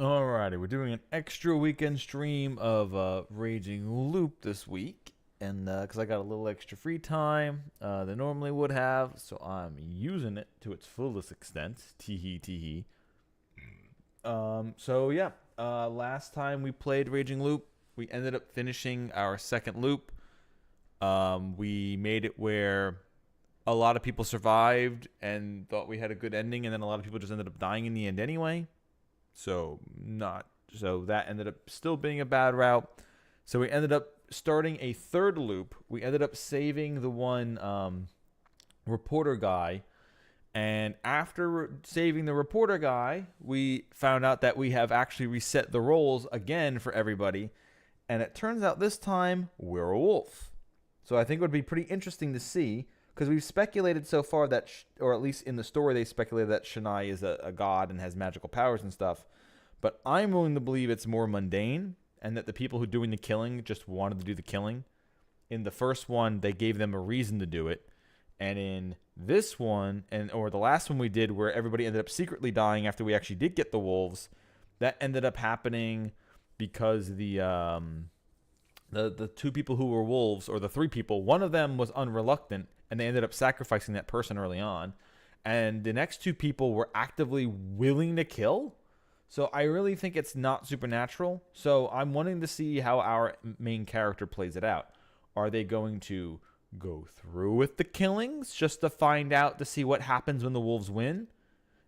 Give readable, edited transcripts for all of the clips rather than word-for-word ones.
Alrighty, we're doing an extra weekend stream of Raging Loop this week, and because I got a little extra free time than normally would have, so I'm using it to its fullest extent. Teehee teehee. So yeah, last time we played Raging Loop, we ended up finishing our second loop. We made it where a lot of people survived and thought we had a good ending, and then a lot of people just ended up dying in the end anyway. So that ended up still being a bad route. So we ended up starting a third loop. We ended up saving the one reporter guy, and after saving the reporter guy, we found out that we have actually reset the roles again for everybody, and it turns out this time we're a wolf. So I think it would be pretty interesting to see, because we've speculated so far that, or at least in the story, they speculated that Shania is a god and has magical powers and stuff. But I'm willing to believe it's more mundane, and that the people who are doing the killing just wanted to do the killing. In the first one, they gave them a reason to do it, and in this one, or the last one we did, where everybody ended up secretly dying after we actually did get the wolves, that ended up happening because the two people who were wolves, or the three people, one of them was unreluctant, and they ended up sacrificing that person early on. And the next two people were actively willing to kill. So I really think it's not supernatural. So I'm wanting to see how our main character plays it out. Are they going to go through with the killings just to find out to see what happens when the wolves win?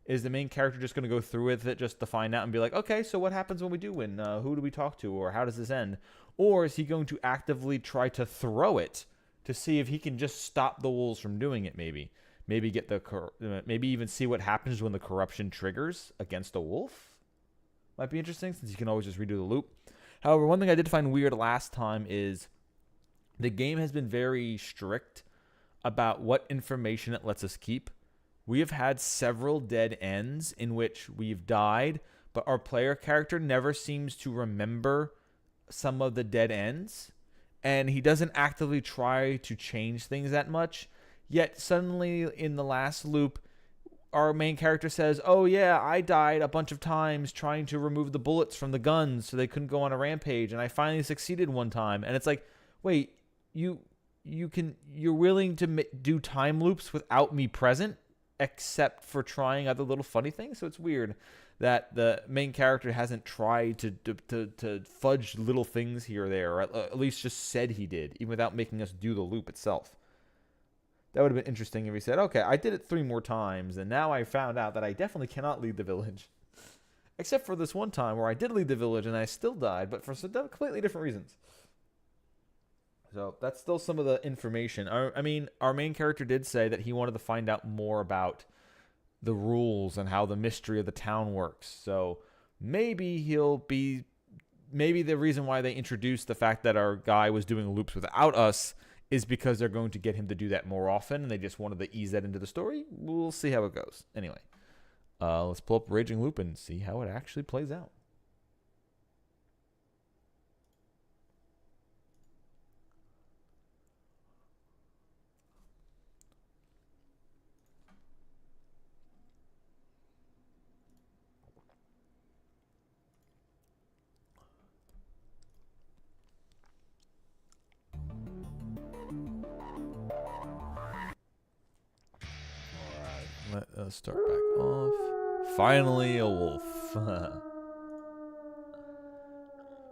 Is the main character just going to go through with it just to find out and be like, okay, so what happens when we do win? Who do we talk to, or how does this end? Or is he going to actively try to throw it to see if he can just stop the wolves from doing it? Maybe get maybe even see what happens when the corruption triggers against a wolf. Might be interesting, since you can always just redo the loop. However, one thing I did find weird last time is the game has been very strict about what information it lets us keep. We have had several dead ends in which we've died, but our player character never seems to remember some of the dead ends, and he doesn't actively try to change things that much. Yet suddenly in the last loop, our main character says, oh yeah, I died a bunch of times trying to remove the bullets from the guns so they couldn't go on a rampage, and I finally succeeded one time. And it's like, wait, you're willing to do time loops without me present, except for trying other little funny things? So it's weird that the main character hasn't tried to fudge little things here or there, or at least just said he did, even without making us do the loop itself. That would have been interesting if he said, okay, I did it 3 more times, and now I found out that I definitely cannot lead the village. Except for this one time where I did lead the village and I still died, but for some completely different reasons. So that's still some of the information. I mean, our main character did say that he wanted to find out more about the rules and how the mystery of the town works. So maybe maybe the reason why they introduced the fact that our guy was doing loops without us is because they're going to get him to do that more often, and they just wanted to ease that into the story. We'll see how it goes. Anyway, let's pull up Raging Loop and see how it actually plays out. Let us start back off. Finally, a wolf.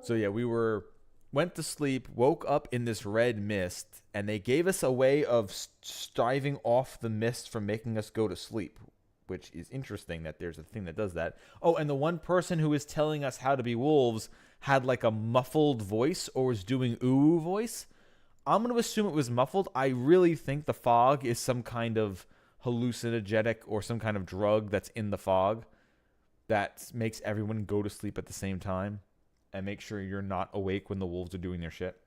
So yeah, we went to sleep, woke up in this red mist, and they gave us a way of striving off the mist from making us go to sleep, which is interesting that there's a thing that does that. Oh, and the one person who was telling us how to be wolves had like a muffled voice, or was doing ooh voice. I'm going to assume it was muffled. I really think the fog is some kind of hallucinogenic or some kind of drug that's in the fog that makes everyone go to sleep at the same time and make sure you're not awake when the wolves are doing their shit.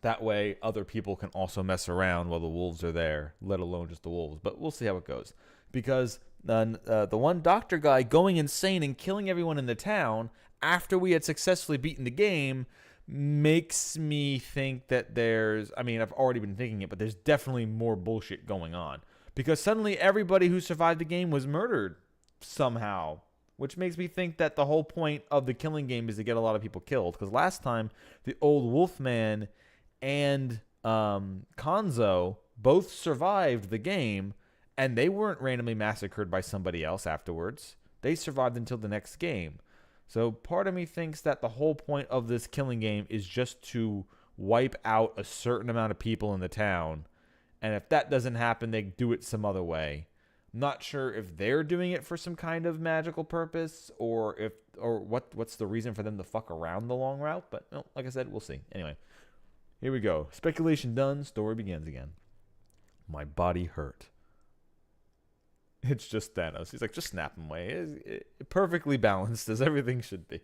That way, other people can also mess around while the wolves are there, let alone just the wolves. But we'll see how it goes. Because the one doctor guy going insane and killing everyone in the town after we had successfully beaten the game makes me think that I've already been thinking it, but there's definitely more bullshit going on. Because suddenly everybody who survived the game was murdered somehow. which makes me think that the whole point of the killing game is to get a lot of people killed. Because last time, the old Wolfman and Konzo both survived the game, and they weren't randomly massacred by somebody else afterwards. They survived until the next game. So part of me thinks that the whole point of this killing game is just to wipe out a certain amount of people in the town. And if that doesn't happen, they do it some other way. I'm not sure if they're doing it for some kind of magical purpose or what's the reason for them to fuck around the long route. But like I said, we'll see. Anyway, here we go. Speculation done. Story begins again. My body hurt. It's just Thanos. He's like, just snap him away. It's perfectly balanced as everything should be.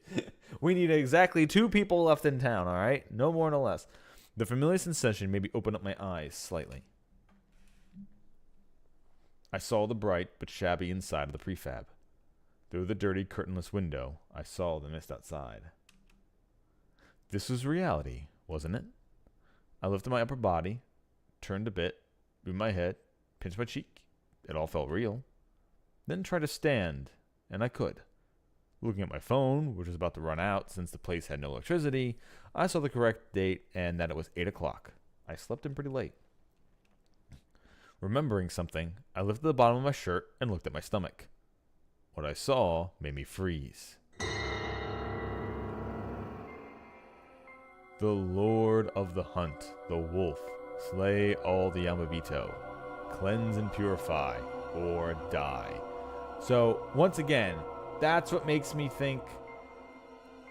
We need exactly 2 people left in town, all right? No more, no less. The familiar sensation made me open up my eyes slightly. I saw the bright but shabby inside of the prefab. Through the dirty curtainless window, I saw the mist outside. This was reality, wasn't it? I lifted my upper body, turned a bit, moved my head, pinched my cheek. It all felt real. Then tried to stand, and I could. Looking at my phone, which was about to run out since the place had no electricity, I saw the correct date and that it was 8 o'clock. I slept in pretty late. Remembering something, I lifted the bottom of my shirt and looked at my stomach. What I saw made me freeze. The Lord of the Hunt, the Wolf, slay all the Yamabito, cleanse and purify, or die. So, once again, that's what makes me think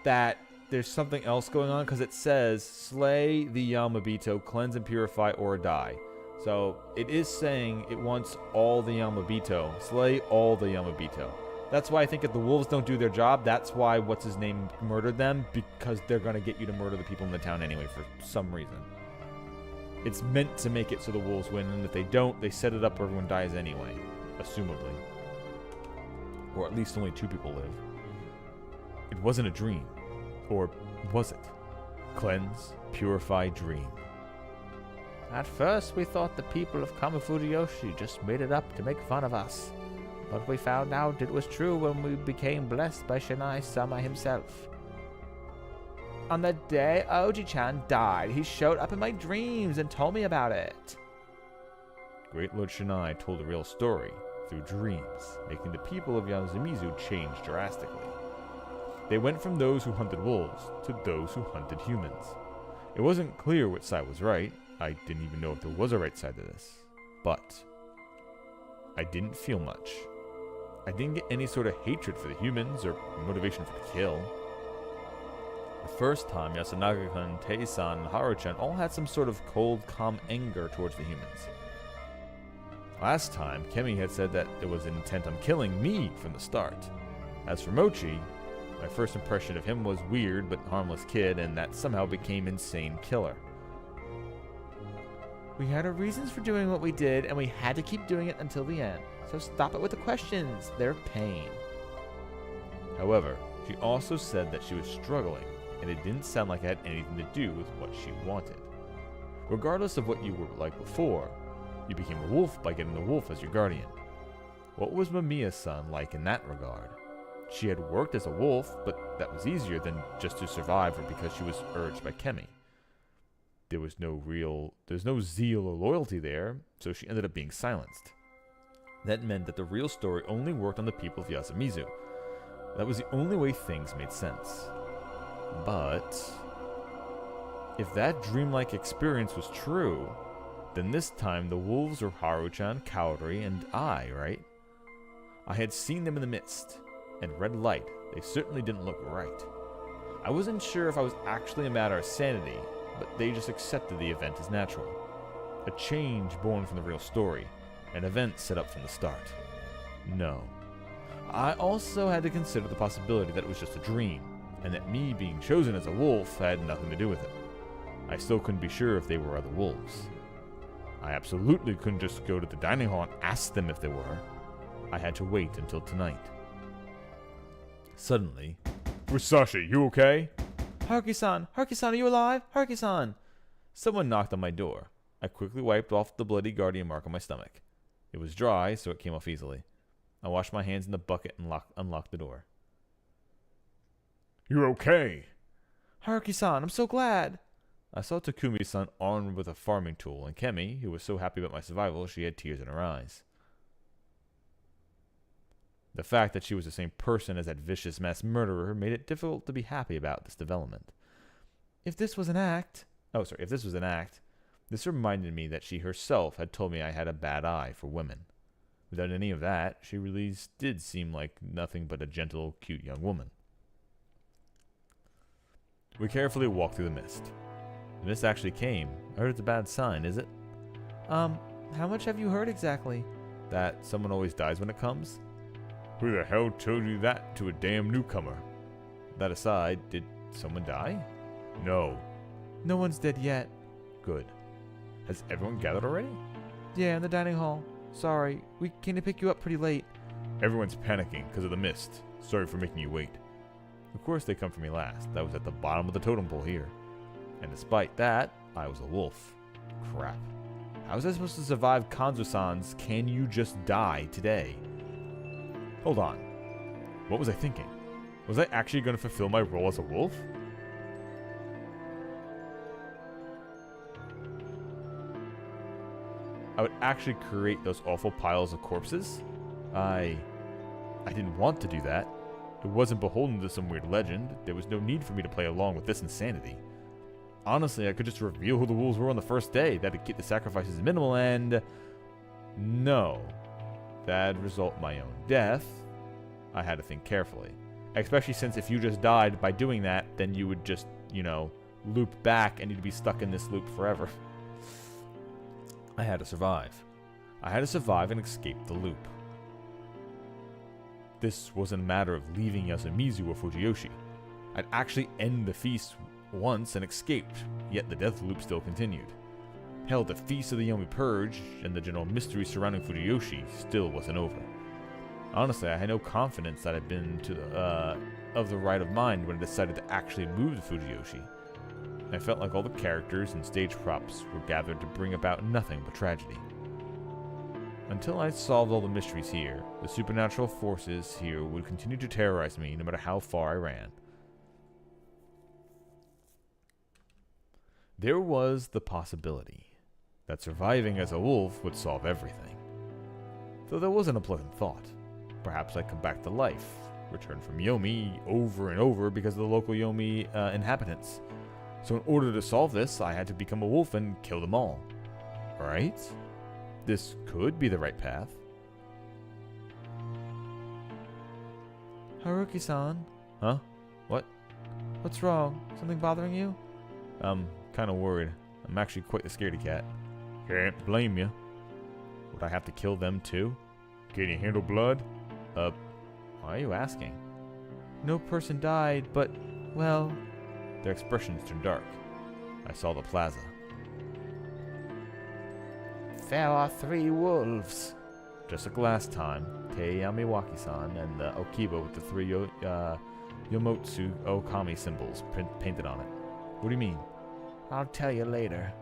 that there's something else going on, because it says, slay the Yamabito, cleanse and purify, or die. So, it is saying it wants all the Yamabito, slay all the Yamabito. That's why I think if the wolves don't do their job, that's why what's-his-name murdered them, because they're going to get you to murder the people in the town anyway for some reason. It's meant to make it so the wolves win, and if they don't, they set it up where everyone dies anyway, assumably. Or at least only 2 people live. It wasn't a dream. Or was it? Cleanse, purify, dream. At first, we thought the people of Kamafujiyoshi just made it up to make fun of us. But we found out it was true when we became blessed by Shinai-sama himself. On the day Oji-chan died, he showed up in my dreams and told me about it. Great Lord Shinai told a real story through dreams, making the people of Yasumizu change drastically. They went from those who hunted wolves to those who hunted humans. It wasn't clear which side was right. I didn't even know if there was a right side to this. But I didn't feel much. I didn't get any sort of hatred for the humans or motivation for the kill. The first time, Yasunaga-kun, Tei-san, and Haru-chan all had some sort of cold, calm anger towards the humans. Last time, Kemi had said that it was intent on killing me from the start. As for Mochi, my first impression of him was weird but harmless kid, and that somehow became insane killer. We had our reasons for doing what we did, and we had to keep doing it until the end. So stop it with the questions. They're pain. However, she also said that she was struggling, and it didn't sound like it had anything to do with what she wanted. Regardless of what you were like before, you became a wolf by getting the wolf as your guardian. What was Mamiya-san like in that regard? She had worked as a wolf, but that was easier than just to survive or because she was urged by Kemi. There's no zeal or loyalty there, so she ended up being silenced. That meant that the real story only worked on the people of Yasumizu. That was the only way things made sense. But if that dreamlike experience was true, then this time the wolves were Haru-chan, Kaori, and I, right? I had seen them in the mist, and red light. They certainly didn't look right. I wasn't sure if I was actually a matter of sanity, but they just accepted the event as natural. A change born from the real story, an event set up from the start. No. I also had to consider the possibility that it was just a dream, and that me being chosen as a wolf had nothing to do with it. I still couldn't be sure if they were other wolves. I absolutely couldn't just go to the dining hall and ask them if they were. I had to wait until tonight. Suddenly, Musashi, you okay? Haruki-san! Haruki-san, are you alive? Haruki-san! Someone knocked on my door. I quickly wiped off the bloody guardian mark on my stomach. It was dry, so it came off easily. I washed my hands in the bucket and unlocked the door. You're okay. Haruki-san, I'm so glad. I saw Takumi-san armed with a farming tool, and Kemi, who was so happy about my survival, she had tears in her eyes. The fact that she was the same person as that vicious mass murderer made it difficult to be happy about this development. If this was an act, this reminded me that she herself had told me I had a bad eye for women. Without any of that, she really did seem like nothing but a gentle, cute young woman. We carefully walked through the mist. The mist actually came. I heard it's a bad sign, is it? How much have you heard exactly? That someone always dies when it comes? Who the hell told you that to a damn newcomer? That aside, did someone die? No. No one's dead yet. Good. Has everyone gathered already? Yeah, in the dining hall. Sorry, we came to pick you up pretty late. Everyone's panicking because of the mist. Sorry for making you wait. Of course they come for me last. I was at the bottom of the totem pole here. And despite that, I was a wolf. Crap. How was I supposed to survive Kanzo-san's "Can you just die" today? Hold on. What was I thinking? Was I actually going to fulfill my role as a wolf? I would actually create those awful piles of corpses? I didn't want to do that. It wasn't beholden to some weird legend. There was no need for me to play along with this insanity. Honestly, I could just reveal who the wolves were on the first day. That'd get the sacrifices minimal, and no. That'd result in my own death. I had to think carefully. Especially since if you just died by doing that, then you would just, loop back and you'd be stuck in this loop forever. I had to survive. I had to survive and escape the loop. This wasn't a matter of leaving Yasumizu or Fujiyoshi. I'd actually end the feast once and escaped, yet the death loop still continued. Hell, the Feast of the Yomi Purge and the general mystery surrounding Fujiyoshi still wasn't over. Honestly, I had no confidence that I'd been of the right of mind when I decided to actually move to Fujiyoshi. I felt like all the characters and stage props were gathered to bring about nothing but tragedy. Until I solved all the mysteries here, the supernatural forces here would continue to terrorize me no matter how far I ran. There was the possibility that surviving as a wolf would solve everything. Though that wasn't a pleasant thought. Perhaps I'd come back to life, return from Yomi over and over because of the local Yomi inhabitants. So in order to solve this, I had to become a wolf and kill them all. Right? This could be the right path. Haruki-san? Huh? What? What's wrong? Something bothering you? Kind of worried. I'm actually quite the scaredy cat. Can't blame you. Would I have to kill them too? Can you handle blood? Why are you asking? No person died, but, well... Their expressions turned dark. I saw the plaza. There are 3 wolves. Just like last time, Tei Yamiwaki-san and the Okiba with the 3 Yomotsu Okami symbols painted on it. What do you mean? I'll tell you later.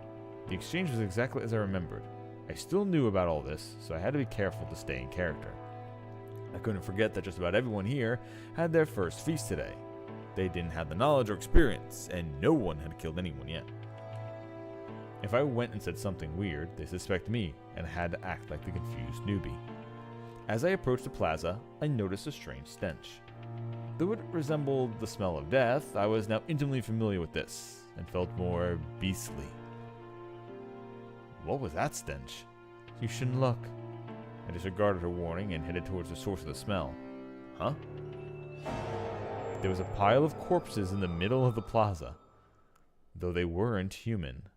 The exchange was exactly as I remembered. I still knew about all this, so I had to be careful to stay in character. I couldn't forget that just about everyone here had their first feast today. They didn't have the knowledge or experience, and no one had killed anyone yet. If I went and said something weird, they suspect me, and had to act like the confused newbie. As I approached the plaza, I noticed a strange stench. Though it resembled the smell of death, I was now intimately familiar with this, and felt more beastly. What was that stench? You shouldn't look. I disregarded her warning and headed towards the source of the smell. Huh? There was a pile of corpses in the middle of the plaza, though they weren't human.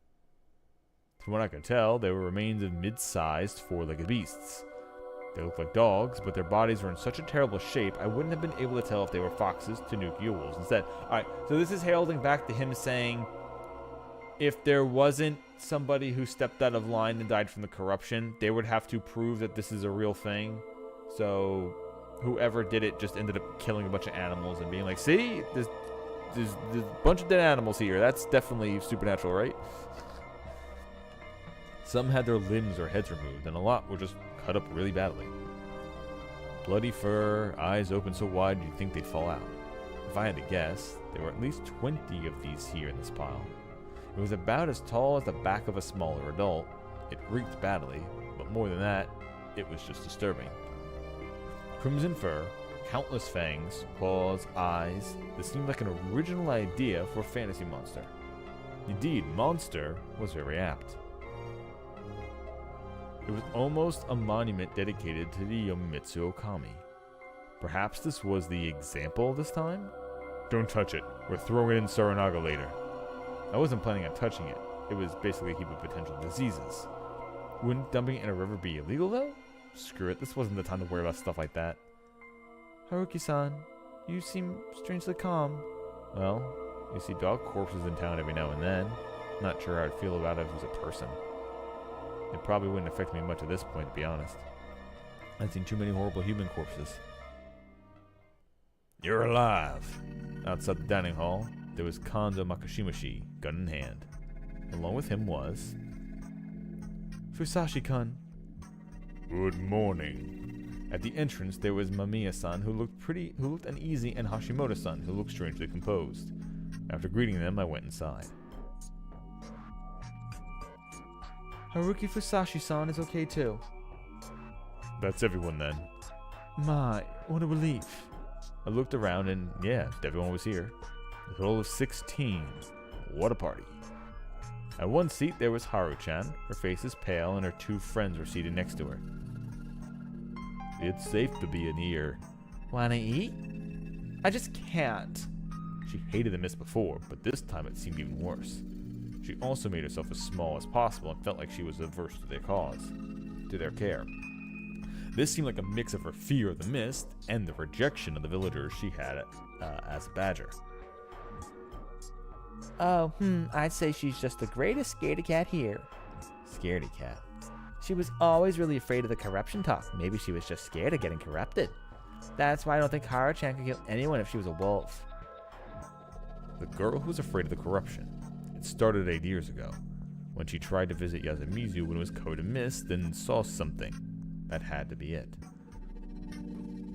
From what I could tell, they were remains of mid-sized, 4-legged beasts. They looked like dogs, but their bodies were in such a terrible shape, I wouldn't have been able to tell if they were foxes, tanuki, or wolves instead. Alright, so this is heralding back to him saying, if there wasn't somebody who stepped out of line and died from the corruption, they would have to prove that this is a real thing. So whoever did it just ended up killing a bunch of animals and being like, see, there's a bunch of dead animals here. That's definitely supernatural, right? Some had their limbs or heads removed, and a lot were just cut up really badly. Bloody fur, eyes open so wide you'd think they'd fall out. If I had to guess, there were at least 20 of these here in this pile. It was about as tall as the back of a smaller adult. It reeked badly, but more than that, it was just disturbing. Crimson fur, countless fangs, claws, eyes. This seemed like an original idea for a fantasy monster. Indeed, monster was very apt. It was almost a monument dedicated to the Yomitsu Okami. Perhaps this was the example this time? Don't touch it. We're throwing it in Saranaga later. I wasn't planning on touching it. It was basically a heap of potential diseases. Wouldn't dumping it in a river be illegal though? Screw it, this wasn't the time to worry about stuff like that. Haruki-san, you seem strangely calm. Well, you see dog corpses in town every now and then. Not sure how I'd feel about it if it was a person. It probably wouldn't affect me much at this point, to be honest. I've seen too many horrible human corpses. You're alive. Outside the dining hall, there was Kondo Makashimashi, gun in hand. Along with him was Fusashi-kun. Good morning. At the entrance, there was Mamiya-san, who looked uneasy, and Hashimoto-san, who looked strangely composed. After greeting them, I went inside. Haruki Fusashi-san is okay too. That's everyone then. My, what a relief. I looked around and yeah, everyone was here. A total of 16. What a party. At one seat there was Haru-chan. Her face is pale and her two friends were seated next to her. It's safe to be in here. Wanna eat? I just can't. She hated the mist before, but this time it seemed even worse. She also made herself as small as possible and felt like she was averse to their cause, to their care. This seemed like a mix of her fear of the mist and the rejection of the villagers she had as a badger. Oh, I'd say she's just the greatest scaredy cat here. Scaredy cat. She was always really afraid of the corruption talk. Maybe she was just scared of getting corrupted. That's why I don't think Haru-chan could kill anyone if she was a wolf. The girl who was afraid of the corruption. It started 8 years ago, when she tried to visit Yasumizu when it was covered in mist and saw something. That had to be it.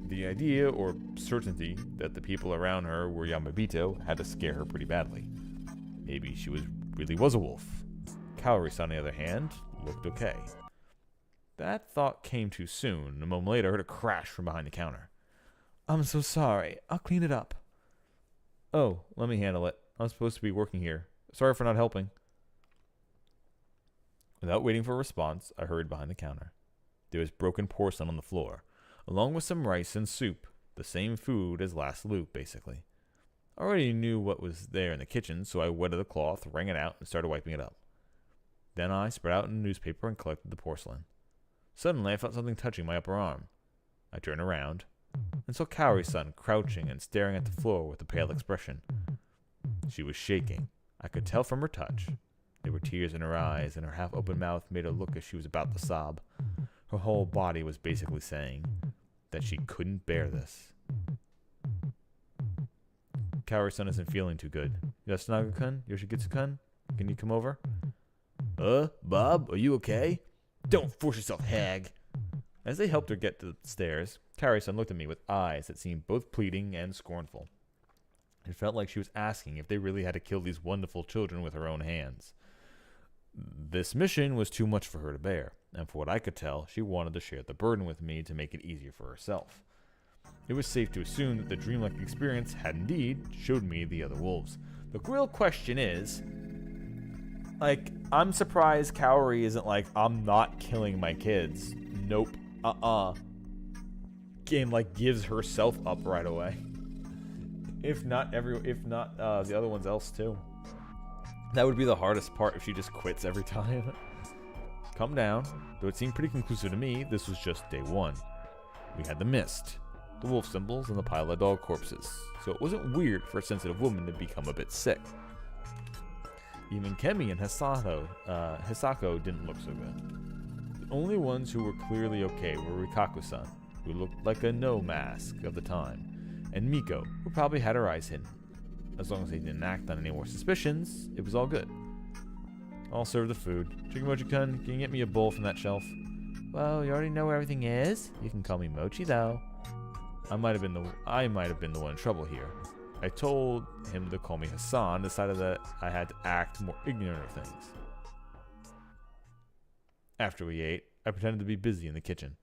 The idea, or certainty, that the people around her were Yamabito had to scare her pretty badly. Maybe she really was a wolf. Kaori-san, on the other hand, looked okay. That thought came too soon. A moment later, I heard a crash from behind the counter. I'm so sorry. I'll clean it up. Oh, let me handle it. I'm supposed to be working here. Sorry for not helping. Without waiting for a response, I hurried behind the counter. There was broken porcelain on the floor, along with some rice and soup, the same food as last loot, basically. I already knew what was there in the kitchen, so I wetted the cloth, wrung it out, and started wiping it up. Then I spread out a newspaper and collected the porcelain. Suddenly, I felt something touching my upper arm. I turned around and saw Kaori-san crouching and staring at the floor with a pale expression. She was shaking. I could tell from her touch. There were tears in her eyes, and her half-open mouth made her look as she was about to sob. Her whole body was basically saying that she couldn't bear this. Kaori-san isn't feeling too good. Yasunaga-kun? Yoshikitsu-kun? Can you come over? Bob, are you okay? Don't force yourself, hag. As they helped her get to the stairs, Kaori-san looked at me with eyes that seemed both pleading and scornful. It felt like she was asking if they really had to kill these wonderful children with her own hands. This mission was too much for her to bear, and for what I could tell, she wanted to share the burden with me to make it easier for herself. It was safe to assume that the dreamlike experience had indeed showed me the other wolves. The real question is, I'm surprised Kaori isn't like, I'm not killing my kids. Nope. Game gives herself up right away. If not the other ones else too. That would be the hardest part if she just quits every time. Calm down. Though it seemed pretty conclusive to me, this was just day one. We had the mist, the wolf symbols, and the pile of dog corpses. So it wasn't weird for a sensitive woman to become a bit sick. Even Kemi and Hisako didn't look so good. The only ones who were clearly okay were Rikaku-san, who looked like a no mask of the time, and Miko, who probably had her eyes hidden. As long as they didn't act on any more suspicions, it was all good. I'll serve the food. Chikamochi-kun, can you get me a bowl from that shelf? Well, you already know where everything is. You can call me Mochi, though. I might have been the one in trouble here. I told him to call me Hassan, decided that I had to act more ignorant of things. After we ate, I pretended to be busy in the kitchen.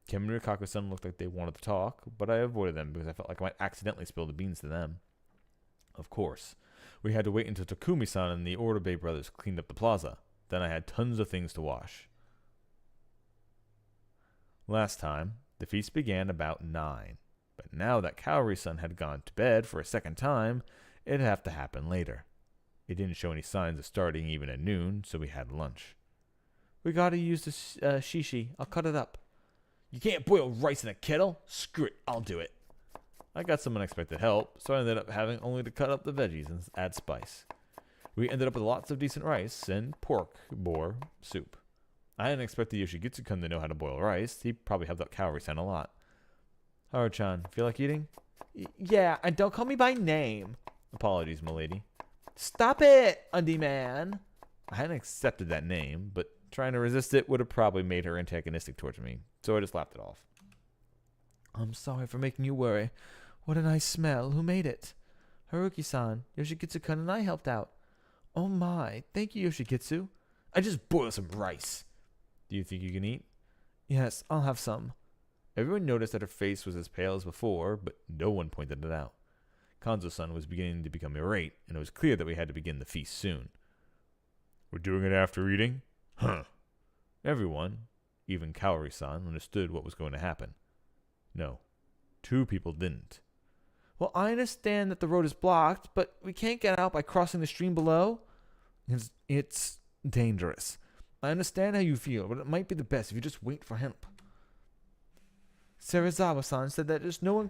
Kemen and Rikaku-san looked like they wanted to talk, but I avoided them because I felt like I might accidentally spill the beans to them. Of course, we had to wait until Takumi-san and the Oribe brothers cleaned up the plaza. Then I had tons of things to wash. Last time, the feast began about 9, but now that Kaori-san had gone to bed for a second time, it'd have to happen later. It didn't show any signs of starting even at noon, so we had lunch. We gotta use the shishi. I'll cut it up. You can't boil rice in a kettle? Screw it, I'll do it. I got some unexpected help, so I ended up having only to cut up the veggies and add spice. We ended up with lots of decent rice and pork boar soup. I hadn't expected Yoshigitsu-kun to know how to boil rice. He probably helped out Kaori-san a lot. Haru-chan, feel like eating? Yeah, and don't call me by name. Apologies, milady. Stop it, Undie Man. I hadn't accepted that name, but trying to resist it would have probably made her antagonistic towards me, so I just laughed it off. I'm sorry for making you worry. What a nice smell. Who made it? Haruki-san, Yoshigitsu-kun and I helped out. Oh my, thank you, Yoshigitsu. I just boiled some rice. Do you think you can eat? Yes, I'll have some. Everyone noticed that her face was as pale as before, but no one pointed it out. Kanzo-san was beginning to become irate, and it was clear that we had to begin the feast soon. We're doing it after eating? Huh. Everyone, even Kaori-san, understood what was going to happen. No, 2 people didn't. Well, I understand that the road is blocked, but we can't get out by crossing the stream below. It's dangerous. I understand how you feel, but it might be the best if you just wait for help. Serizawa-san said that just no one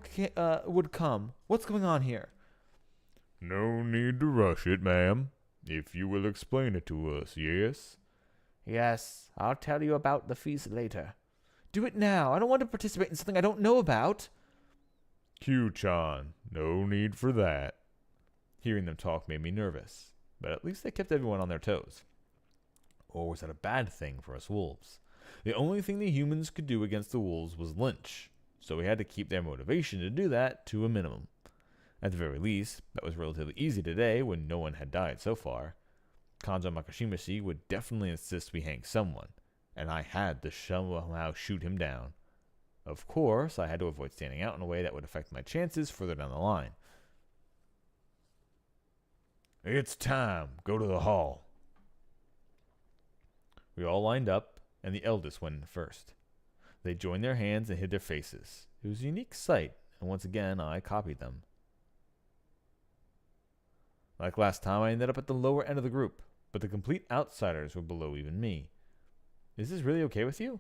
would come. What's going on here? No need to rush it, ma'am. If you will explain it to us, yes? Yes, I'll tell you about the feast later. Do it now. I don't want to participate in something I don't know about. Q-chan, no need for that. Hearing them talk made me nervous, but at least they kept everyone on their toes. Or was that a bad thing for us wolves? The only thing the humans could do against the wolves was lynch, so we had to keep their motivation to do that to a minimum. At the very least, that was relatively easy today when no one had died so far. Kanzo Makashimashi would definitely insist we hang someone, and I had to somehow shoot him down. Of course, I had to avoid standing out in a way that would affect my chances further down the line. It's time. Go to the hall. We all lined up, and the eldest went in first. They joined their hands and hid their faces. It was a unique sight, and once again I copied them. Like last time, I ended up at the lower end of the group, but the complete outsiders were below even me. Is this really okay with you?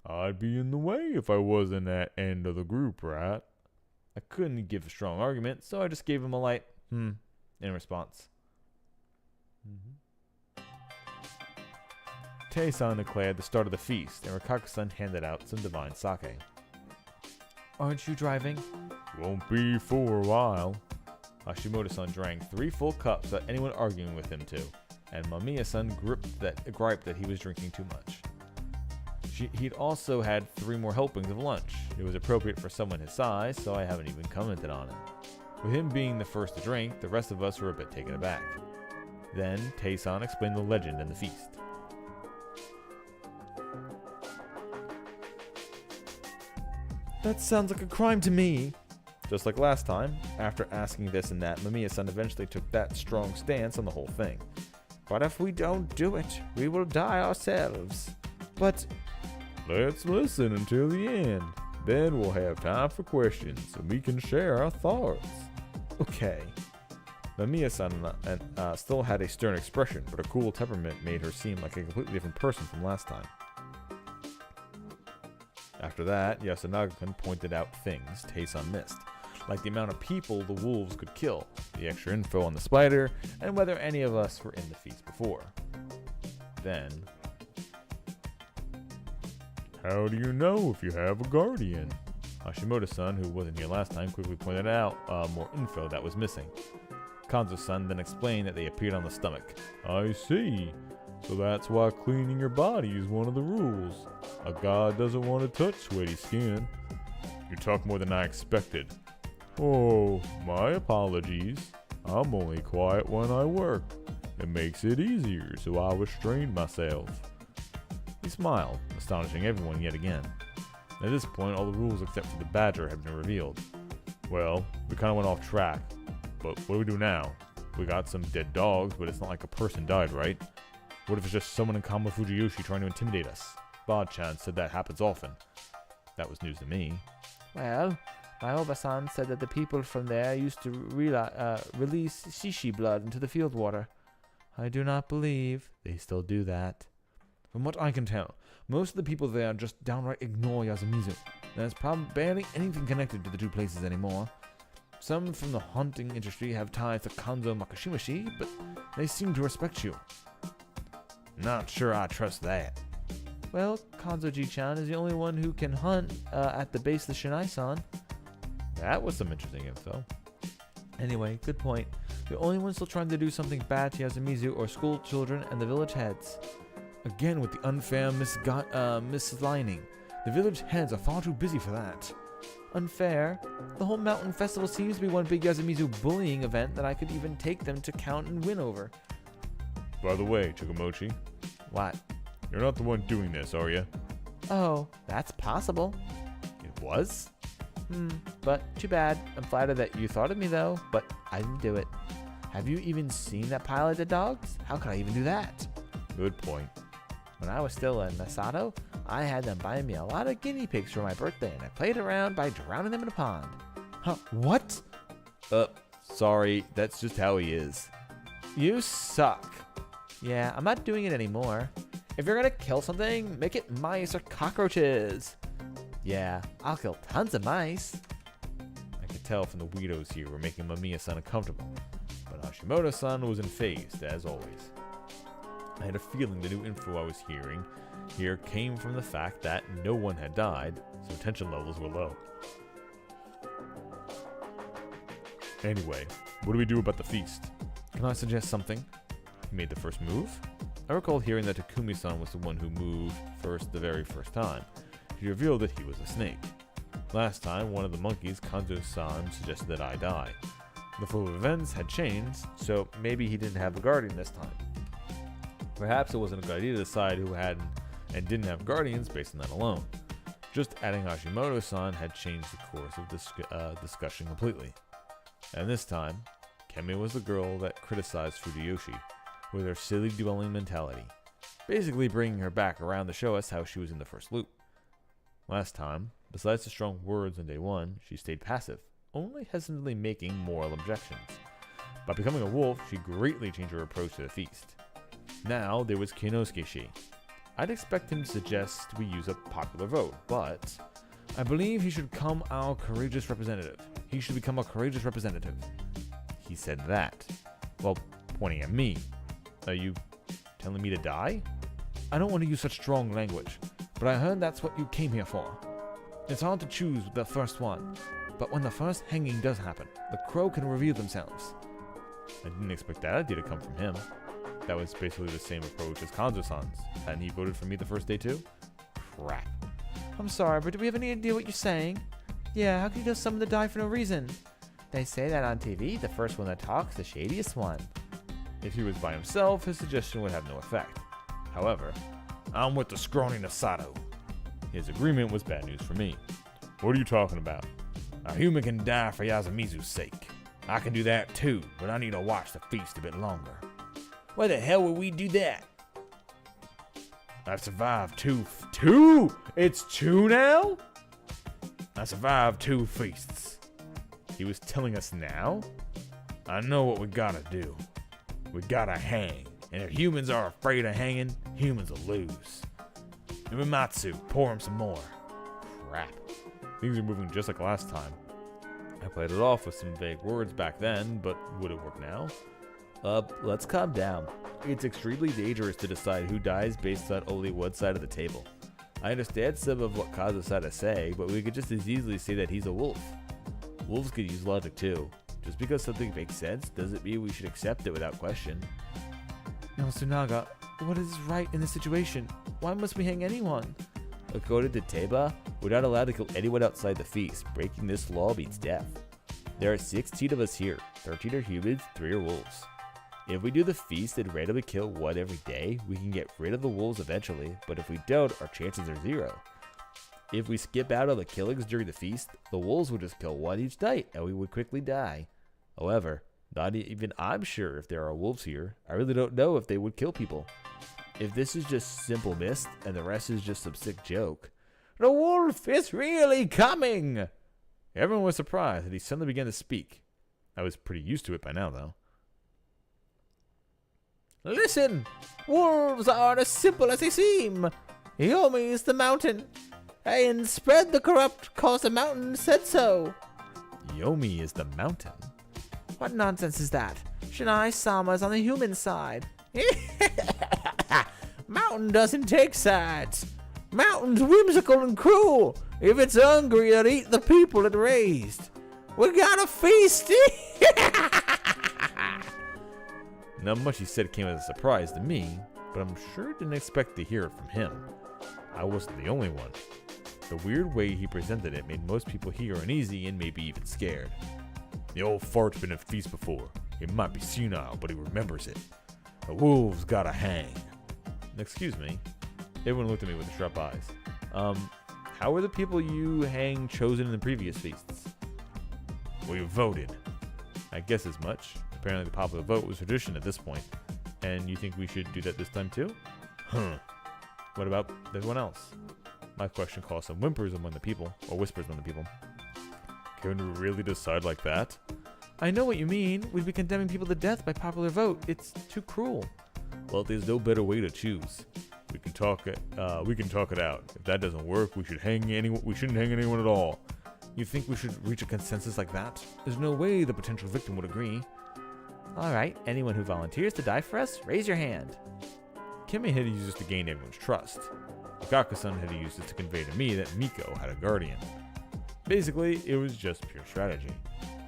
I'd be in the way if I wasn't at end of the group, right? I couldn't give a strong argument, so I just gave him a light, in response. Tei-san declared the start of the feast, and Rikaku-san handed out some divine sake. Aren't you driving? Won't be for a while. Hashimoto-san drank 3 full cups without anyone arguing with him to, and Mamiya-san griped that he was drinking too much. He'd also had 3 more helpings of lunch. It was appropriate for someone his size, so I haven't even commented on it. With him being the first to drink, the rest of us were a bit taken aback. Then Tei-san explained the legend and the feast. That sounds like a crime to me. Just like last time, after asking this and that, Mamiya-san eventually took that strong stance on the whole thing. But if we don't do it, we will die ourselves. But let's listen until the end. Then we'll have time for questions and we can share our thoughts. Okay. Mamiya-san still had a stern expression, but her cool temperament made her seem like a completely different person from last time. After that, Yasunaga-kun pointed out things Tei-san missed, like the amount of people the wolves could kill, the extra info on the spider, and whether any of us were in the feast before. Then, how do you know if you have a guardian? Hashimoto-san, who wasn't here last time, quickly pointed out more info that was missing. Kanzo-san then explained that they appeared on the stomach. I see. So that's why cleaning your body is one of the rules. A god doesn't want to touch sweaty skin. You talk more than I expected. Oh, my apologies. I'm only quiet when I work. It makes it easier, so I restrain myself. He smiled, astonishing everyone yet again. At this point, all the rules except for the badger had been revealed. Well, we kind of went off track, but what do we do now? We got some dead dogs, but it's not like a person died, right? What if it's just someone in Kamo Fujiyoshi trying to intimidate us? Bachan said that happens often. That was news to me. Well, my Oba-san said that the people from there used to release shishi blood into the field water. I do not believe they still do that. From what I can tell, most of the people there just downright ignore Yasumizu. There's probably barely anything connected to the two places anymore. Some from the hunting industry have ties to Kanzo Makashimashi, but they seem to respect you. Not sure I trust that. Well, Kanzo-ji-chan is the only one who can hunt at the base of the Shinai-san. That was some interesting info. Anyway, good point. The only one still trying to do something bad to Yasumizu are school children and the village heads. Again with the unfair mislining. The village heads are far too busy for that. Unfair? The whole mountain festival seems to be one big Yasumizu bullying event that I could even take them to count and win over. By the way, Chikamochi, What? you're not the one doing this, are you? Oh, that's possible. It was? But too bad. I'm flattered that you thought of me though, but I didn't do it. Have you even seen that pile of dead dogs? How could I even do that? Good point. When I was still in Masato, I had them buy me a lot of guinea pigs for my birthday, and I played around by drowning them in a pond. Huh, what? Sorry, that's just how he is. You suck. Yeah, I'm not doing it anymore. If you're gonna kill something, make it mice or cockroaches. Yeah, I'll kill tons of mice. I could tell from the weirdos here were making Mamiya-san uncomfortable, but Hashimoto-san was unfazed, as always. I had a feeling the new info I was hearing here came from the fact that no one had died, so tension levels were low. Anyway, what do we do about the feast? Can I suggest something? He made the first move? I recall hearing that Takumi-san was the one who moved first the very first time. He revealed that he was a snake. Last time, one of the monkeys, Kanzo-san, suggested that I die. The flow of events had changed, so maybe he didn't have a guardian this time. Perhaps it wasn't a good idea to decide who had and didn't have guardians based on that alone. Just adding Hashimoto-san had changed the course of discussion completely. And this time, Kemi was the girl that criticized Fujiyoshi with her silly dwelling mentality, basically bringing her back around to show us how she was in the first loop. Last time, besides the strong words on day one, she stayed passive, only hesitantly making moral objections. By becoming a wolf, she greatly changed her approach to the feast. Now there was Kinosuke-shi. I'd expect him to suggest we use a popular vote, but I believe he should become our courageous representative. He should become a courageous representative. He said that, while pointing at me. Are you telling me to die? I don't want to use such strong language, but I heard that's what you came here for. It's hard to choose the first one, but when the first hanging does happen, the crow can reveal themselves. I didn't expect that idea to come from him. That was basically the same approach as Kanzo-san's. Hadn't he voted for me the first day too? Crap. I'm sorry, but do we have any idea what you're saying? Yeah, how can you tell someone to die for no reason? They say that on TV, the first one that talks, the shadiest one. If he was by himself, his suggestion would have no effect. However, I'm with the scrawny Nasato. His agreement was bad news for me. What are you talking about? A human can die for Yasumizu's sake. I can do that too, but I need to watch the feast a bit longer. Why the hell would we do that? I've survived two? It's two now? I survived 2 feasts. He was telling us now? I know what we gotta do. We gotta hang. And if humans are afraid of hanging, humans will lose. Uematsu, pour him some more. Crap. Things are moving just like last time. I played it off with some vague words back then, but would it work now? Let's calm down. It's extremely dangerous to decide who dies based on only one side of the table. I understand some of what Kazu's had to say, but we could just as easily say that he's a wolf. Wolves could use logic too. Just because something makes sense doesn't mean we should accept it without question. No, Tsunaga, what is right in this situation? Why must we hang anyone? According to Teba, we're not allowed to kill anyone outside the feast. Breaking this law means death. There are 16 of us here. 13 are humans, 3 are wolves. If we do the feast and randomly kill one every day, we can get rid of the wolves eventually, but if we don't, our chances are 0. If we skip out on the killings during the feast, the wolves would just kill one each night, and we would quickly die. However, not even I'm sure if there are wolves here. I really don't know if they would kill people. If this is just simple mist, and the rest is just some sick joke, the wolf is really coming! Everyone was surprised that he suddenly began to speak. I was pretty used to it by now, though. Listen! Wolves aren't as simple as they seem! Yomi is the mountain, and spread the corrupt cause the mountain said so. Yomi is the mountain. What nonsense is that? Shinai Sama is on the human side. Mountain doesn't take sides. Mountain's whimsical and cruel. If it's hungry, it'll eat the people it raised. We got a feast. Not much he said came as a surprise to me, but I'm sure didn't expect to hear it from him. I wasn't the only one. The weird way he presented it made most people here uneasy and maybe even scared. The old fart's been at feast before. He might be senile, but he remembers it. The wolves gotta hang. Excuse me. Everyone looked at me with sharp eyes. How were the people you hang chosen in the previous feasts? We voted. I guess as much. Apparently the popular vote was tradition at this point. And you think we should do that this time too? What about everyone else? My question caused some whimpers among the people, or whispers among the people. Can we really decide like that? I know what you mean. We'd be condemning people to death by popular vote. It's too cruel. Well, there's no better way to choose. We can talk it out. If that doesn't work, we shouldn't hang anyone at all. You think we should reach a consensus like that? There's no way the potential victim would agree. All right, anyone who volunteers to die for us, raise your hand. Kimmy had used this to gain everyone's trust. Ikako-san had used it to convey to me that Miko had a guardian. Basically, it was just pure strategy.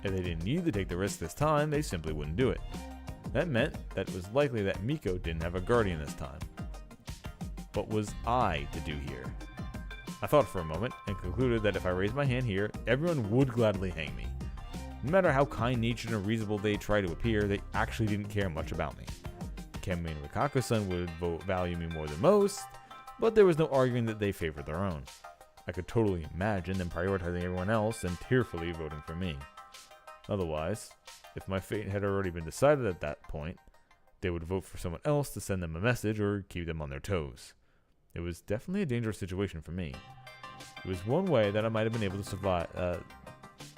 If they didn't need to take the risk this time, they simply wouldn't do it. That meant that it was likely that Miko didn't have a guardian this time. What was I to do here? I thought for a moment and concluded that if I raised my hand here, everyone would gladly hang me. No matter how kind-natured and reasonable they try to appear, they actually didn't care much about me. Kemi and Rikako-san would value me more than most, but there was no arguing that they favored their own. I could totally imagine them prioritizing everyone else and tearfully voting for me. Otherwise, if my fate had already been decided at that point, they would vote for someone else to send them a message or keep them on their toes. It was definitely a dangerous situation for me. It was one way that I might have been able to survive,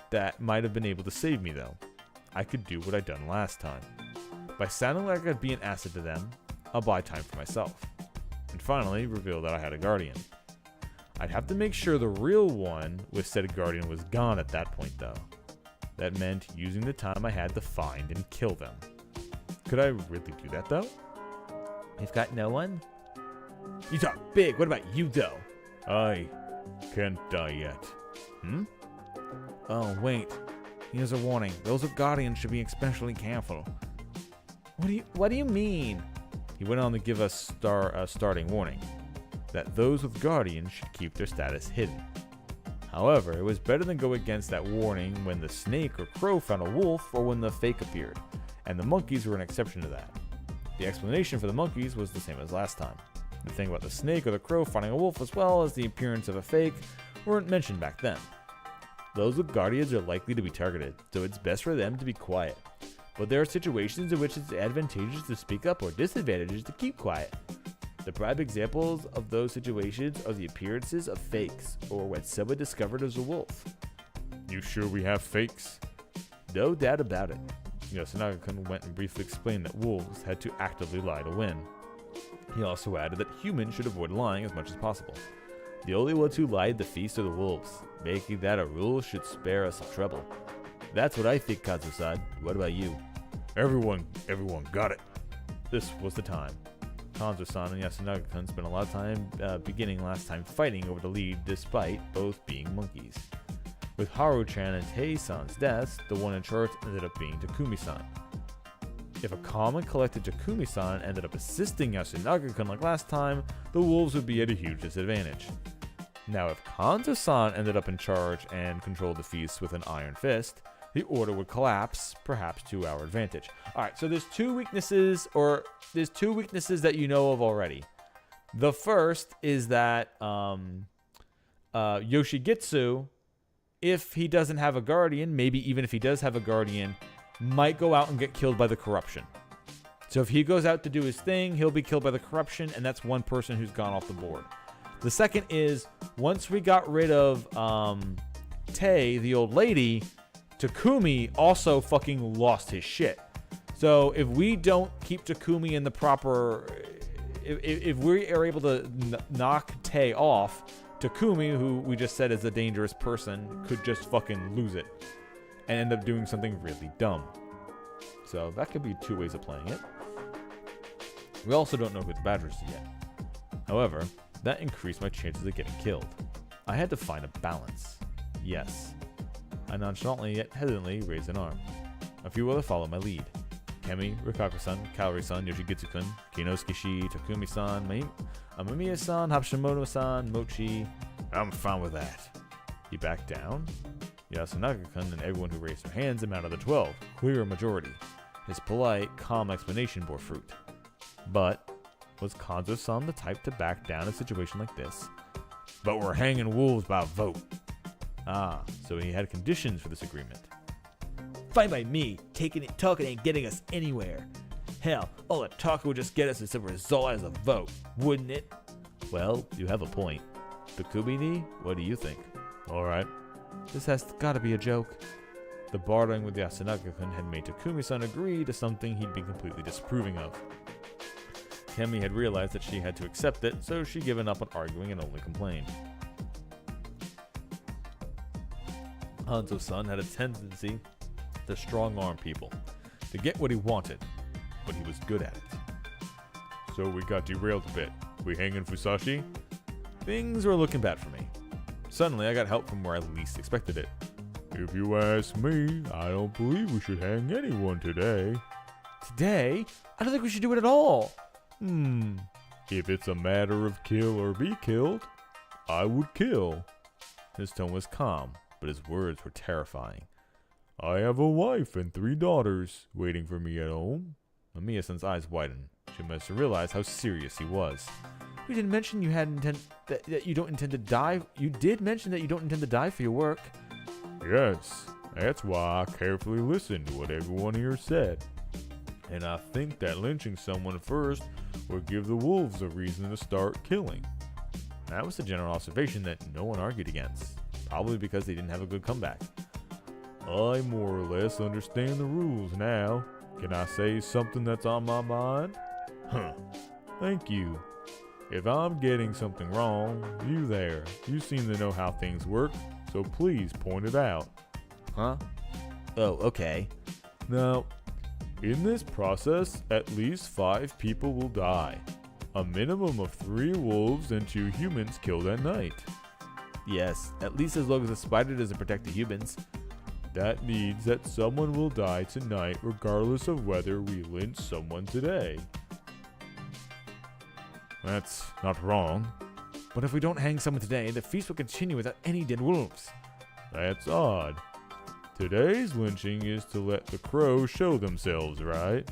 that might have been able to save me though. I could do what I'd done last time. By sounding like I'd be an asset to them, I'll buy time for myself. And finally, reveal that I had a guardian. I'd have to make sure the real one with said guardian was gone at that point though. That meant using the time I had to find and kill them. Could I really do that though? We've got no one? You talk big, what about you though? I can't die yet. Oh, wait. Here's a warning. Those with guardians should be especially careful. What do you mean? He went on to give us a starting warning. That those with guardians should keep their status hidden. However, it was better than go against that warning when the snake or crow found a wolf or when the fake appeared, and the monkeys were an exception to that. The explanation for the monkeys was the same as last time. The thing about the snake or the crow finding a wolf as well as the appearance of a fake weren't mentioned back then. Those with guardians are likely to be targeted, so it's best for them to be quiet. But there are situations in which it's advantageous to speak up or disadvantageous to keep quiet. The prime examples of those situations are the appearances of fakes, or when someone discovered as a wolf. You sure we have fakes? No doubt about it. Yasunagi-kun went and briefly explained that wolves had to actively lie to win. He also added that humans should avoid lying as much as possible. The only ones who lied at the feast are the wolves. Making that a rule should spare us some trouble. That's what I think, Kazu-san. What about you? Everyone got it. This was the time. Kanzo-san and Yasunagi-kun spent a lot of time beginning last time fighting over the lead despite both being monkeys. With Haru-chan and Tei-san's deaths, the one in charge ended up being Takumi-san. If a calm and collected Takumi-san ended up assisting Yasunagi-kun like last time, the wolves would be at a huge disadvantage. Now if Kanzo-san ended up in charge and controlled the feast with an iron fist, the order would collapse, perhaps to our advantage. All right, so there's two weaknesses that you know of already. The first is that Yoshigitsu, if he doesn't have a guardian, maybe even if he does have a guardian, might go out and get killed by the corruption. So if he goes out to do his thing, he'll be killed by the corruption, and that's one person who's gone off the board. The second is, once we got rid of Tei, the old lady, Takumi also fucking lost his shit. So if we don't keep Takumi in the proper... If we are able to knock Tei off, Takumi, who we just said is a dangerous person, could just fucking lose it and end up doing something really dumb. So that could be two ways of playing it. We also don't know who the Badger is yet. However, that increased my chances of getting killed. I had to find a balance. Yes. I nonchalantly yet hesitantly raised an arm. A few others followed my lead. Kemi, Rikaku-san, Kaori-san, Yoshigitsu-kun, Kinosuke-shi, Takumi-san, Amamiya-san, Hashimoto-san, Mochi. I'm fine with that. He backed down. Yasunaka-kun and everyone who raised their hands amounted to 12, clear majority. His polite, calm explanation bore fruit. But was Kanzo-san the type to back down in a situation like this? But we're hanging wolves by vote. Ah, so he had conditions for this agreement. Fine by me. Talking ain't getting us anywhere. Hell, all the talking would just get us as a result as a vote, wouldn't it? Well, you have a point. Takumi-ni, what do you think? Alright. This has gotta be a joke. The bartering with Yasunaka-kun had made Takumi-san agree to something he'd been completely disapproving of. Kemi had realized that she had to accept it, so she'd given up on arguing and only complained. Hanzo-san had a tendency to strong-arm people, to get what he wanted, but he was good at it. So we got derailed a bit. We hanging Fusashi? Things were looking bad for me. Suddenly, I got help from where I least expected it. If you ask me, I don't believe we should hang anyone today. Today? I don't think we should do it at all. If it's a matter of kill or be killed, I would kill. His tone was calm, but his words were terrifying. I have a wife and 3 daughters waiting for me at home. Mamiya-san's eyes widened. She must have realized how serious he was. You didn't mention you that you don't intend to die. You did mention that you don't intend to die for your work. Yes, that's why I carefully listened to what everyone here said. And I think that lynching someone first would give the wolves a reason to start killing. That was a general observation that no one argued against, probably because they didn't have a good comeback. I more or less understand the rules now. Can I say something that's on my mind? Thank you. If I'm getting something wrong, you there, you seem to know how things work, so please point it out. Huh? Oh, okay. Now, in this process, at least 5 people will die. A minimum of 3 wolves and 2 humans killed at night. Yes, at least as long as the spider doesn't protect the humans. That means that someone will die tonight regardless of whether we lynch someone today. That's not wrong. But if we don't hang someone today, the feast will continue without any dead wolves. That's odd. Today's lynching is to let the crows show themselves, right?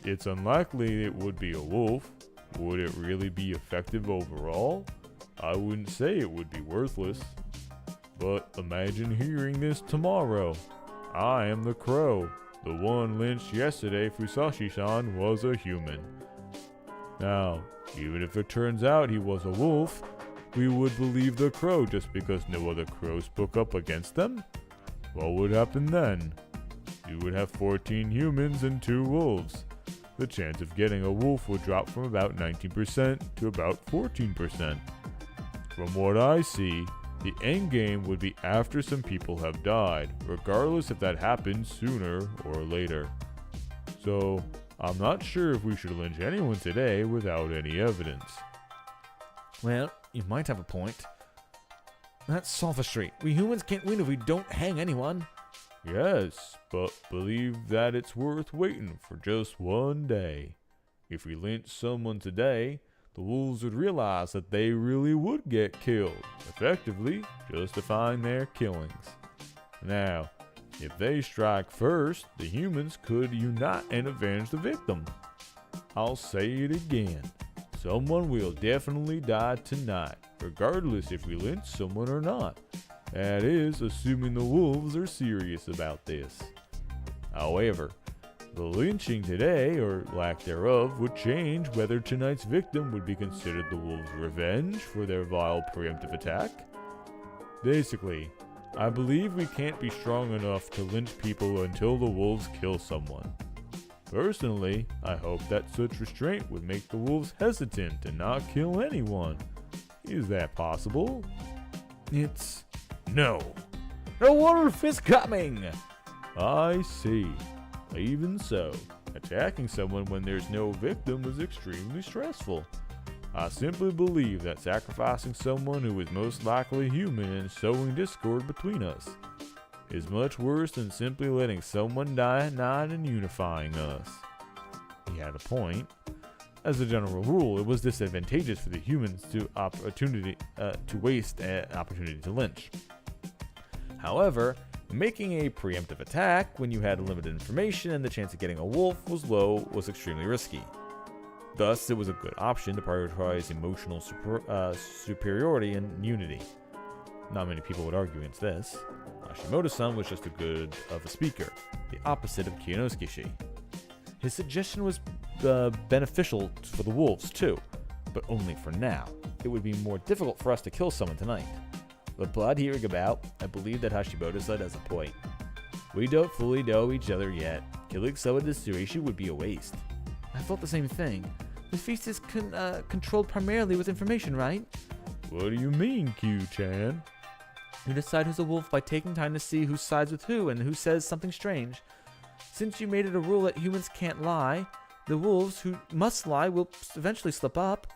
It's unlikely it would be a wolf. Would it really be effective overall? I wouldn't say it would be worthless. But imagine hearing this tomorrow. I am the crow. The one lynched yesterday, Fusashi-san, was a human. Now, even if it turns out he was a wolf, we would believe the crow just because no other crow spoke up against them? What would happen then? You would have 14 humans and 2 wolves. The chance of getting a wolf would drop from about 19% to about 14%. From what I see, the end game would be after some people have died, regardless if that happens sooner or later. So, I'm not sure if we should lynch anyone today without any evidence. Well, you might have a point. That's sophistry. We humans can't win if we don't hang anyone. Yes, but believe that it's worth waiting for just one day. If we lynch someone today, the wolves would realize that they really would get killed, effectively justifying their killings. Now, If they strike first, the humans could unite and avenge the victim. I'll say it again. Someone will definitely die tonight, regardless if we lynch someone or not. That is, assuming the wolves are serious about this. However, the lynching today, or lack thereof, would change whether tonight's victim would be considered the wolves' revenge for their vile preemptive attack. Basically, I believe we can't be strong enough to lynch people until the wolves kill someone. Personally, I hope that such restraint would make the wolves hesitant and not kill anyone. Is that possible? It's No. the wolf is coming. I see. Even so, attacking someone when there's no victim is extremely stressful. I simply believe that sacrificing someone who is most likely human and sowing discord between us is much worse than simply letting someone die at night and unifying us. He had a point. As a general rule, it was disadvantageous for the humans to waste an opportunity to lynch. However, making a preemptive attack when you had limited information and the chance of getting a wolf was low was extremely risky. Thus, it was a good option to prioritize emotional superiority and unity. Not many people would argue against this. Hashimoto-san was just as good of a speaker, the opposite of Kiyanosuke-shi. His suggestion was beneficial for the wolves too, but only for now. It would be more difficult for us to kill someone tonight. With blood hearing about, I believe that Hashimoto-san has a point. We don't fully know each other yet. Killing someone in this situation would be a waste. I thought the same thing. The feast is controlled primarily with information, right? What do you mean, Q-chan? You decide who's a wolf by taking time to see who sides with who and who says something strange. Since you made it a rule that humans can't lie, the wolves who must lie will eventually slip up.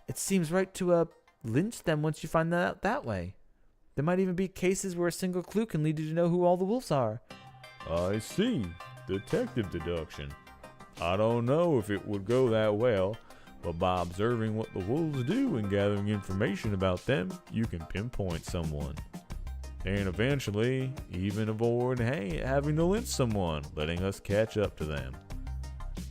It seems right to lynch them once you find that out that way. There might even be cases where a single clue can lead you to know who all the wolves are. I see. Detective deduction. I don't know if it would go that well, but by observing what the wolves do and gathering information about them, you can pinpoint someone. And eventually, even avoid having to lynch someone, letting us catch up to them.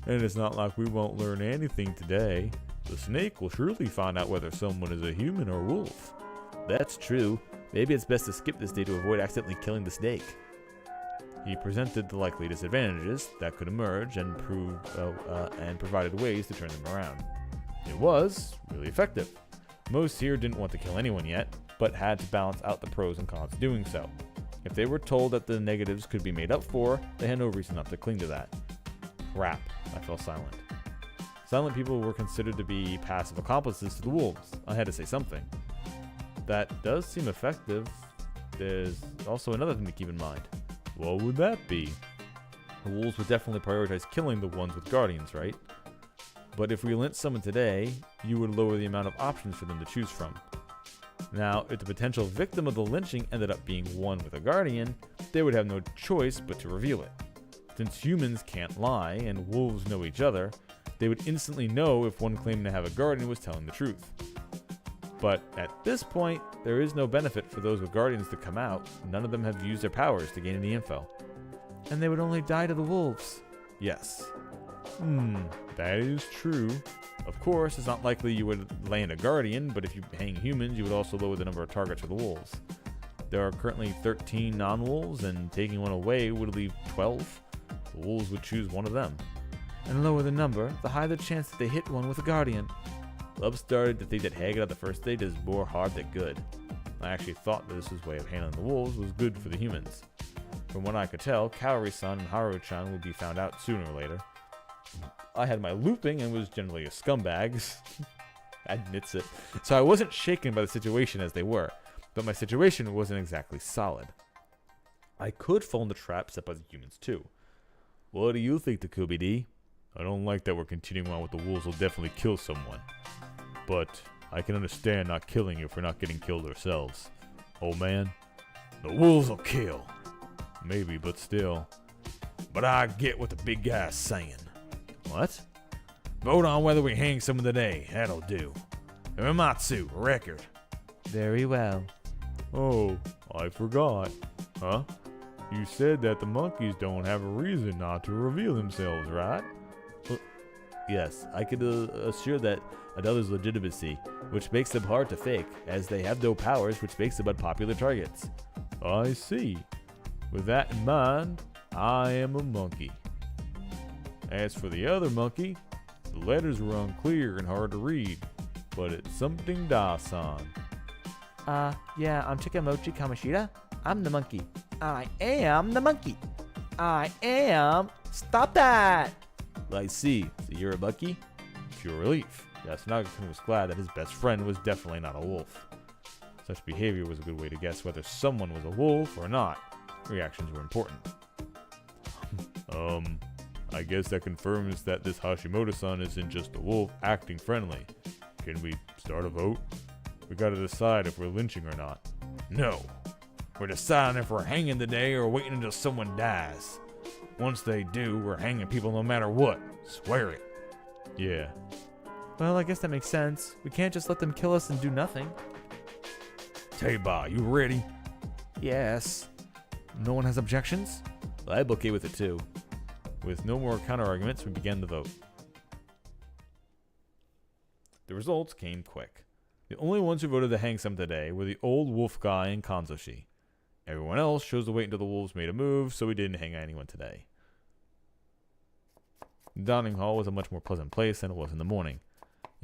And it's not like we won't learn anything today. The snake will surely find out whether someone is a human or wolf. That's true. Maybe it's best to skip this day to avoid accidentally killing the snake. He presented the likely disadvantages that could emerge and provided ways to turn them around. It was really effective. Most here didn't want to kill anyone yet, but had to balance out the pros and cons of doing so. If they were told that the negatives could be made up for, they had no reason not to cling to that. Crap, I fell silent. Silent people were considered to be passive accomplices to the wolves. I had to say something. That does seem effective. There's also another thing to keep in mind. What would that be? The wolves would definitely prioritize killing the ones with guardians, right? But if we lynch someone today, you would lower the amount of options for them to choose from. Now, if the potential victim of the lynching ended up being one with a guardian, they would have no choice but to reveal it. Since humans can't lie and wolves know each other, they would instantly know if one claiming to have a guardian was telling the truth. But at this point, there is no benefit for those with guardians to come out. None of them have used their powers to gain any info. And they would only die to the wolves. Yes. That is true. Of course, it's not likely you would land a guardian, but if you hang humans, you would also lower the number of targets for the wolves. There are currently 13 non-wolves, and taking one away would leave 12. The wolves would choose one of them. And lower the number, the higher the chance that they hit one with a guardian. Love started to think that hanging out the first day does more harm than good. I actually thought that this way of handling the wolves was good for the humans. From what I could tell, Kaori-san and Haru-chan would be found out sooner or later. I had my looping and was generally a scumbag. Admits it. So I wasn't shaken by the situation as they were, but my situation wasn't exactly solid. I could fall in the trap set by the humans too. What do you think, Takumi-D? I don't like that we're continuing on with the wolves will definitely kill someone. But I can understand not killing you if we're not getting killed ourselves. Old man, the wolves will kill. Maybe, but still. But I get what the big guy's saying. What? Vote on whether we hang someone today. That'll do. Uematsu, record. Very well. Oh, I forgot. Huh? You said that the monkeys don't have a reason not to reveal themselves, right? Yes, I can assure that another's legitimacy, which makes them hard to fake, as they have no powers, which makes them unpopular targets. I see. With that in mind, I am a monkey. As for the other monkey, the letters were unclear and hard to read, but it's something da-san. Yeah, I'm Chikamochi Kamoshida. I'm the monkey. I am the monkey. I am. Stop that! I see. So you're a monkey? Pure relief. Yasunagi-kun was glad that his best friend was definitely not a wolf. Such behavior was a good way to guess whether someone was a wolf or not. Reactions were important. I guess that confirms that this Hashimoto-san isn't just a wolf acting friendly. Can we start a vote? We gotta decide if we're lynching or not. No. We're deciding if we're hanging today or waiting until someone dies. Once they do, we're hanging people no matter what. Swear it. Yeah. Well, I guess that makes sense. We can't just let them kill us and do nothing. Teiba, you ready? Yes. No one has objections? I'm okay with it too. With no more counter-arguments, we began the vote. The results came quick. The only ones who voted to hang some today were the old wolf guy and Kanzoshi. Everyone else chose to wait until the wolves made a move, so we didn't hang anyone today. The dining hall was a much more pleasant place than it was in the morning.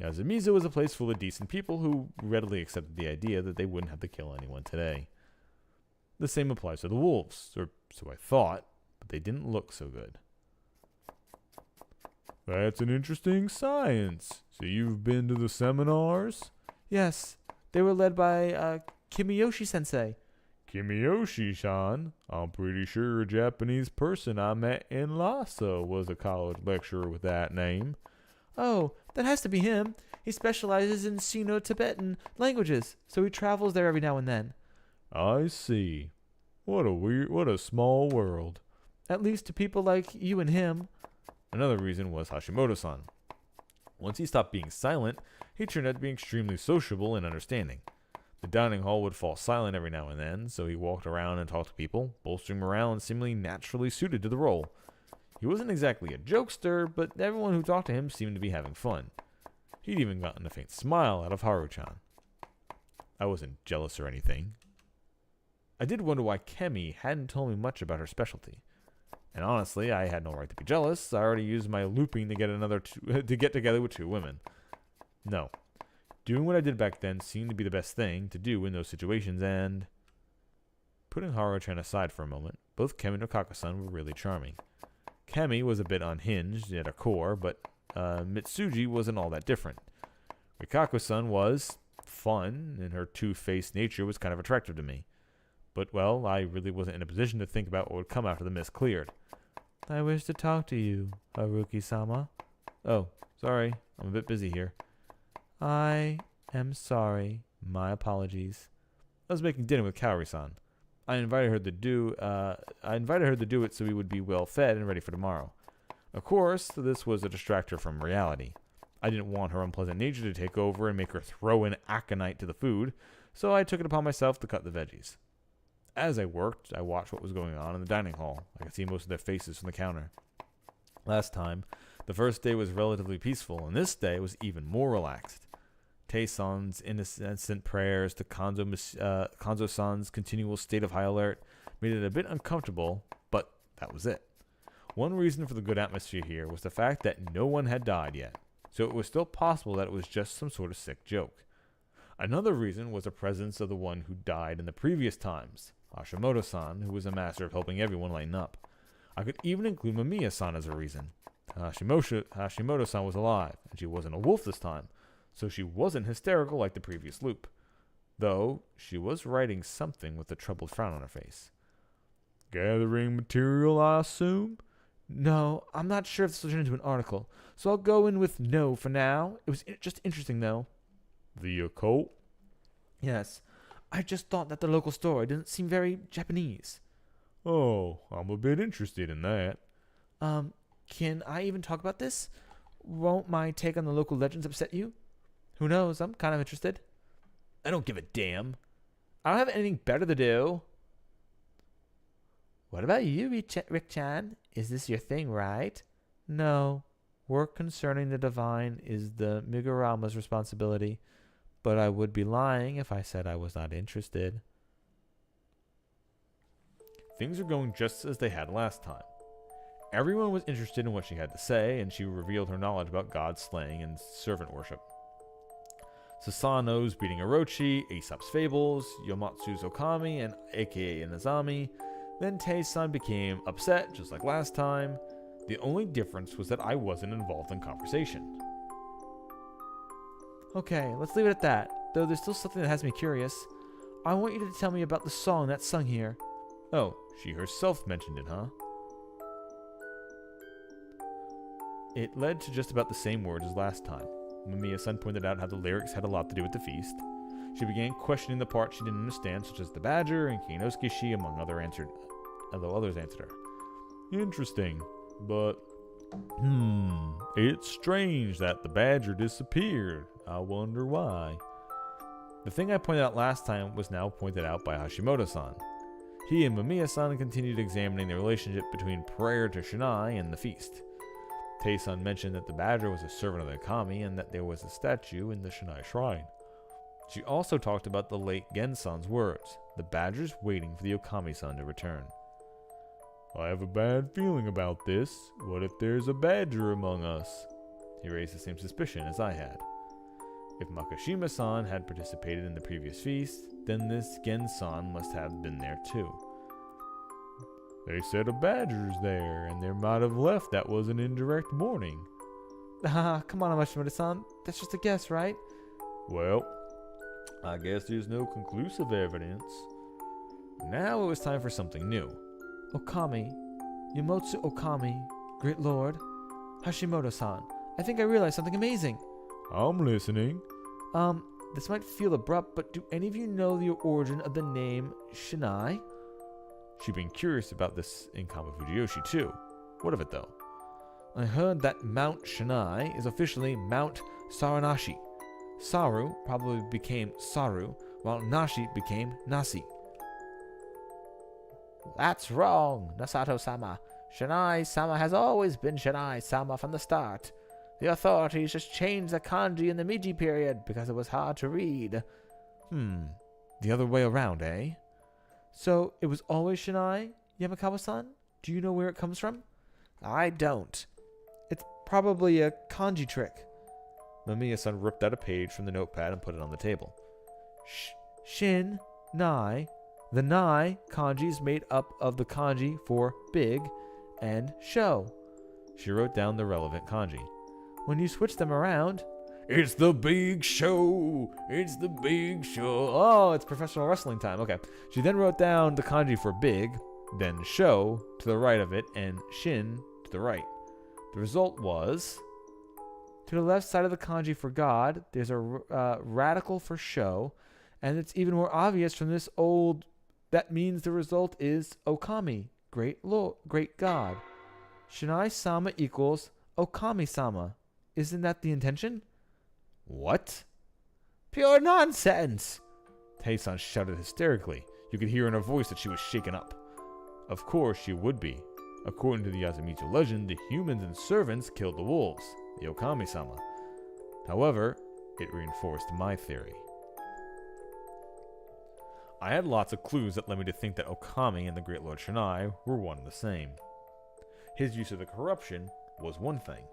Yasumizu was a place full of decent people who readily accepted the idea that they wouldn't have to kill anyone today. The same applies to the wolves, or so I thought, but they didn't look so good. That's an interesting science. So you've been to the seminars? Yes. They were led by Kimiyoshi-sensei. Kimiyoshi-san? I'm pretty sure a Japanese person I met in Lhasa was a college lecturer with that name. Oh, that has to be him. He specializes in Sino-Tibetan languages, so he travels there every now and then. I see. What a small world. At least to people like you and him. Another reason was Hashimoto-san. Once he stopped being silent, he turned out to be extremely sociable and understanding. The dining hall would fall silent every now and then, so he walked around and talked to people, bolstering morale and seemingly naturally suited to the role. He wasn't exactly a jokester, but everyone who talked to him seemed to be having fun. He'd even gotten a faint smile out of Haru-chan. I wasn't jealous or anything. I did wonder why Kemi hadn't told me much about her specialty. And honestly, I had no right to be jealous. I already used my looping to get together with two women. No. Doing what I did back then seemed to be the best thing to do in those situations, and... Putting Haru-chan aside for a moment, both Kemi and Okako-san were really charming. Kemi was a bit unhinged at her core, but Mitsuji wasn't all that different. Rikako-san was fun, and her two-faced nature was kind of attractive to me. But, well, I really wasn't in a position to think about what would come after the mist cleared. I wish to talk to you, Haruki-sama. Oh, sorry. I'm a bit busy here. I am sorry. My apologies. I was making dinner with Kaori-san. I invited her to do it so we would be well fed and ready for tomorrow. Of course, this was a distractor from reality. I didn't want her unpleasant nature to take over and make her throw in aconite to the food, so I took it upon myself to cut the veggies. As I worked, I watched what was going on in the dining hall. I could see most of their faces from the counter. Last time, the first day was relatively peaceful, and this day was even more relaxed. Tae-san's innocent prayers to Kanzo-san's continual state of high alert made it a bit uncomfortable, but that was it. One reason for the good atmosphere here was the fact that no one had died yet, so it was still possible that it was just some sort of sick joke. Another reason was the presence of the one who died in the previous times, Hashimoto-san, who was a master of helping everyone lighten up. I could even include Mamiya-san as a reason. Hashimoto-san was alive, and she wasn't a wolf this time, so she wasn't hysterical like the previous loop. Though, she was writing something with a troubled frown on her face. Gathering material, I assume? No, I'm not sure if this will turn into an article, so I'll go in with no for now. It was just interesting, though. The occult? Yes. I just thought that the local story didn't seem very Japanese. Oh, I'm a bit interested in that. Can I even talk about this? Won't my take on the local legends upset you? Who knows? I'm kind of interested. I don't give a damn. I don't have anything better to do. What about you, Rick-chan? Is this your thing, right? No. Work concerning the divine is the Migurama's responsibility, but I would be lying if I said I was not interested. Things are going just as they had last time. Everyone was interested in what she had to say, and she revealed her knowledge about god slaying and servant worship. Sasano's beating Orochi, Aesop's Fables, Yomatsu's Okami, and aka Inazami. Then Tei-san became upset, just like last time. The only difference was that I wasn't involved in conversation. Okay, let's leave it at that, though there's still something that has me curious. I want you to tell me about the song that's sung here. Oh, she herself mentioned it, huh? It led to just about the same words as last time. Mamiya-san pointed out how the lyrics had a lot to do with the feast. She began questioning the parts she didn't understand, such as the badger and Kinosuke-shi, among others answered her. Interesting, but it's strange that the badger disappeared. I wonder why. The thing I pointed out last time was now pointed out by Hashimoto-san. He and Mamiya-san continued examining the relationship between prayer to Shinai and the feast. Tei-san mentioned that the badger was a servant of the Okami and that there was a statue in the Shinai shrine. She also talked about the late Gen-san's words, the badger's waiting for the Okami-san to return. I have a bad feeling about this. What if there's a badger among us? He raised the same suspicion as I had. If Makishima-san had participated in the previous feast, then this Gen-san must have been there too. They said a badger's there, and they might have left. That was an indirect warning. Come on, Hashimoto-san. That's just a guess, right? Well, I guess there's no conclusive evidence. Now it was time for something new. Okami. Yomotsu Okami. Great Lord. Hashimoto-san. I think I realized something amazing. I'm listening. This might feel abrupt, but do any of you know the origin of the name Shinai? She'd been curious about this in Kamafujiyoshi too. What of it though? I heard that Mount Shinai is officially Mount Saranashi. Saru probably became Saru, while Nashi became Nasi. That's wrong, Nasato-sama. Shinai-sama has always been Shinai-sama from the start. The authorities just changed the kanji in the Meiji period because it was hard to read. The other way around, eh? So it was always Shinai, Yamakawa-san? Do you know where it comes from? I don't. It's probably a kanji trick. Mamiya-san ripped out a page from the notepad and put it on the table. Shin, Nai. The Nai kanji is made up of the kanji for big and show. She wrote down the relevant kanji. When you switch them around, it's the big show. It's the big show. Oh, it's professional wrestling time. Okay. She then wrote down the kanji for big, then show to the right of it, and shin to the right. The result was, to the left side of the kanji for God, there's a radical for show, and it's even more obvious from this old. That means the result is Okami, great Lord, great God. Shinai-sama equals Okami-sama. Isn't that the intention? What? Pure nonsense! Tei-san shouted hysterically. You could hear in her voice that she was shaken up. Of course she would be. According to the Yasumitsu legend, the humans and servants killed the wolves, the Okami-sama. However, it reinforced my theory. I had lots of clues that led me to think that Okami and the Great Lord Shinai were one and the same. His use of the corruption was one thing.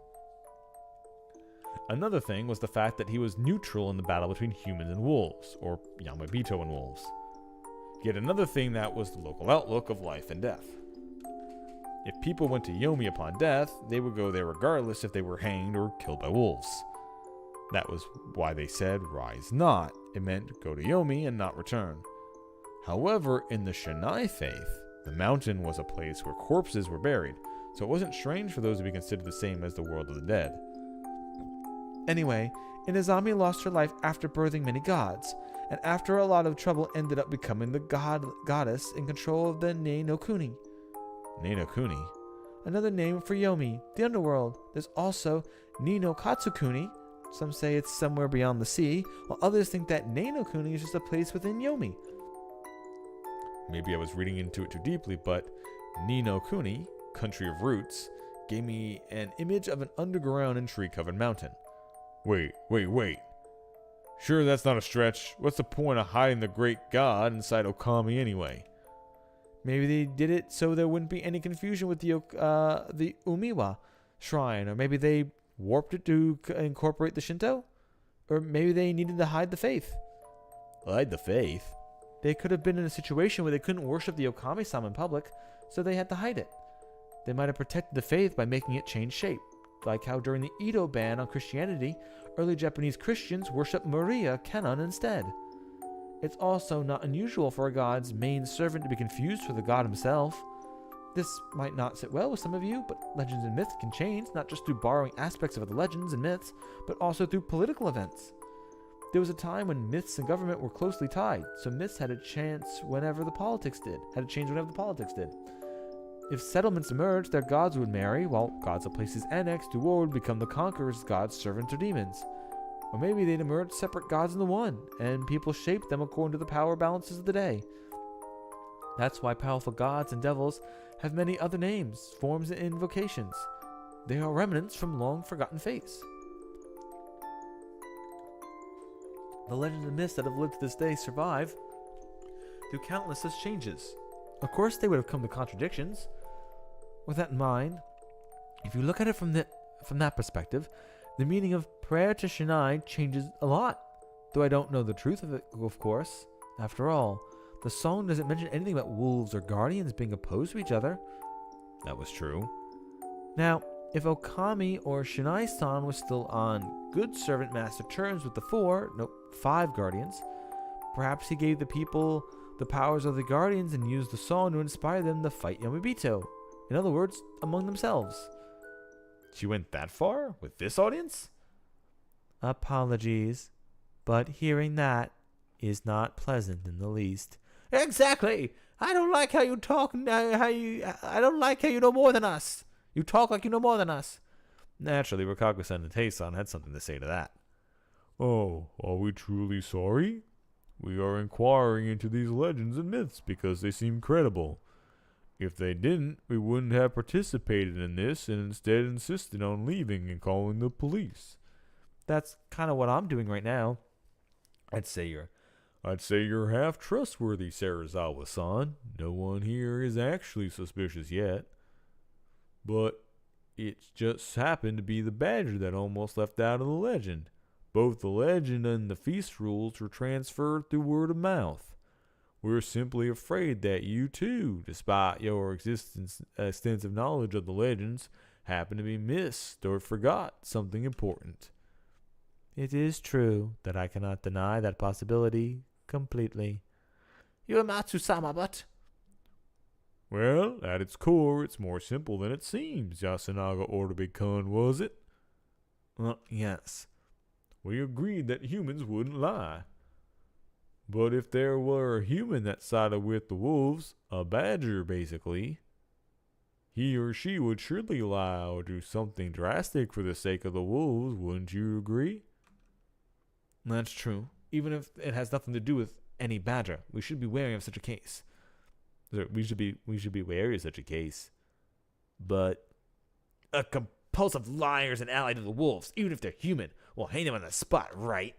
Another thing was the fact that he was neutral in the battle between humans and wolves, or Yamabito and wolves. Yet another thing that was the local outlook of life and death. If people went to Yomi upon death, they would go there regardless if they were hanged or killed by wolves. That was why they said, rise not. It meant go to Yomi and not return. However, in the Shinai faith, the mountain was a place where corpses were buried, so it wasn't strange for those to be considered the same as the world of the dead. Anyway, Inazami lost her life after birthing many gods, and after a lot of trouble ended up becoming the goddess in control of the Nei no Kuni. Nei no Kuni? Another name for Yomi, the underworld. There's also Ni no Katsukuni. Some say it's somewhere beyond the sea, while others think that Nei no Kuni is just a place within Yomi. Maybe I was reading into it too deeply, but Ni no Kuni, Country of Roots, gave me an image of an underground and tree-covered mountain. Wait. Sure, that's not a stretch. What's the point of hiding the great god inside Okami anyway? Maybe they did it so there wouldn't be any confusion with the Umiwa shrine, or maybe they warped it to incorporate the Shinto, or maybe they needed to hide the faith. Hide the faith? They could have been in a situation where they couldn't worship the Okami-sama in public, so they had to hide it. They might have protected the faith by making it change shape, like how during the Edo ban on Christianity, early Japanese Christians worshiped Maria Kannon instead. It's also not unusual for a god's main servant to be confused with the god himself. This might not sit well with some of you, but legends and myths can change, not just through borrowing aspects of the legends and myths, but also through political events. There was a time when myths and government were closely tied, so myths had a chance whenever the politics did. If settlements emerged, their gods would marry, while gods of places annexed to war would become the conqueror's gods, servants, or demons. Or maybe they'd emerge separate gods in the one, and people shaped them according to the power balances of the day. That's why powerful gods and devils have many other names, forms, and invocations. They are remnants from long-forgotten faiths. The legends and myths that have lived to this day survive through countless such changes. Of course, they would have come to contradictions. With that in mind, if you look at it from that perspective, the meaning of prayer to Shinai changes a lot. Though I don't know the truth of it, of course. After all, the song doesn't mention anything about wolves or guardians being opposed to each other. That was true. Now, if Okami or Shinai-san was still on good servant master terms with the 5 guardians, perhaps he gave the people the powers of the guardians and used the song to inspire them to fight Yamabito. In other words, among themselves. She went that far? With this audience? Apologies, but hearing that is not pleasant in the least. Exactly. I don't like how you talk. I don't like how you know more than us. You talk like you know more than us. Naturally, Rikaku-san and Tei-san had something to say to that. Oh, are we truly sorry? We are inquiring into these legends and myths because they seem credible. If they didn't, we wouldn't have participated in this and instead insisted on leaving and calling the police. That's kind of what I'm doing right now. I'd say you're half trustworthy, Serizawa-san. No one here is actually suspicious yet. But it's just happened to be the badger that almost left out of the legend. Both the legend and the feast rules were transferred through word of mouth. We're simply afraid that you too, despite your extensive knowledge of the legends, happen to be missed or forgot something important. It is true that I cannot deny that possibility completely. Uematsu-sama, but... Well, at its core, it's more simple than it seems, Yasunaga Ordobe-kun, was it? Yes. We agreed that humans wouldn't lie. But if there were a human that sided with the wolves, a badger basically, he or she would surely lie or do something drastic for the sake of the wolves, wouldn't you agree? That's true. Even if it has nothing to do with any badger, we should be wary of such a case. We should be wary of such a case. But a compulsive liar is an ally to the wolves, even if they're human. We'll hang them on the spot, right?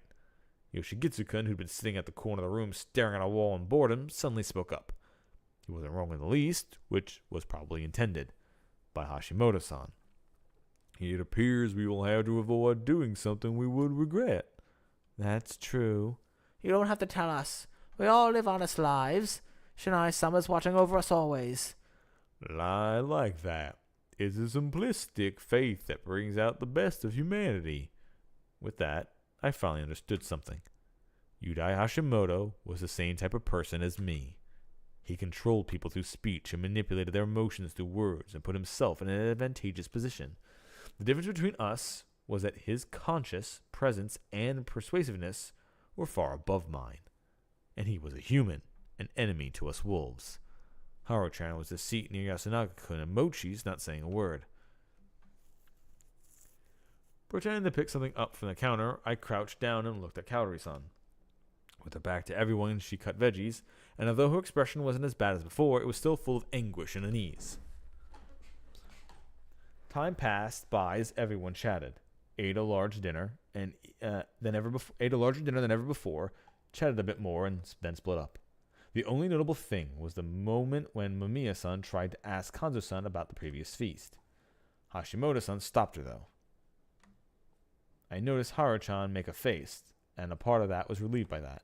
Yoshigitsu-kun, who'd been sitting at the corner of the room staring at a wall in boredom, suddenly spoke up. He wasn't wrong in the least, which was probably intended by Hashimoto-san. It appears we will have to avoid doing something we would regret. That's true. You don't have to tell us. We all live honest lives. Shinai-sama's watching over us always. Lie like that. It's a simplistic faith that brings out the best of humanity. With that, I finally understood something. Yudai Hashimoto was the same type of person as me. He controlled people through speech and manipulated their emotions through words and put himself in an advantageous position. The difference between us was that his conscious presence and persuasiveness were far above mine. And he was a human, an enemy to us wolves. Haru-chan was the seat near Yasunaga-kun and Mochi's not saying a word. Pretending to pick something up from the counter, I crouched down and looked at Kaori-san. With her back to everyone, she cut veggies, and although her expression wasn't as bad as before, it was still full of anguish and unease. Time passed by as everyone chatted, ate a larger dinner than ever before, chatted a bit more, and then split up. The only notable thing was the moment when Mamiya-san tried to ask Kanzo-san about the previous feast. Hashimoto-san stopped her, though. I noticed Haru-chan make a face, and a part of that was relieved by that.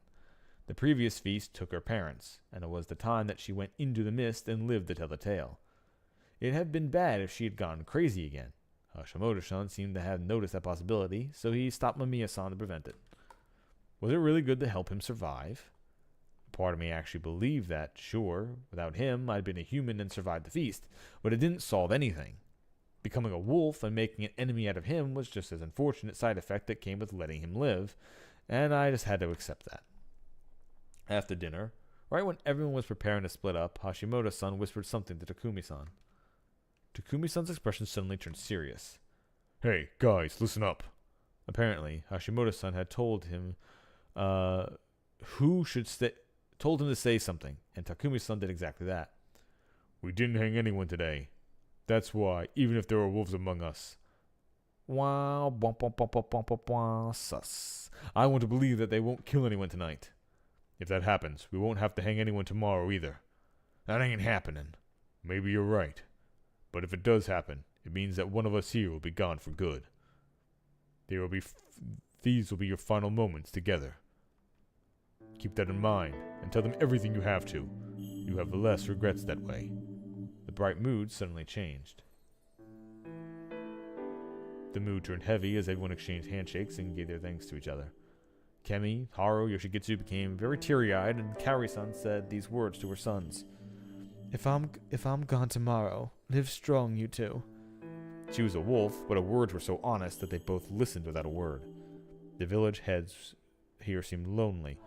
The previous feast took her parents, and it was the time that she went into the mist and lived to tell the tale. It had been bad if she had gone crazy again. Hashimoto-san seemed to have noticed that possibility, so he stopped Mamiya-san to prevent it. Was it really good to help him survive? Part of me actually believed that, sure, without him, I'd been a human and survived the feast, but it didn't solve anything. Becoming a wolf and making an enemy out of him was just an unfortunate side effect that came with letting him live, and I just had to accept that. After dinner, right when everyone was preparing to split up, Hashimoto-san whispered something to Takumi-san. Takumi-san's expression suddenly turned serious. Hey, guys, listen up. Apparently, Hashimoto-san had told him to say something, and Takumi-san did exactly that. We didn't hang anyone today. That's why, even if there were wolves among us. Wow, sus. I want to believe that they won't kill anyone tonight. If that happens, we won't have to hang anyone tomorrow either. That ain't happening. Maybe you're right. But if it does happen, it means that one of us here will be gone for good. These will be your final moments together. Keep that in mind, and tell them everything you have to. You have less regrets that way. The bright mood suddenly changed. The mood turned heavy as everyone exchanged handshakes and gave their thanks to each other. Kemi, Haru, Yoshigitsu became very teary-eyed, and Kaori-san said these words to her sons. If I'm gone tomorrow, live strong, you two. She was a wolf, but her words were so honest that they both listened without a word. The village heads here seemed lonely,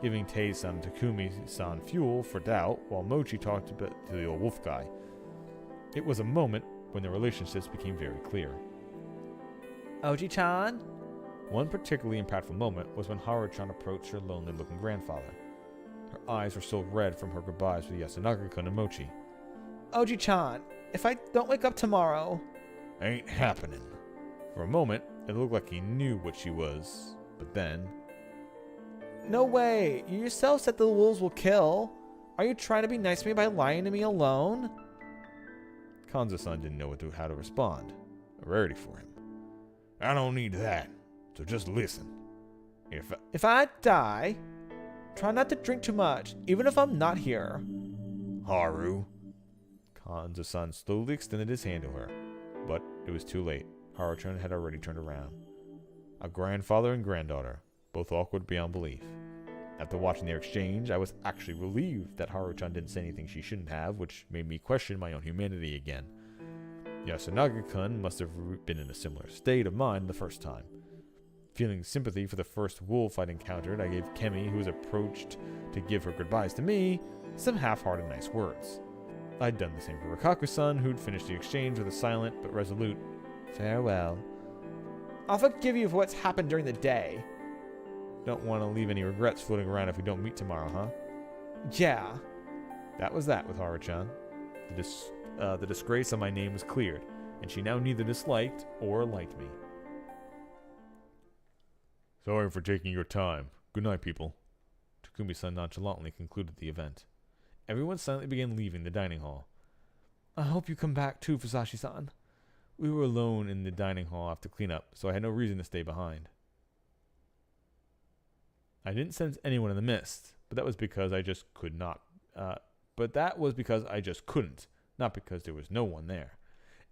giving Tei-san and Takumi-san fuel for doubt, while Mochi talked to the old wolf guy. It was a moment when the relationships became very clear. Oji-chan? One particularly impactful moment was when Haru-chan approached her lonely-looking grandfather. Her eyes were still red from her goodbyes with Yasunaga-kun and Mochi. Oji-chan, if I don't wake up tomorrow... Ain't happening. For a moment, it looked like he knew what she was, but then... No way! You yourself said the wolves will kill. Are you trying to be nice to me by lying to me alone? Kanzo-san didn't know how to respond. A rarity for him. I don't need that, so just listen. If I die, try not to drink too much, even if I'm not here. Haru. Kanzo-san slowly extended his hand to her, but it was too late. Haru-chan had already turned around. A grandfather and granddaughter, both awkward beyond belief. After watching their exchange, I was actually relieved that Haru-chan didn't say anything she shouldn't have, which made me question my own humanity again. Yasunaga-kun must have been in a similar state of mind the first time. Feeling sympathy for the first wolf I'd encountered, I gave Kemi, who was approached to give her goodbyes to me, some half-hearted nice words. I'd done the same for Rikaku-san, who'd finished the exchange with a silent but resolute farewell. I'll forgive you for what's happened during the day. Don't want to leave any regrets floating around if we don't meet tomorrow, huh? Yeah. That was that with Haru-chan. The disgrace on my name was cleared, and she now neither disliked or liked me. Sorry for taking your time. Good night, people. Takumi-san nonchalantly concluded the event. Everyone silently began leaving the dining hall. I hope you come back too, Fusashi-san. We were alone in the dining hall after cleanup, so I had no reason to stay behind. I didn't sense anyone in the mist, but that was because I just couldn't, not because there was no one there.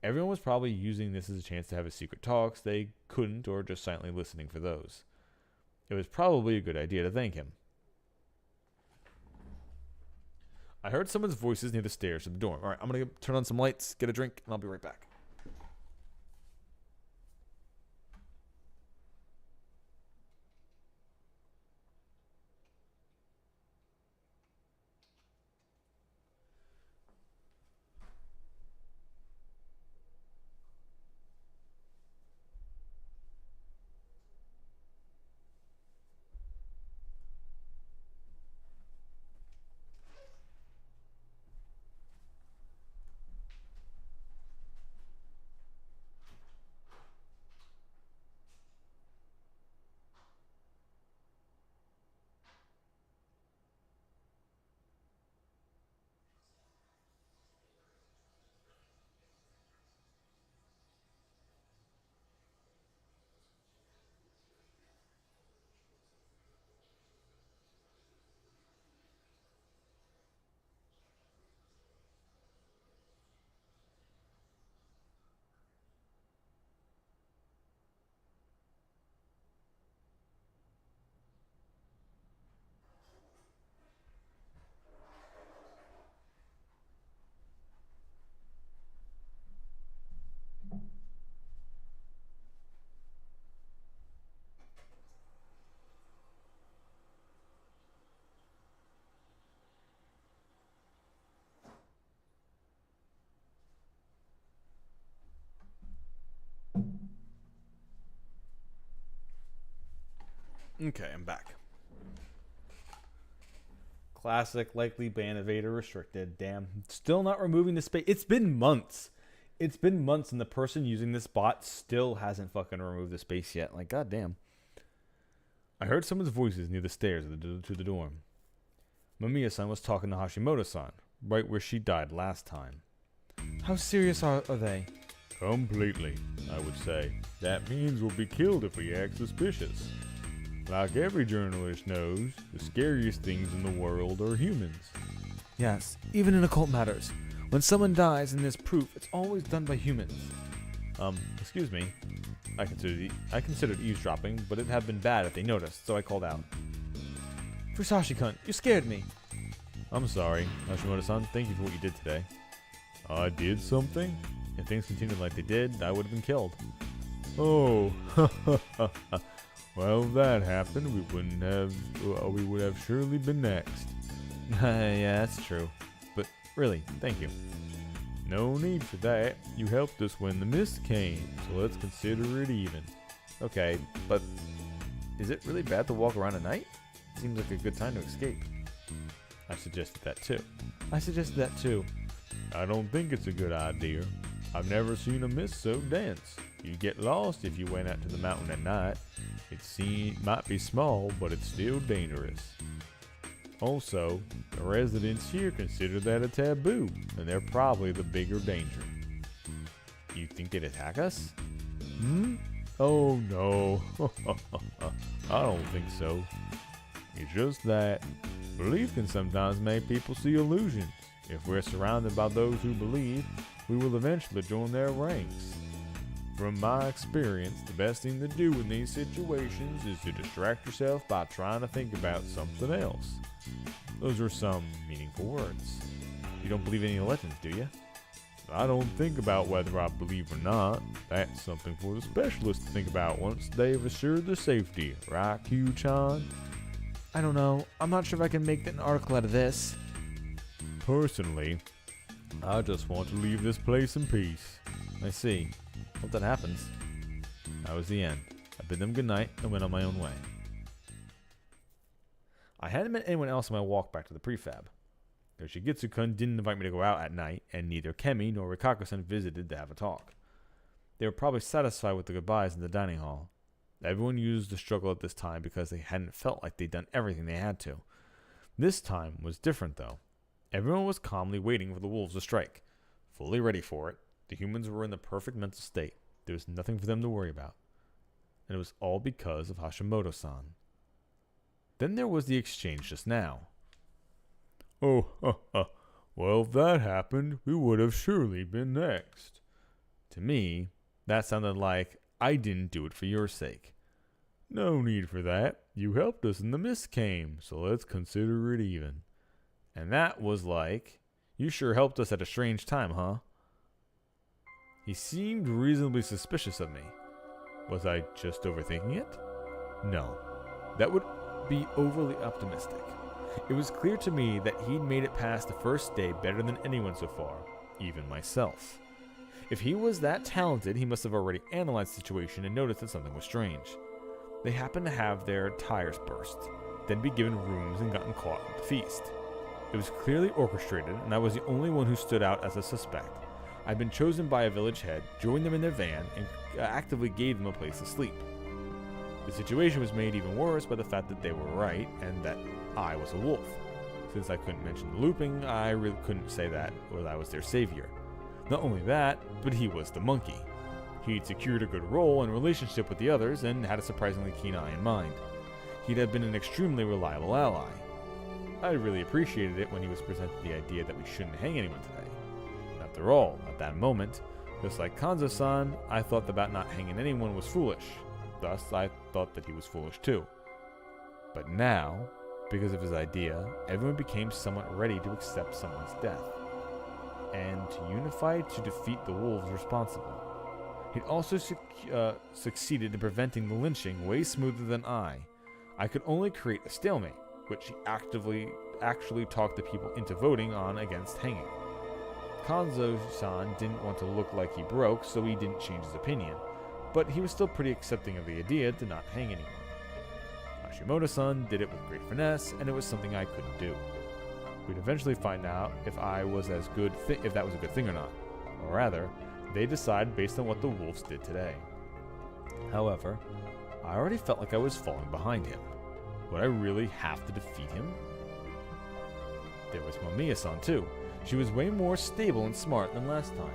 Everyone was probably using this as a chance to have a secret talks they couldn't, or just silently listening for those. It was probably a good idea to thank him. I heard someone's voices near the stairs to the dorm. All right, I'm going to turn on some lights, get a drink, and I'll be right back. Okay, I'm back. Classic, likely ban evader restricted. Damn. Still not removing the space. It's been months. It's been months and the person using this bot still hasn't fucking removed the space yet. Like, goddamn. I heard someone's voices near the stairs to the dorm. Mamiya-san was talking to Hashimoto-san, right where she died last time. How serious are they? Completely, I would say. That means we'll be killed if we act suspicious. Like every journalist knows, the scariest things in the world are humans. Yes, even in occult matters. When someone dies and there's proof, it's always done by humans. Excuse me. I considered eavesdropping, but it'd have been bad if they noticed, so I called out. Fusashi-kun, you scared me. I'm sorry, Hashimoto-san. Thank you for what you did today. I did something? If things continued like they did, I would have been killed. Oh, well, if that happened, we would have surely been next. Yeah, that's true. But really, thank you. No need for that. You helped us when the mist came, so let's consider it even. Okay, but is it really bad to walk around at night? Seems like a good time to escape. I suggested that too. I don't think it's a good idea. I've never seen a mist so dense. You'd get lost if you went out to the mountain at night. It might be small, but it's still dangerous. Also, the residents here consider that a taboo, and they're probably the bigger danger. You think they'd attack us? Oh no. I don't think so. It's just that belief can sometimes make people see illusions. If we're surrounded by those who believe, we will eventually join their ranks. From my experience, the best thing to do in these situations is to distract yourself by trying to think about something else. Those are some meaningful words. You don't believe any legends, do you? I don't think about whether I believe or not. That's something for the specialists to think about once they've assured their safety, right, Q-chan? I don't know. I'm not sure if I can make an article out of this. Personally, I just want to leave this place in peace. I see. Hope that happens. That was the end. I bid them good night and went on my own way. I hadn't met anyone else on my walk back to the prefab. Yoshigitsu-kun didn't invite me to go out at night, and neither Kemi nor Rikaku-san visited to have a talk. They were probably satisfied with the goodbyes in the dining hall. Everyone used the struggle at this time because they hadn't felt like they'd done everything they had to. This time was different, though. Everyone was calmly waiting for the wolves to strike. Fully ready for it, the humans were in the perfect mental state. There was nothing for them to worry about. And it was all because of Hashimoto-san. Then there was the exchange just now. Oh, well, if that happened, we would have surely been next. To me, that sounded like I didn't do it for your sake. No need for that. You helped us and the mist came, so let's consider it even. And that was like, you sure helped us at a strange time, huh? He seemed reasonably suspicious of me. Was I just overthinking it? No. That would be overly optimistic. It was clear to me that he'd made it past the first day better than anyone so far, even myself. If he was that talented, he must have already analyzed the situation and noticed that something was strange. They happened to have their tires burst, then be given rooms and gotten caught at the feast. It was clearly orchestrated, and I was the only one who stood out as a suspect. I'd been chosen by a village head, joined them in their van, and actively gave them a place to sleep. The situation was made even worse by the fact that they were right, and that I was a wolf. Since I couldn't mention the looping, I really couldn't say that I was their savior. Not only that, but he was the monkey. He'd secured a good role and relationship with the others, and had a surprisingly keen eye in mind. He'd have been an extremely reliable ally. I really appreciated it when he was presented the idea that we shouldn't hang anyone today. After all, at that moment, just like Kanzo-san, I thought about not hanging anyone was foolish. Thus, I thought that he was foolish too. But now, because of his idea, everyone became somewhat ready to accept someone's death, and to unify to defeat the wolves responsible. He'd also succeeded in preventing the lynching way smoother than I. I could only create a stalemate, which he actually talked the people into voting on against hanging. Kanzo-san didn't want to look like he broke, so he didn't change his opinion, but he was still pretty accepting of the idea to not hang anyone. Hashimoto-san did it with great finesse, and it was something I couldn't do. We'd eventually find out if that was a good thing or not. Or rather, they decide based on what the wolves did today. However, I already felt like I was falling behind him. Would I really have to defeat him? There was Mamiya-san too. She was way more stable and smart than last time.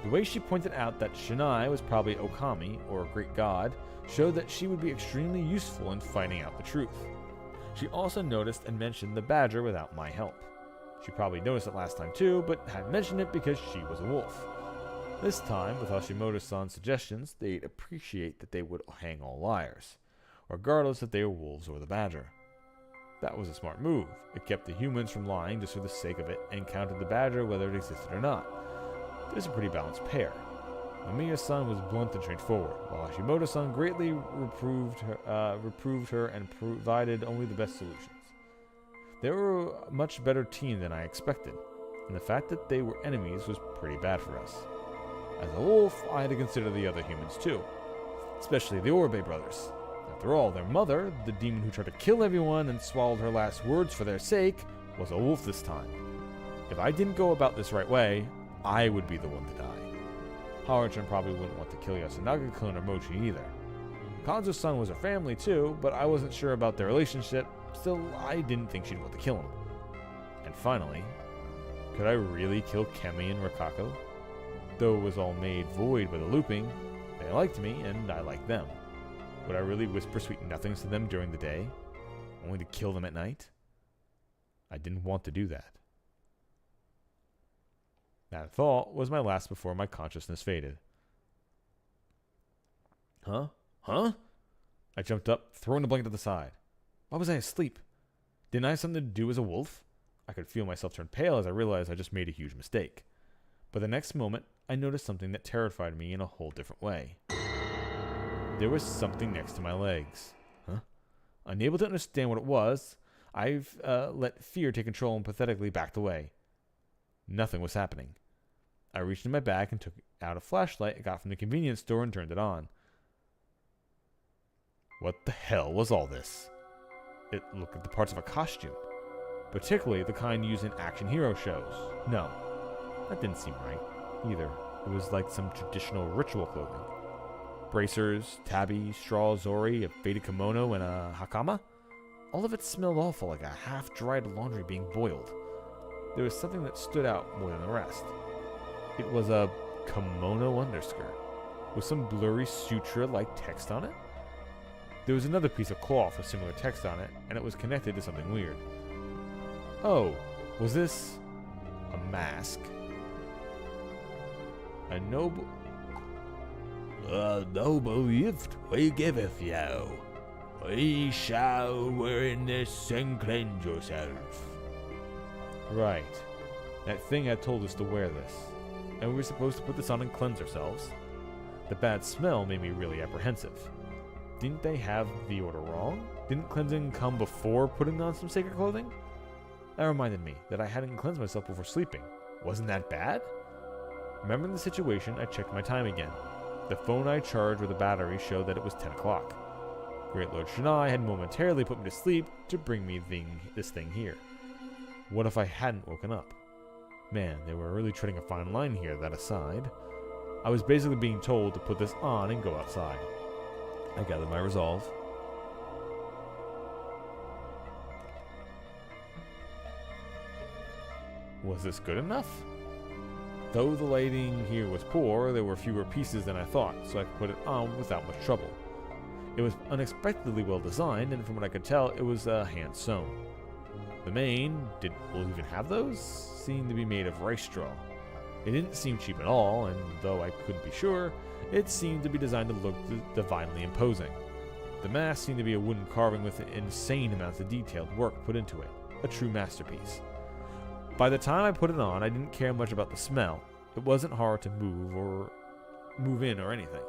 The way she pointed out that Shinai was probably Okami, or a great god, showed that she would be extremely useful in finding out the truth. She also noticed and mentioned the badger without my help. She probably noticed it last time too, but hadn't mentioned it because she was a wolf. This time, with Hashimoto-san's suggestions, they'd appreciate that they would hang all liars, regardless if they were wolves or the badger. That was a smart move. It kept the humans from lying just for the sake of it, and counted the badger whether it existed or not. It was a pretty balanced pair. Mamiya-san was blunt and straightforward, while Hashimoto-san greatly reproved her and provided only the best solutions. They were a much better team than I expected, and the fact that they were enemies was pretty bad for us. As a wolf, I had to consider the other humans too, especially the Orbe brothers. After all, their mother, the demon who tried to kill everyone and swallowed her last words for their sake, was a wolf this time. If I didn't go about this right way, I would be the one to die. Haruchan probably wouldn't want to kill Yasunaga-kun or Mochi either. Kazu-san was her family too, but I wasn't sure about their relationship, still I didn't think she'd want to kill him. And finally, could I really kill Kemi and Rikako? Though it was all made void by the looping, they liked me and I liked them. Would I really whisper sweet nothings to them during the day, only to kill them at night? I didn't want to do that. That thought was my last before my consciousness faded. Huh? I jumped up, throwing the blanket to the side. Why was I asleep? Didn't I have something to do as a wolf? I could feel myself turn pale as I realized I just made a huge mistake. But the next moment, I noticed something that terrified me in a whole different way. There was something next to my legs. Huh? Unable to understand what it was, I've let fear take control and pathetically backed away. Nothing was happening. I reached in my bag and took out a flashlight I got from the convenience store and turned it on. What the hell was all this? It looked like the parts of a costume, particularly the kind used in action hero shows. No, that didn't seem right either. It was like some traditional ritual clothing. Bracers, tabi, straw zori, a faded kimono, and a hakama. All of it smelled awful, like a half-dried laundry being boiled. There was something that stood out more than the rest. It was a kimono underskirt, with some blurry sutra-like text on it. There was another piece of cloth with similar text on it, and it was connected to something weird. Oh, was this a mask? A noble gift we giveth you. Ye shall wear this and cleanse yourself. Right. That thing had told us to wear this, and we were supposed to put this on and cleanse ourselves. The bad smell made me really apprehensive. Didn't they have the order wrong? Didn't cleansing come before putting on some sacred clothing? That reminded me that I hadn't cleansed myself before sleeping. Wasn't that bad? Remembering the situation, I checked my time again. The phone I charged with a battery showed that it was 10 o'clock. Great Lord Shinai had momentarily put me to sleep to bring me this thing here. What if I hadn't woken up? Man, they were really treading a fine line here, that aside. I was basically being told to put this on and go outside. I gathered my resolve. Was this good enough? Though the lighting here was poor, there were fewer pieces than I thought, so I could put it on without much trouble. It was unexpectedly well designed, and from what I could tell, it was hand sewn. The mane, will it even have those? Seemed to be made of rice straw. It didn't seem cheap at all, and though I couldn't be sure, it seemed to be designed to look divinely imposing. The mask seemed to be a wooden carving with insane amounts of detailed work put into it, a true masterpiece. By the time I put it on, I didn't care much about the smell. It wasn't hard to move in or anything.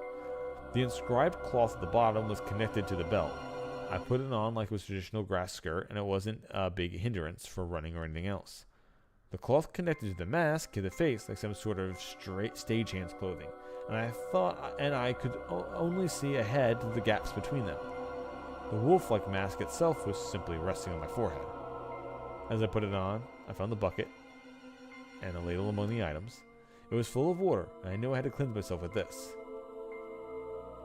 The inscribed cloth at the bottom was connected to the belt. I put it on like it was a traditional grass skirt, and it wasn't a big hindrance for running or anything else. The cloth connected to the mask to the face like some sort of straight stagehand's clothing, and I could only see ahead to the gaps between them. The wolf-like mask itself was simply resting on my forehead. As I put it on, I found the bucket and a ladle among the items. It was full of water, and I knew I had to cleanse myself with this.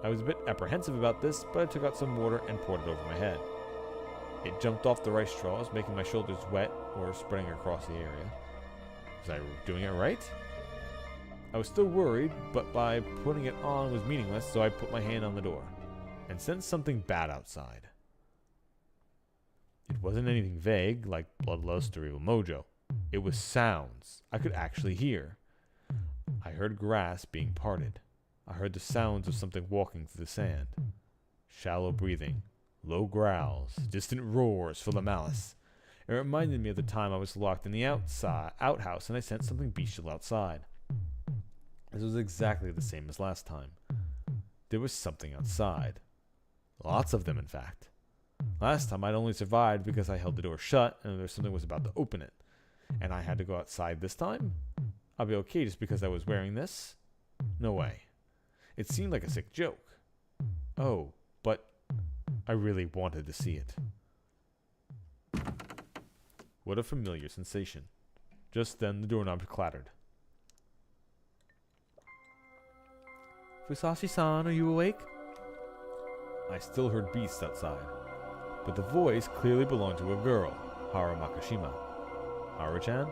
I was a bit apprehensive about this, but I took out some water and poured it over my head. It jumped off the rice straws, making my shoulders wet or spreading across the area. Was I doing it right? I was still worried, but by putting it on was meaningless, so I put my hand on the door and sensed something bad outside. It wasn't anything vague, like bloodlust or evil mojo. It was sounds I could actually hear. I heard grass being parted. I heard the sounds of something walking through the sand. Shallow breathing, low growls, distant roars full of malice. It reminded me of the time I was locked in the outhouse and I sensed something bestial outside. This was exactly the same as last time. There was something outside. Lots of them, in fact. Last time I'd only survived because I held the door shut and there something was about to open it. And I had to go outside this time? I'll be okay just because I was wearing this? No way. It seemed like a sick joke. Oh, but I really wanted to see it. What a familiar sensation. Just then the doorknob clattered. Fusashi-san, are you awake? I still heard beasts outside, but the voice clearly belonged to a girl, Haru Makishima. Haru-chan?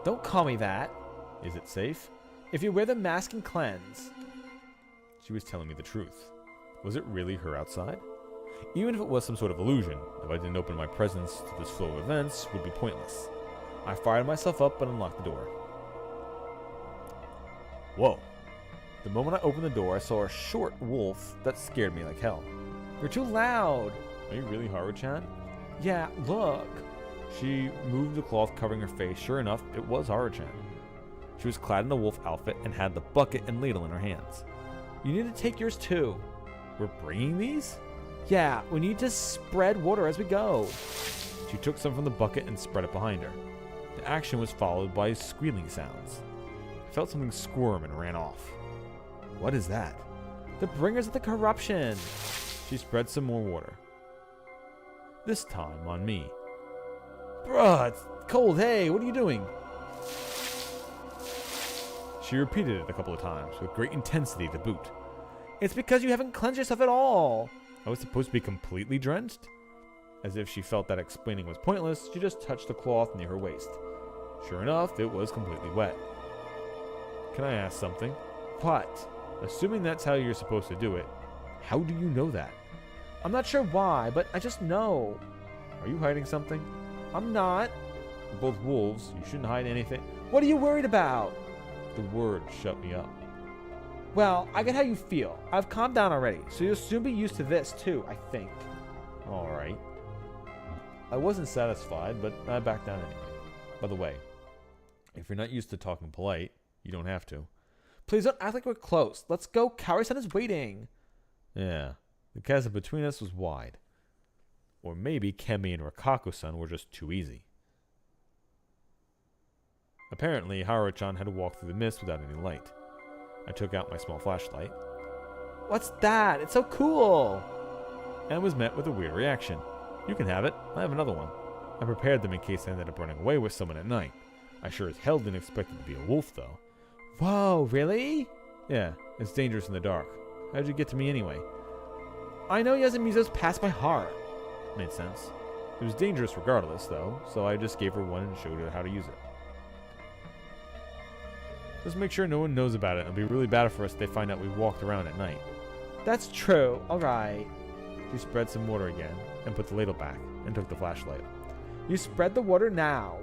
Don't call me that. Is it safe? If you wear the mask and cleanse. She was telling me the truth. Was it really her outside? Even if it was some sort of illusion, if I didn't open my presence to this flow of events, would be pointless. I fired myself up and unlocked the door. Whoa. The moment I opened the door, I saw a short wolf that scared me like hell. You're too loud. Are you really Haru-chan? Yeah, look. She moved the cloth covering her face. Sure enough, it was Haru-chan. She was clad in the wolf outfit and had the bucket and ladle in her hands. You need to take yours too. We're bringing these? Yeah, we need to spread water as we go. She took some from the bucket and spread it behind her. The action was followed by squealing sounds. I felt something squirm and ran off. What is that? The bringers of the corruption. She spread some more water. This time on me. Bruh, it's cold. Hey, what are you doing? She repeated it a couple of times with great intensity to boot. It's because you haven't cleansed yourself at all. I was supposed to be completely drenched? As if she felt that explaining was pointless, she just touched the cloth near her waist. Sure enough, it was completely wet. Can I ask something? What? Assuming that's how you're supposed to do it, how do you know that? I'm not sure why, but I just know. Are you hiding something? I'm not. We're both wolves. You shouldn't hide anything. What are you worried about? The word shut me up. Well, I get how you feel. I've calmed down already, so you'll soon be used to this too, I think. Alright. I wasn't satisfied, but I backed down anyway. By the way, if you're not used to talking polite, you don't have to. Please don't act like we're close. Let's go. Kaori-san is waiting. Yeah, the chasm between us was wide. Or maybe Kemi and Rikaku-san were just too easy. Apparently, Haru-chan had to walk through the mist without any light. I took out my small flashlight. What's that? It's so cool! And was met with a weird reaction. You can have it. I have another one. I prepared them in case I ended up running away with someone at night. I sure as hell didn't expect it to be a wolf, though. Whoa, really? Yeah, it's dangerous in the dark. How'd you get to me anyway? I know Yasumizo's passed by heart. Made sense. It was dangerous regardless, though, so I just gave her one and showed her how to use it. Just make sure no one knows about it. It'll be really bad for us if they find out we walked around at night. That's true. Alright. She spread some water again and put the ladle back and took the flashlight. You spread the water now.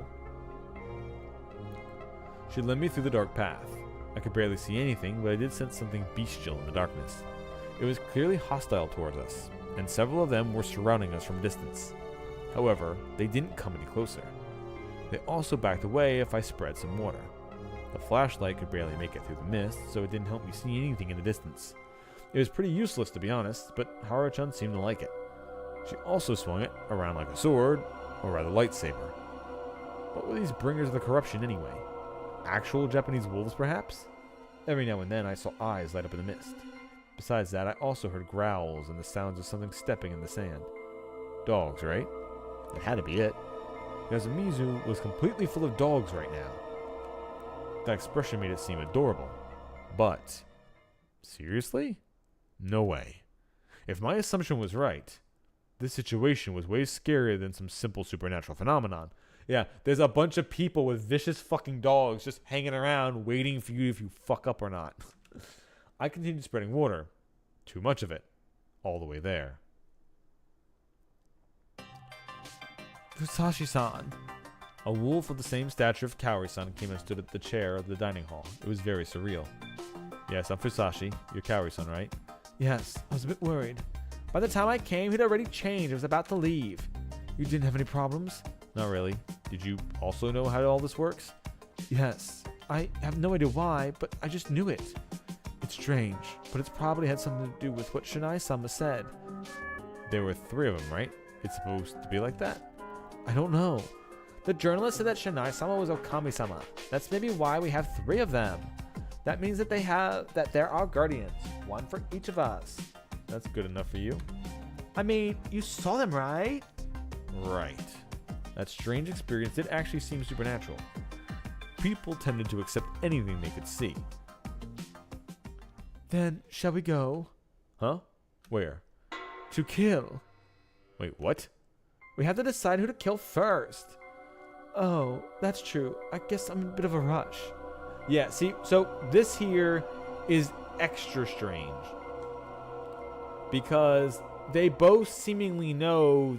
She led me through the dark path. I could barely see anything, but I did sense something bestial in the darkness. It was clearly hostile towards us, and several of them were surrounding us from a distance. However, they didn't come any closer. They also backed away if I spread some water. The flashlight could barely make it through the mist, so it didn't help me see anything in the distance. It was pretty useless, to be honest, but Haru-chan seemed to like it. She also swung it around like a sword, or rather lightsaber. What were these bringers of the corruption anyway? Actual Japanese wolves, perhaps? Every now and then I saw eyes light up in the mist. Besides that, I also heard growls and the sounds of something stepping in the sand. Dogs, right? It had to be it. Yasumizu was completely full of dogs right now. That expression made it seem adorable. But, seriously? No way. If my assumption was right, this situation was way scarier than some simple supernatural phenomenon. Yeah, there's a bunch of people with vicious fucking dogs just hanging around waiting for you if you fuck up or not. I continued spreading water. Too much of it. All the way there. Fusashi-san. A wolf of the same stature of Kaori-san came and stood at the chair of the dining hall. It was very surreal. Yes, I'm Fusashi. You're Kaori-san, right? Yes, I was a bit worried. By the time I came, he'd already changed. I was about to leave. You didn't have any problems? Not really. Did you also know how all this works? Yes. I have no idea why, but I just knew it. It's strange, but it's probably had something to do with what Shinai-sama said. There were 3 of them, right? It's supposed to be like that? I don't know. The journalist said that Shinai-sama was Okami-sama. That's maybe why we have 3 of them. That means that there are guardians, one for each of us. That's good enough for you? I mean, you saw them, right? Right. That strange experience did actually seem supernatural. People tended to accept anything they could see. Then, shall we go? Huh? Where? To kill. Wait, what? We have to decide who to kill first. Oh, that's true. I guess I'm in a bit of a rush. Yeah, see, so this here is extra strange. Because they both seemingly know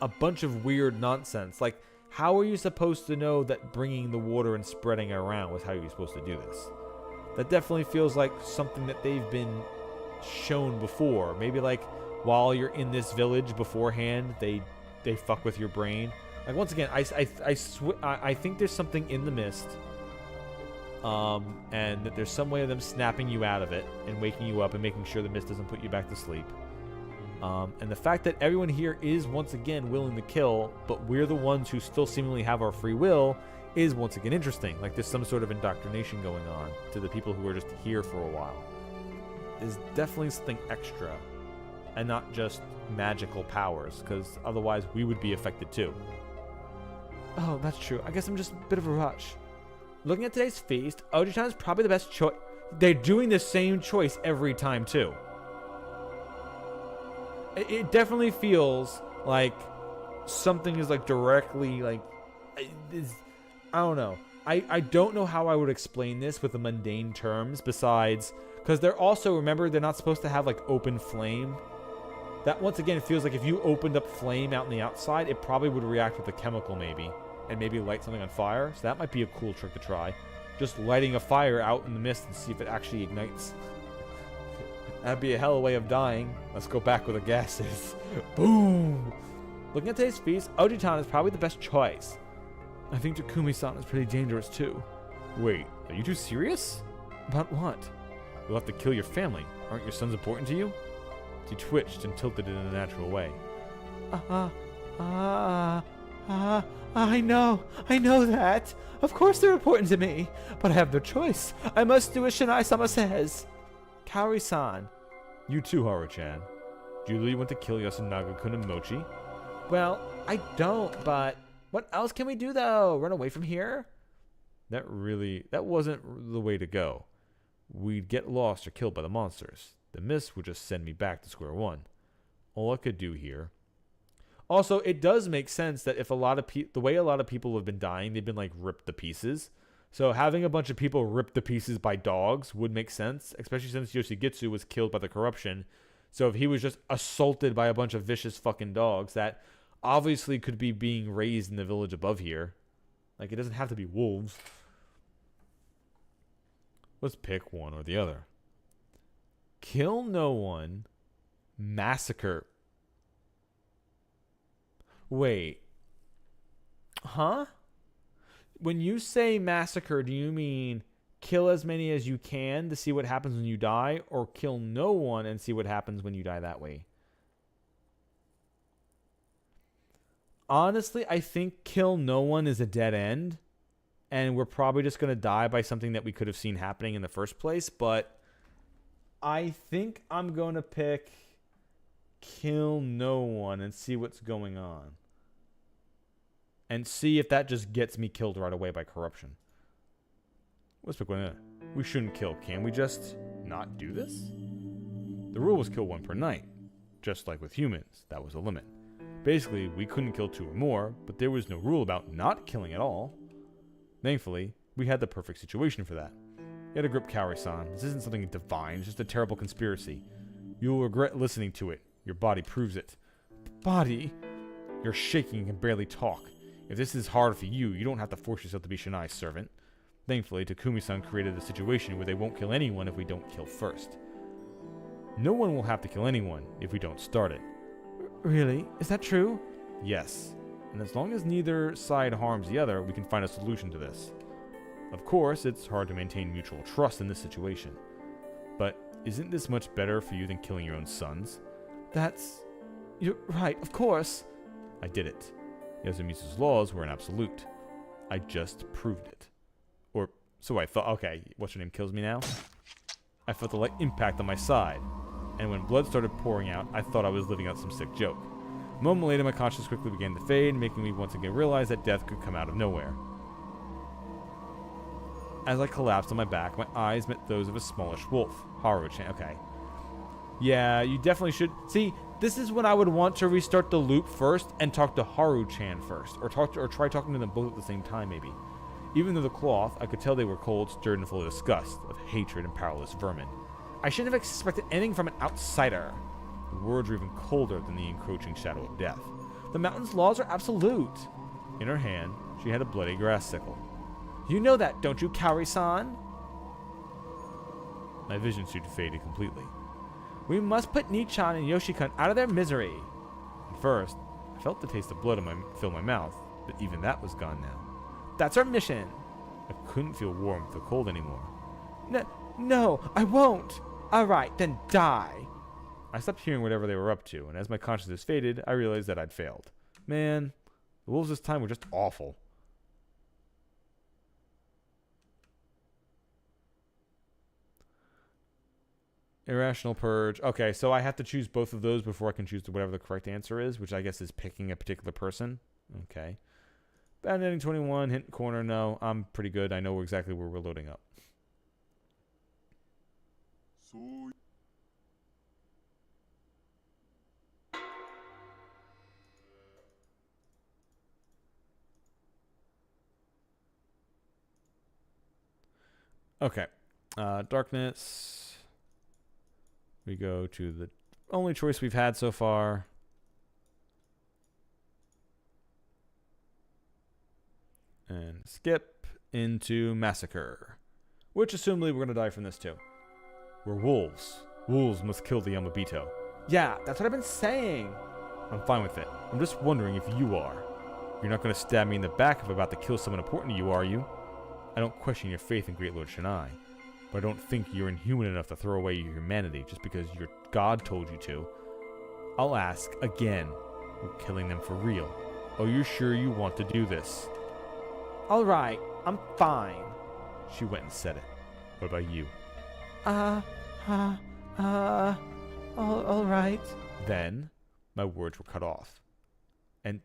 a bunch of weird nonsense. Like, how are you supposed to know that bringing the water and spreading it around was how you're supposed to do this? That definitely feels like something that they've been shown before. Maybe like while you're in this village beforehand, they fuck with your brain. Like once again, I think there's something in the mist, and that there's some way of them snapping you out of it and waking you up and making sure the mist doesn't put you back to sleep. And the fact that everyone here is once again willing to kill, but we're the ones who still seemingly have our free will, is once again interesting. Like there's some sort of indoctrination going on to the people who are just here for a while. There's definitely something extra, and not just magical powers, because otherwise we would be affected too. Oh, that's true. I guess I'm just a bit of a rush. Looking at today's feast, Oji-chan is probably the best choice. They're doing the same choice every time too. It definitely feels like something is like directly like I don't know. I don't know how I would explain this with the mundane terms besides because they're also, remember, they're not supposed to have like open flame. That once again feels like if you opened up flame out in the outside, it probably would react with a chemical maybe and maybe light something on fire. So that might be a cool trick to try. Just lighting a fire out in the mist and see if it actually ignites. That'd be a hell of a way of dying. Let's go back where the gas is. Boom! Looking at today's feast, Oji-chan is probably the best choice. I think Takumi-san is pretty dangerous too. Wait, are you two serious? About what? You'll have to kill your family. Aren't your sons important to you? He twitched and tilted in a natural way. I know that. Of course they're important to me, but I have no choice. I must do as Shinai-sama says. Kaori-san. You too, Haru-chan. Do you really want to kill Yasunaga-kun and Mochi? Well, I don't, but what else can we do though? Run away from here? That wasn't the way to go. We'd get lost or killed by the monsters. The mist would just send me back to square one. All I could do here. Also, it does make sense that if the way a lot of people have been dying, they've been like ripped to pieces. So having a bunch of people ripped to pieces by dogs would make sense, especially since Yoshigitsu was killed by the corruption. So if he was just assaulted by a bunch of vicious fucking dogs that obviously could be being raised in the village above here. Like, it doesn't have to be wolves. Let's pick one or the other. Kill no one. Massacre. Wait. Huh? When you say massacre, do you mean kill as many as you can to see what happens when you die, or kill no one and see what happens when you die that way? Honestly, I think kill no one is a dead end, and we're probably just going to die by something that we could have seen happening in the first place, but I think I'm going to pick kill no one and see what's going on. And see if that just gets me killed right away by corruption. Let's pick one. We shouldn't kill. Can we just not do this? The rule was kill one per night. Just like with humans, that was the limit. Basically, we couldn't kill 2 or more, but there was no rule about not killing at all. Thankfully, we had the perfect situation for that. You had to grip Kaori-san. This isn't something divine, it's just a terrible conspiracy. You will regret listening to it. Your body proves it. Body? You're shaking and can barely talk. If this is hard for you, you don't have to force yourself to be Shinai's servant. Thankfully, Takumi-san created a situation where they won't kill anyone if we don't kill first. No one will have to kill anyone if we don't start it. Really? Is that true? Yes. And as long as neither side harms the other, we can find a solution to this. Of course, it's hard to maintain mutual trust in this situation. But isn't this much better for you than killing your own sons? You're right, of course. I did it. Yasumisu's laws were an absolute. I just proved it. Or, so I thought. Okay, what's her name kills me now? I felt a light impact on my side. And when blood started pouring out, I thought I was living out some sick joke. A moment later, my conscience quickly began to fade, making me once again realize that death could come out of nowhere. As I collapsed on my back, my eyes met those of a smallish wolf. Haru-chan. Okay. Yeah, you definitely should. See, this is when I would want to restart the loop first and talk to Haru-chan first. Or try talking to them both at the same time, maybe. Even though the cloth, I could tell they were cold, stirred, and full of disgust, of hatred and powerless vermin. I shouldn't have expected anything from an outsider. The words were even colder than the encroaching shadow of death. The mountain's laws are absolute. In her hand, she had a bloody grass sickle. You know that, don't you, Kaori-san? My vision soon faded completely. We must put Nichan and Yoshi-kun out of their misery. At first, I felt the taste of blood fill my mouth, but even that was gone now. That's our mission. I couldn't feel warmth or cold anymore. No, I won't. All right, then die. I stopped hearing whatever they were up to, and as my consciousness faded, I realized that I'd failed. Man, the wolves this time were just awful. Irrational purge. Okay, so I have to choose both of those before I can choose whatever the correct answer is, which I guess is picking a particular person. Okay. Bad ending 21, hint corner, no. I'm pretty good. I know exactly where we're loading up. Okay. Darkness. We go to the only choice we've had so far. And skip into Massacre. Which, assumably, we're going to die from this too. We're wolves. Wolves must kill the Yamabito. Yeah, that's what I've been saying. I'm fine with it. I'm just wondering if you are. You're not going to stab me in the back if I'm about to kill someone important to you, are you? I don't question your faith in Great Lord Shinai, but I don't think you're inhuman enough to throw away your humanity just because your God told you to. I'll ask again. We're killing them for real. Are you sure you want to do this? All right, I'm fine. She went and said it. What about you? All right. Then, my words were cut off. And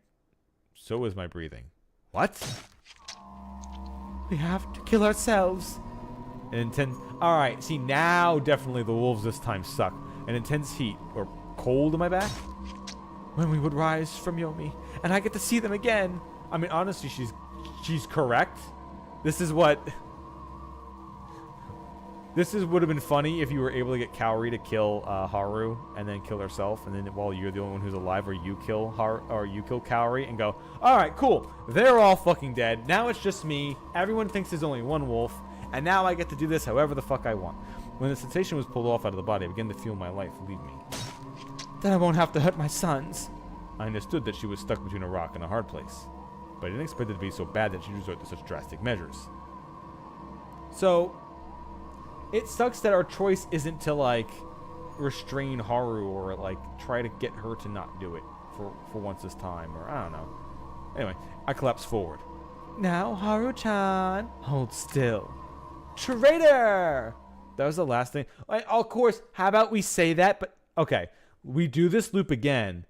so was my breathing. What? We have to kill ourselves. An intense... Alright, see, now definitely the wolves this time suck. An intense heat, or cold in my back? When we would rise from Yomi, and I get to see them again. I mean, honestly, she's correct. This would have been funny if you were able to get Kaori to kill Haru and then kill herself, and then while you're the only one who's alive, or you kill Kaori and go, all right, cool, they're all fucking dead. Now it's just me. Everyone thinks there's only one wolf, and now I get to do this however the fuck I want. When the sensation was pulled off out of the body, I began to feel my life leave me. Then I won't have to hurt my sons. I understood that she was stuck between a rock and a hard place, but I didn't expect it to be so bad that she'd resort to such drastic measures. So, it sucks that our choice isn't to, like, restrain Haru or, like, try to get her to not do it for once this time, or I don't know. Anyway, I collapsed forward. Now, Haru-chan, hold still. Traitor! That was the last thing. Of course, how about we say that, but, okay. we do this loop again,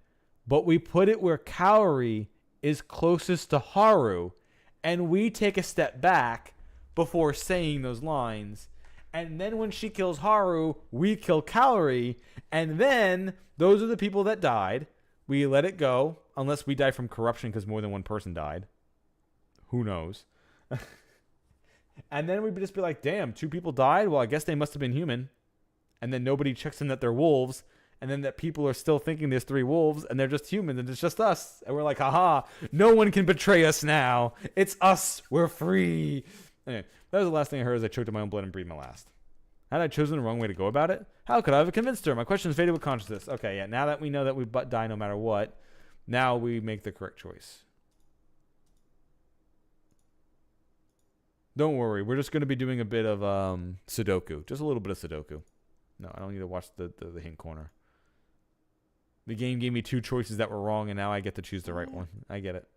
but we put it where Kaori is closest to Haru, and we take a step back before saying those lines. And then when she kills Haru, we kill Kaori, and then those are the people that died. We let it go, unless we die from corruption because more than one person died. Who knows? And then we'd just be like, damn, 2 people died? Well, I guess they must have been human. And then nobody checks in that they're wolves. And then that people are still thinking there's 3 wolves and they're just humans and it's just us. And we're like, haha, no one can betray us now. It's us. We're free. Anyway, that was the last thing I heard as I choked on my own blood and breathed my last. Had I chosen the wrong way to go about it? How could I have convinced her? My question is faded with consciousness. Okay, yeah, now that we know that we die no matter what, now we make the correct choice. Don't worry, we're just going to be doing a bit of Sudoku. Just a little bit of Sudoku. No, I don't need to watch the hint corner. The game gave me 2 choices that were wrong, and now I get to choose the right one. I get it.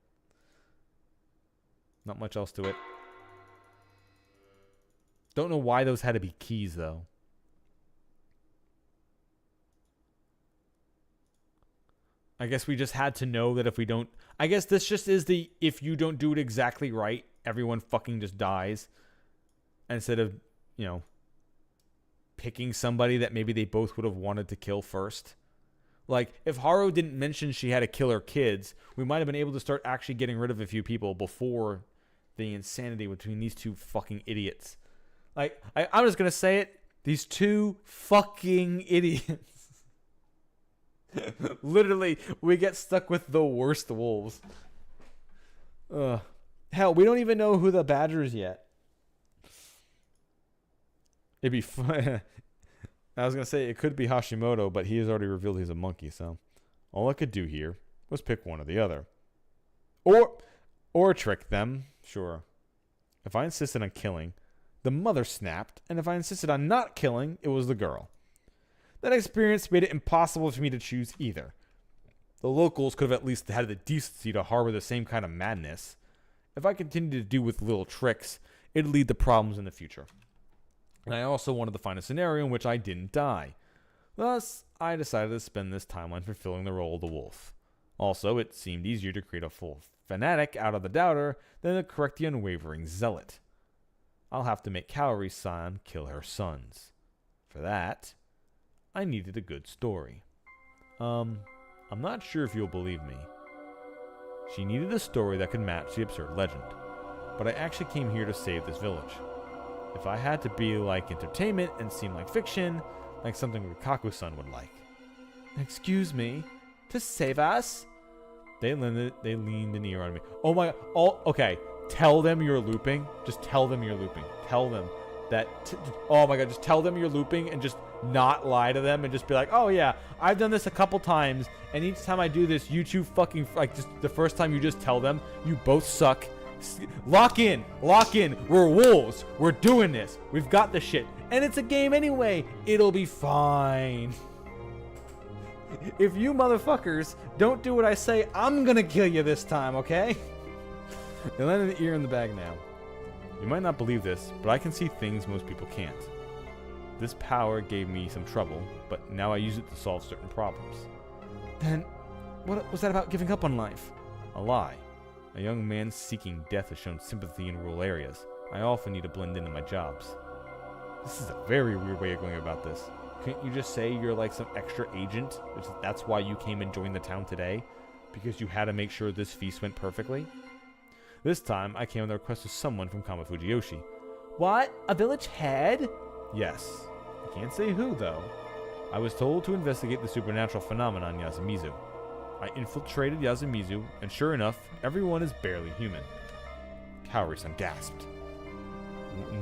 Not much else to it. Don't know why those had to be keys, though. I guess we just had to know that if we don't... I guess this just is the if you don't do it exactly right, everyone fucking just dies. Instead of, picking somebody that maybe they both would have wanted to kill first. Like, if Haru didn't mention she had to kill her kids, we might have been able to start actually getting rid of a few people before the insanity between these 2 fucking idiots. Like, I'm just going to say it. These 2 fucking idiots. Literally, we get stuck with the worst wolves. Hell, we don't even know who the badger is yet. It'd be fun. I was going to say it could be Hashimoto, but he has already revealed he's a monkey, so all I could do here was pick one or the other. Or trick them, sure. If I insisted on killing, the mother snapped, and if I insisted on not killing, it was the girl. That experience made it impossible for me to choose either. The locals could have at least had the decency to harbor the same kind of madness. If I continued to do with little tricks, it'd lead to problems in the future. And I also wanted to find a scenario in which I didn't die. Thus, I decided to spend this timeline fulfilling the role of the wolf. Also, it seemed easier to create a full fanatic out of the doubter than to correct the unwavering zealot. I'll have to make Kaori's son kill her sons. For that, I needed a good story. I'm not sure if you'll believe me. She needed a story that could match the absurd legend. But I actually came here to save this village. If I had to be like entertainment and seem like fiction, like something Rikaku-san would like. Excuse me? To save us? They leaned an ear on me. Oh my... okay. Tell them you're looping. Just tell them you're looping. Tell them that... oh my god, just tell them you're looping and just not lie to them and just be like, oh yeah, I've done this a couple times, and each time I do this, you 2 fucking... like, just the first time you just tell them, you both suck. Lock in. We're wolves. We're doing this. We've got the shit. And it's a game anyway. It'll be fine. If you motherfuckers don't do what I say, I'm gonna kill you this time, okay? They landed the ear in the bag now. You might not believe this, but I can see things most people can't. This power gave me some trouble, but now I use it to solve certain problems. Then, what was that about giving up on life? A lie. A young man seeking death has shown sympathy in rural areas. I often need to blend into my jobs. This is a very weird way of going about this. Can't you just say you're like some extra agent? That's why you came and joined the town today? Because you had to make sure this feast went perfectly? This time, I came on the request of someone from Kama Fujiyoshi. What? A village head? Yes. I can't say who, though. I was told to investigate the supernatural phenomenon Yasumizu. I infiltrated Yasumizu, and sure enough, everyone is barely human. Kaori-san gasped.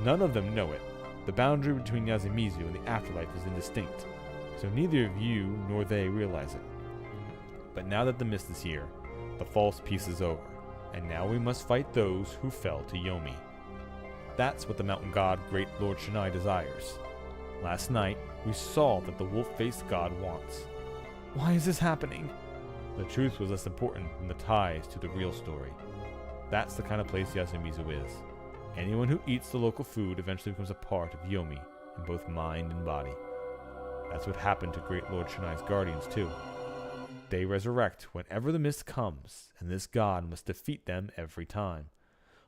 None of them know it. The boundary between Yasumizu and the afterlife is indistinct, so neither of you nor they realize it. But now that the mist is here, the false peace is over, and now we must fight those who fell to Yomi. That's what the mountain god, Great Lord Shinai, desires. Last night, we saw that the wolf-faced god wants. Why is this happening? The truth was less important than the ties to the real story. That's the kind of place Yasumizu is. Anyone who eats the local food eventually becomes a part of Yomi, in both mind and body. That's what happened to Great Lord Shannai's guardians too. They resurrect whenever the mist comes, and this god must defeat them every time.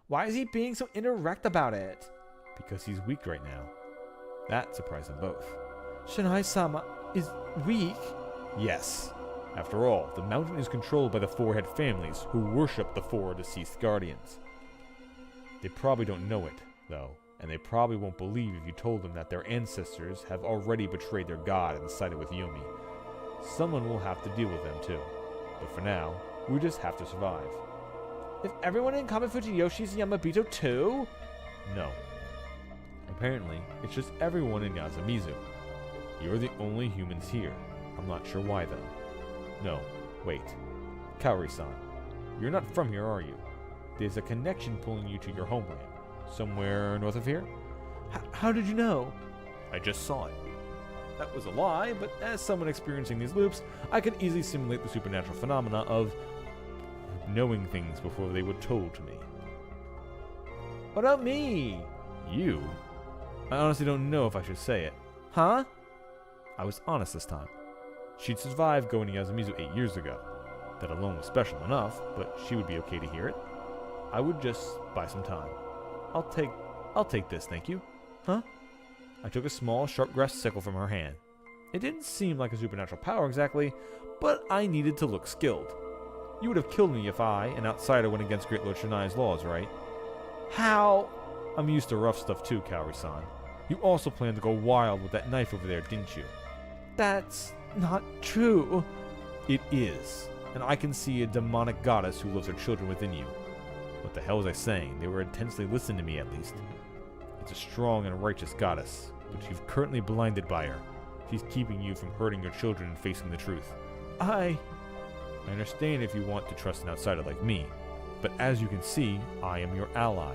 Why is he being so indirect about it? Because he's weak right now. That surprised them both. Shinai-sama is weak? Yes. After all, the mountain is controlled by the four-head families who worship the four deceased guardians. They probably don't know it, though, and they probably won't believe if you told them that their ancestors have already betrayed their god and sided with Yomi. Someone will have to deal with them too. But for now, we just have to survive. If everyone in Kamifujiyoshi's Yamabito too? No. Apparently, it's just everyone in Yasumizu. You're the only humans here. I'm not sure why though. No, wait. Kaori-san, you're not from here, are you? There's a connection pulling you to your homeland. Somewhere north of here? How did you know? I just saw it. That was a lie, but as someone experiencing these loops, I could easily simulate the supernatural phenomena of knowing things before they were told to me. What about me? You? I honestly don't know if I should say it. Huh? I was honest this time. She'd survived going to Yasumizu 8 years ago. That alone was special enough, but she would be okay to hear it. I would just buy some time. I'll take this, thank you. Huh? I took a small, sharp-grasped sickle from her hand. It didn't seem like a supernatural power exactly, but I needed to look skilled. You would have killed me if I, an outsider, went against Great Lord Shannai's laws, right? How? I'm used to rough stuff too, Kaori-san. You also planned to go wild with that knife over there, didn't you? That's not true. It is, and I can see a demonic goddess who loves her children within you. What the hell was I saying? They were intensely listening to me, at least. It's a strong and righteous goddess, but you've currently blinded by her. She's keeping you from hurting your children and facing the truth. I understand if you want to trust an outsider like me, but as you can see, I am your ally.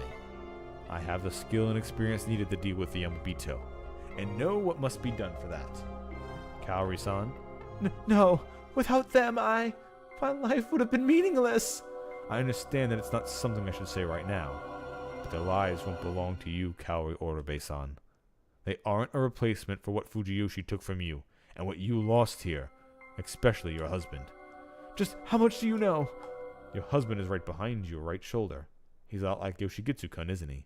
I have the skill and experience needed to deal with the Yamabito, and know what must be done for that. Kaori-san? No, without them, my life would have been meaningless. I understand that it's not something I should say right now, but their lives won't belong to you, Kaori Oribe-san. They aren't a replacement for what Fujiyoshi took from you, and what you lost here, especially your husband. Just how much do you know? Your husband is right behind your right shoulder. He's a lot like Yoshigitsu-kun, isn't he?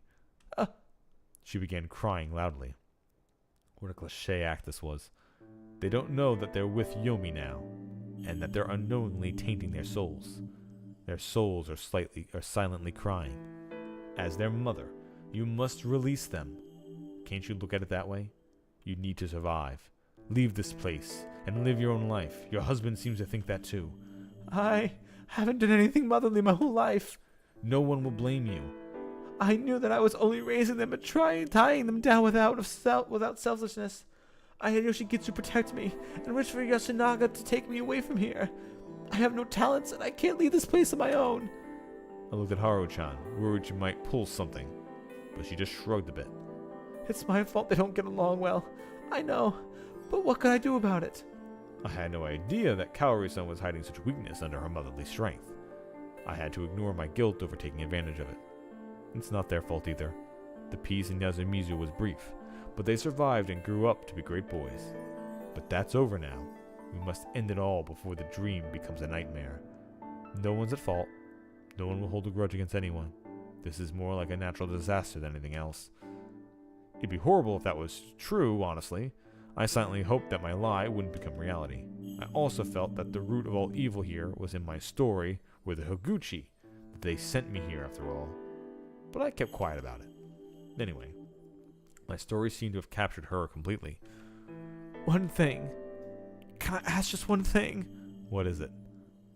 She began crying loudly. What a cliche act this was. They don't know that they're with Yomi now, and that they're unknowingly tainting their souls. Their souls are silently crying. As their mother, you must release them. Can't you look at it that way? You need to survive. Leave this place, and live your own life. Your husband seems to think that too. I haven't done anything motherly my whole life. No one will blame you. I knew that I was only raising them and tying them down without selfishness. I had Yoshigitsu protect me, and wish for Yoshinaga to take me away from here. I have no talents, and I can't leave this place on my own. I looked at Haru-chan, worried she might pull something, but she just shrugged a bit. It's my fault they don't get along well. I know, but what could I do about it? I had no idea that Kaori-san was hiding such weakness under her motherly strength. I had to ignore my guilt over taking advantage of it. It's not their fault either. The peace in Yasumizu was brief, but they survived and grew up to be great boys. But that's over now. We must end it all before the dream becomes a nightmare. No one's at fault. No one will hold a grudge against anyone. This is more like a natural disaster than anything else. It'd be horrible if that was true, honestly. I silently hoped that my lie wouldn't become reality. I also felt that the root of all evil here was in my story with the Higuchi, that they sent me here after all. But I kept quiet about it. Anyway, my story seemed to have captured her completely. One thing. Can I ask just one thing? What is it?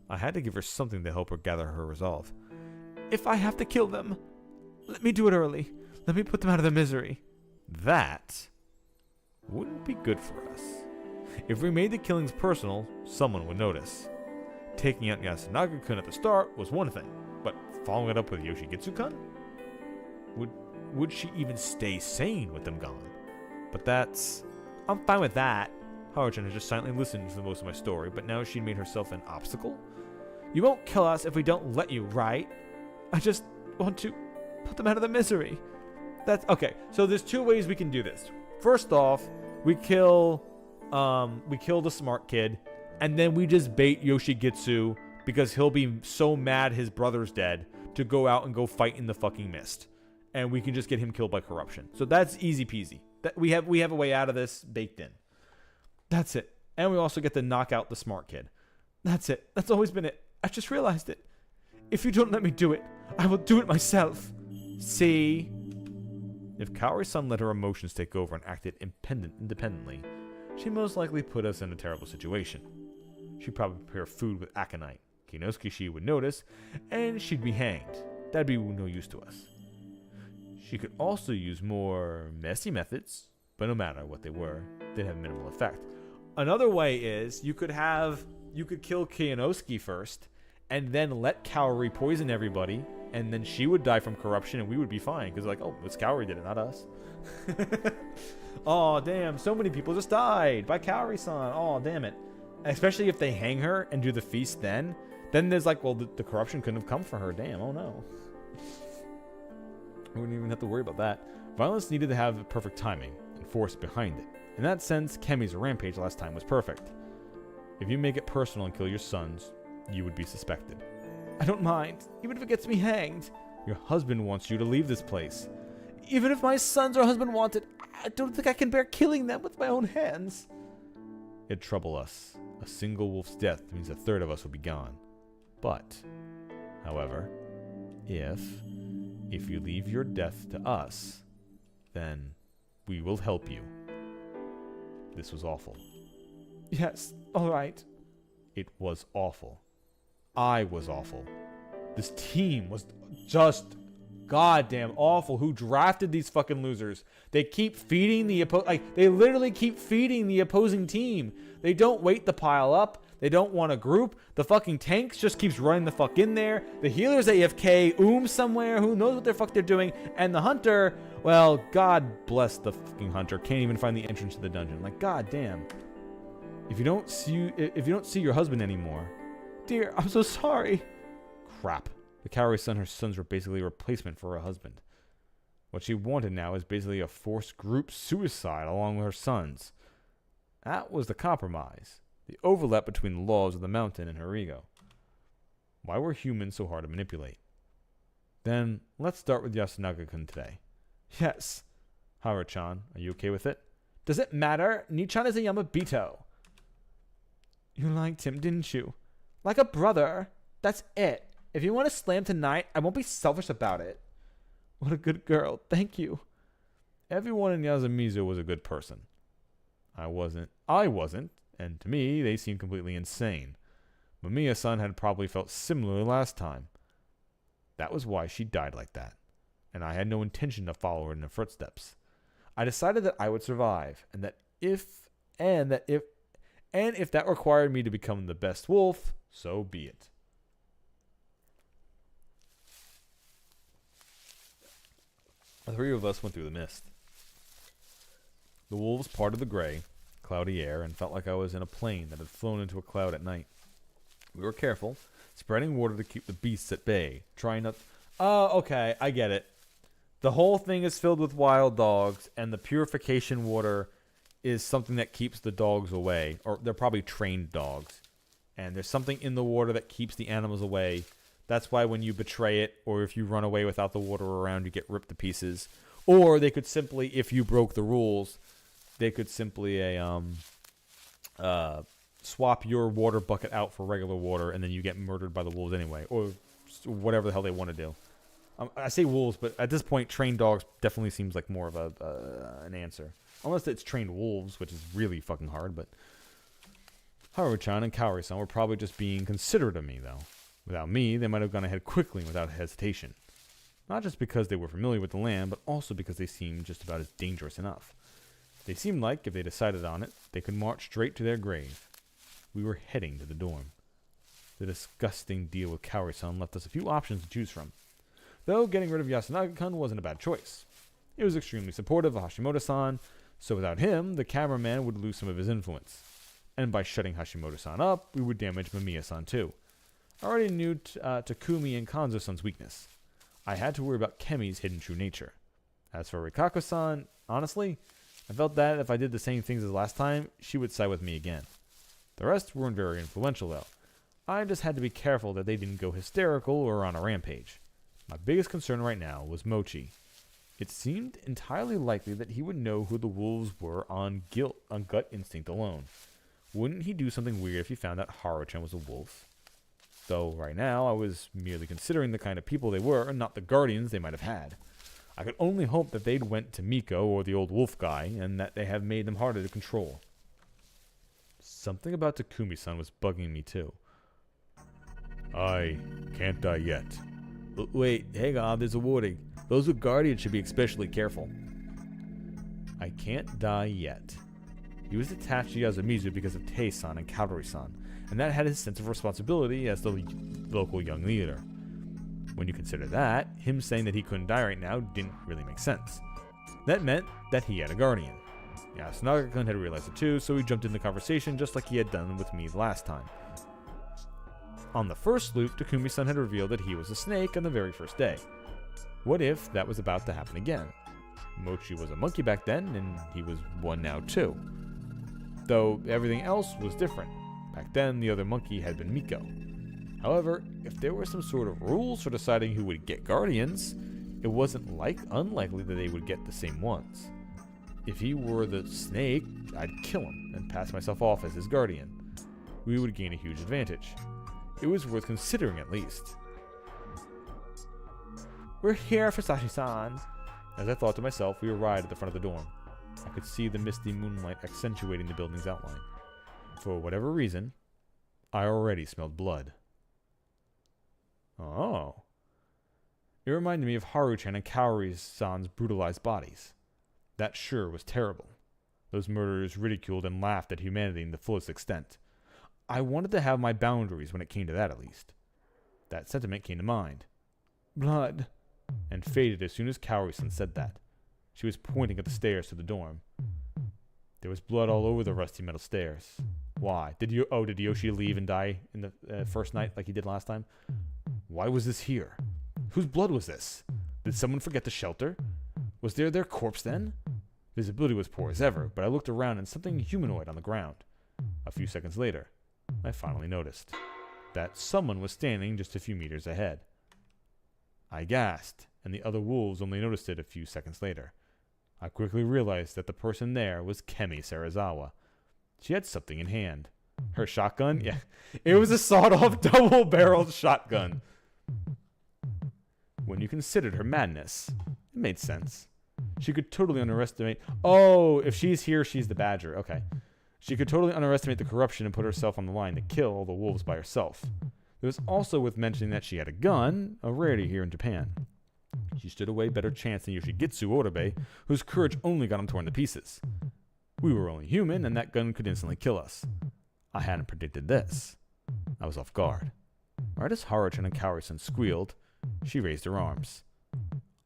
I had to give her something to help her gather her resolve. If I have to kill them, let me do it early. Let me put them out of their misery. That wouldn't be good for us. If we made the killings personal, someone would notice. Taking out Yasunaga-kun at the start was one thing, but following it up with Yoshigitsu-kun? Would she even stay sane with them gone? But I'm fine with that. Haru-chan had just silently listened for most of my story, but now she'd made herself an obstacle? You won't kill us if we don't let you, right? I just want to put them out of their misery. That's okay. So there's two ways we can do this. First off, we kill we kill the smart kid, and then we just bait Yoshigitsu because he'll be so mad his brother's dead to go out and go fight in the fucking mist. And we can just get him killed by corruption. So that's easy peasy. That we have a way out of this baked in. That's it. And we also get to knock out the smart kid. That's it. That's always been it. I just realized it. If you don't let me do it, I will do it myself. See? If Kaori-san let her emotions take over and acted independently, she'd most likely put us in a terrible situation. She'd probably prepare food with aconite. Kinosuke would notice, and she'd be hanged. That'd be no use to us. She could also use more messy methods, but no matter what they were, they'd have minimal effect. Another way is you could kill Kinosuke first, and then let Kaori poison everybody, and then she would die from corruption, and we would be fine, because like, oh, it's Kaori did it, not us. Oh, damn, so many people just died by Kaori-san. Oh, damn it. Especially if they hang her and do the feast then there's like, well, the corruption couldn't have come for her. Damn, oh no. We wouldn't even have to worry about that. Violence needed to have perfect timing and force behind it. In that sense, Kemi's rampage last time was perfect. If you make it personal and kill your sons, you would be suspected. I don't mind, even if it gets me hanged. Your husband wants you to leave this place. Even if my sons or husband want it, I don't think I can bear killing them with my own hands. It'd trouble us. A single wolf's death means a third of us will be gone. But, however, if you leave your death to us, then we will help you. This was awful. Yes, all right. It was awful. I was awful. This team was just goddamn awful. Who drafted these fucking losers? They keep feeding they literally keep feeding the opposing team. They don't wait to pile up. They don't want a group. The fucking tanks just keeps running the fuck in there. The healer's AFK, somewhere. Who knows what the fuck they're doing? And the hunter, well, God bless the fucking hunter. Can't even find the entrance to the dungeon. Like, goddamn. If you don't see your husband anymore, dear, I'm so sorry. Crap. The Kaori-san, her sons were basically a replacement for her husband. What she wanted now is basically a forced group suicide along with her sons. That was the compromise. The overlap between the laws of the mountain and her ego. Why were humans so hard to manipulate? Then, let's start with Yasunaga-kun today. Yes. Haru-chan, are you okay with it? Does it matter? Nichan is a Yamabito. You liked him, didn't you? Like a brother. That's it. If you want to slam tonight, I won't be selfish about it. What a good girl. Thank you. Everyone in Yasumizu was a good person. I wasn't. And to me, they seemed completely insane. Mamiya-san had probably felt similarly last time. That was why she died like that. And I had no intention to follow her in her footsteps. I decided that I would survive, and if that required me to become the best wolf, so be it. The three of us went through the mist. The wolves parted the gray, cloudy air and felt like I was in a plane that had flown into a cloud at night. We were careful, spreading water to keep the beasts at bay, trying not... Oh, okay, I get it. The whole thing is filled with wild dogs, and the purification water is something that keeps the dogs away. Or they're probably trained dogs. And there's something in the water that keeps the animals away. That's why when you betray it, or if you run away without the water around, you get ripped to pieces. Or they could simply, if you broke the rules, they could simply swap your water bucket out for regular water, and then you get murdered by the wolves anyway, or whatever the hell they want to do. I say wolves, but at this point, trained dogs definitely seems like more of an answer. Unless it's trained wolves, which is really fucking hard, but... Haru-chan and Kaori-san were probably just being considerate of me, though. Without me, they might have gone ahead quickly and without hesitation. Not just because they were familiar with the land, but also because they seemed just about as dangerous enough. They seemed like, if they decided on it, they could march straight to their grave. We were heading to the dorm. The disgusting deal with Kaori-san left us a few options to choose from. Though getting rid of Yasunaga-kun wasn't a bad choice. He was extremely supportive of Hashimoto-san, so without him, the cameraman would lose some of his influence. And by shutting Hashimoto-san up, we would damage Mamiya-san too. I already knew Takumi and Kanzo-san's weakness. I had to worry about Kemi's hidden true nature. As for Rikako-san, honestly, I felt that if I did the same things as last time, she would side with me again. The rest weren't very influential, though. I just had to be careful that they didn't go hysterical or on a rampage. My biggest concern right now was Mochi. It seemed entirely likely that he would know who the wolves were on gut instinct alone. Wouldn't he do something weird if he found out Haru-chan was a wolf? Though right now I was merely considering the kind of people they were and not the guardians they might have had. I could only hope that they'd went to Miko or the old wolf guy and that they have made them harder to control. Something about Takumi-san was bugging me too. I can't die yet. Wait, hang on, there's a warning. Those with guardians should be especially careful. I can't die yet. He was attached to Yasumizu because of Tei-san and Kaori-san, and that had his sense of responsibility as the local young leader. When you consider that, him saying that he couldn't die right now didn't really make sense. That meant that he had a guardian. Yasunaga-kun had realized it too, so he jumped in the conversation just like he had done with me last time. On the first loop, Takumi-san had revealed that he was a snake on the very first day. What if that was about to happen again? Mochi was a monkey back then, and he was one now too. Though everything else was different. Back then, the other monkey had been Miko. However, if there were some sort of rules for deciding who would get guardians, it wasn't unlikely that they would get the same ones. If he were the snake, I'd kill him and pass myself off as his guardian. We would gain a huge advantage. It was worth considering at least. We're here for Sashi-san. As I thought to myself, we arrived at the front of the dorm. I could see the misty moonlight accentuating the building's outline. For whatever reason, I already smelled blood. Oh. It reminded me of Haru-chan and Kaori-san's brutalized bodies. That sure was terrible. Those murderers ridiculed and laughed at humanity in the fullest extent. I wanted to have my boundaries when it came to that, at least. That sentiment came to mind. Blood. And faded as soon as Kaori-san said that. She was pointing at the stairs to the dorm. There was blood all over the rusty metal stairs. Why? Did Yoshi leave and die in the first night like he did last time? Why was this here? Whose blood was this? Did someone forget the shelter? Was there their corpse then? Visibility was poor as ever, but I looked around and something humanoid on the ground. A few seconds later, I finally noticed that someone was standing just a few meters ahead. I gasped, and the other wolves only noticed it a few seconds later. I quickly realized that the person there was Kemi Serizawa. She had something in hand. Her shotgun? Yeah, it was a sawed-off double-barreled shotgun. When you considered her madness, it made sense. She could totally underestimate... Oh, if she's here, she's the badger. Okay. She could totally underestimate the corruption and put herself on the line to kill all the wolves by herself. It was also worth mentioning that she had a gun, a rarity here in Japan. She stood a way better chance than Yoshigitsu Orabe, whose courage only got him torn to pieces. We were only human, and that gun could instantly kill us. I hadn't predicted this. I was off guard. Right as Haru-chan and Kaori-san squealed, she raised her arms.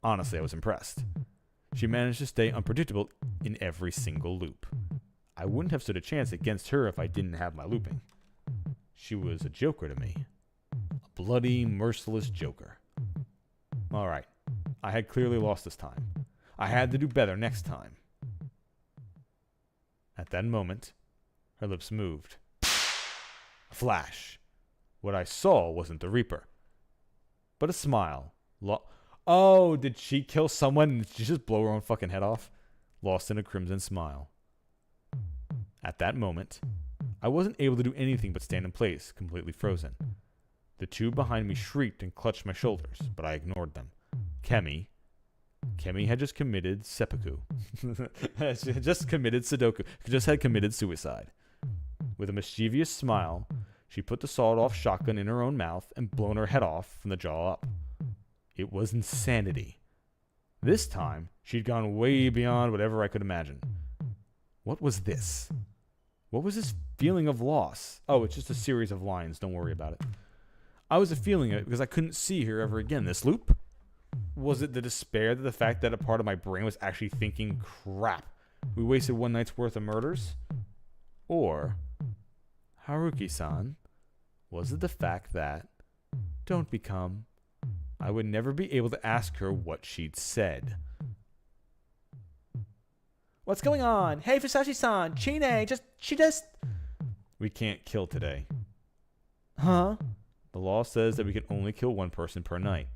Honestly, I was impressed. She managed to stay unpredictable in every single loop. I wouldn't have stood a chance against her if I didn't have my looping. She was a joker to me. A bloody, merciless joker. Alright, I had clearly lost this time. I had to do better next time. At that moment, her lips moved. A flash. What I saw wasn't the Reaper, but a smile. Oh, did she kill someone and did she just blow her own fucking head off? Lost in a crimson smile. At that moment, I wasn't able to do anything but stand in place, completely frozen. The two behind me shrieked and clutched my shoulders, but I ignored them. Kemi had just committed seppuku. Just committed Sudoku. Just had committed suicide. With a mischievous smile, she put the sawed-off shotgun in her own mouth and blown her head off from the jaw up. It was insanity. This time, she'd gone way beyond whatever I could imagine. What was this? What was this feeling of loss? Oh, it's just a series of lines. Don't worry about it. I was feeling it because I couldn't see her ever again. This loop? Was it the despair, the fact that a part of my brain was actually thinking, crap, we wasted one night's worth of murders? Or, Haruki-san, was it the fact that, don't become, I would never be able to ask her what she'd said? What's going on? Hey, Fusashi-san, Chine, she just... We can't kill today. Huh? The law says that we can only kill one person per night.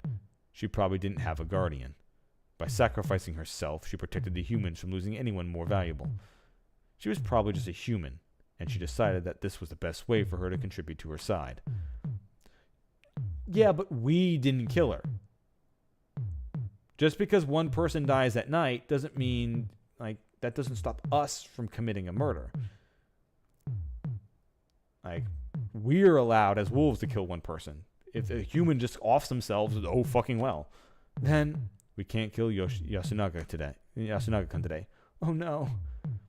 She probably didn't have a guardian. By sacrificing herself, she protected the humans from losing anyone more valuable. She was probably just a human, and she decided that this was the best way for her to contribute to her side. Yeah, but we didn't kill her. Just because one person dies at night doesn't mean, like, that doesn't stop us from committing a murder. Like, we're allowed as wolves to kill one person. If a human just offs themselves, oh fucking well. Then We can't kill Yasunaga today. oh no.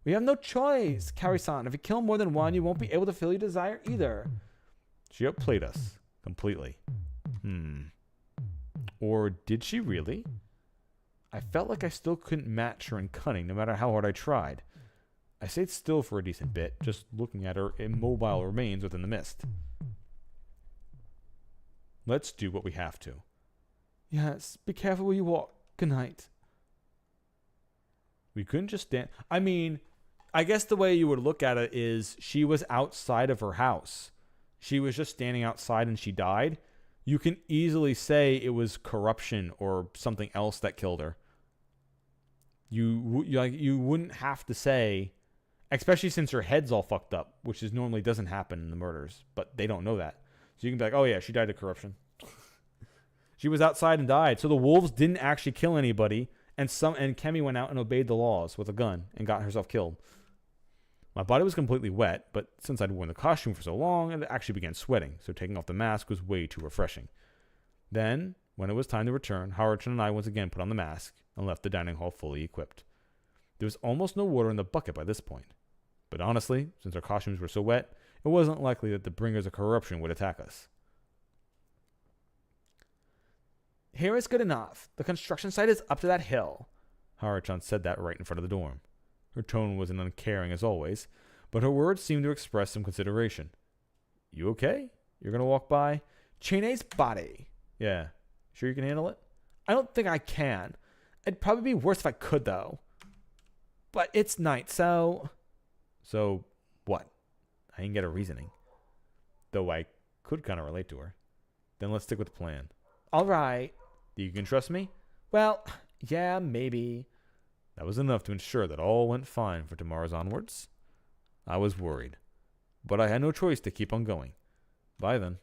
We have no choice, Kari-san. If you kill more than one, you won't be able to fill your desire either. She outplayed us completely. Or did she really? I felt like I still couldn't match her in cunning no matter how hard I tried. I stayed still for a decent bit, just looking at her immobile remains within the mist. Let's do what we have to. Yes, be careful where you walk. Good night. We couldn't just stand. I mean, I guess the way you would look at it is she was outside of her house. She was just standing outside and she died. You can easily say it was corruption or something else that killed her. You wouldn't have to say, especially since her head's all fucked up, which normally doesn't happen in the murders, but they don't know that. So you can be like, oh yeah, she died of corruption. She was outside and died. So the wolves didn't actually kill anybody, and Kemi went out and obeyed the laws with a gun and got herself killed. My body was completely wet, but since I'd worn the costume for so long, it actually began sweating, so taking off the mask was way too refreshing. Then, when it was time to return, Haruchan and I once again put on the mask and left the dining hall fully equipped. There was almost no water in the bucket by this point. But honestly, since our costumes were so wet, it wasn't likely that the bringers of corruption would attack us. Here is good enough. The construction site is up to that hill. Haruchan said that right in front of the dorm. Her tone was uncaring as always, but her words seemed to express some consideration. You okay? You're gonna walk by? Chine's body. Yeah. Sure you can handle it? I don't think I can. It'd probably be worse if I could, though. But it's night, so... So, what? I didn't get her reasoning. Though I could kind of relate to her. Then let's stick with the plan. All right. You can trust me? Well, yeah, maybe. That was enough to ensure that all went fine for tomorrow's onwards. I was worried, but I had no choice to keep on going. Bye then.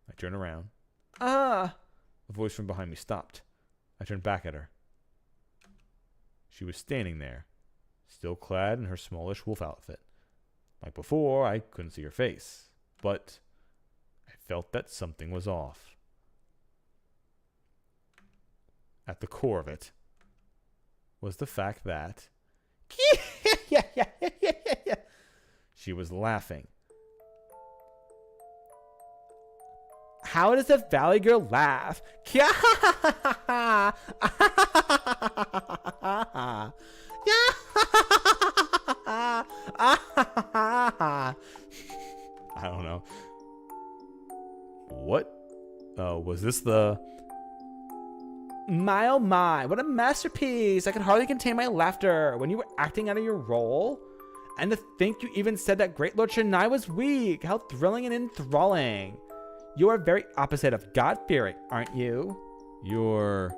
I turned around. Ah! A voice from behind me stopped. I turned back at her. She was standing there, still clad in her smallish wolf outfit. Like before, I couldn't see her face, but I felt that something was off. At the core of it was the fact that she was laughing. How does a valley girl laugh? I don't know. What? Was this the... My oh my, what a masterpiece. I could hardly contain my laughter when you were acting out of your role. And to think you even said that Great Lord Chennai was weak. How thrilling and enthralling. You are very opposite of God-fearing, aren't you? You're...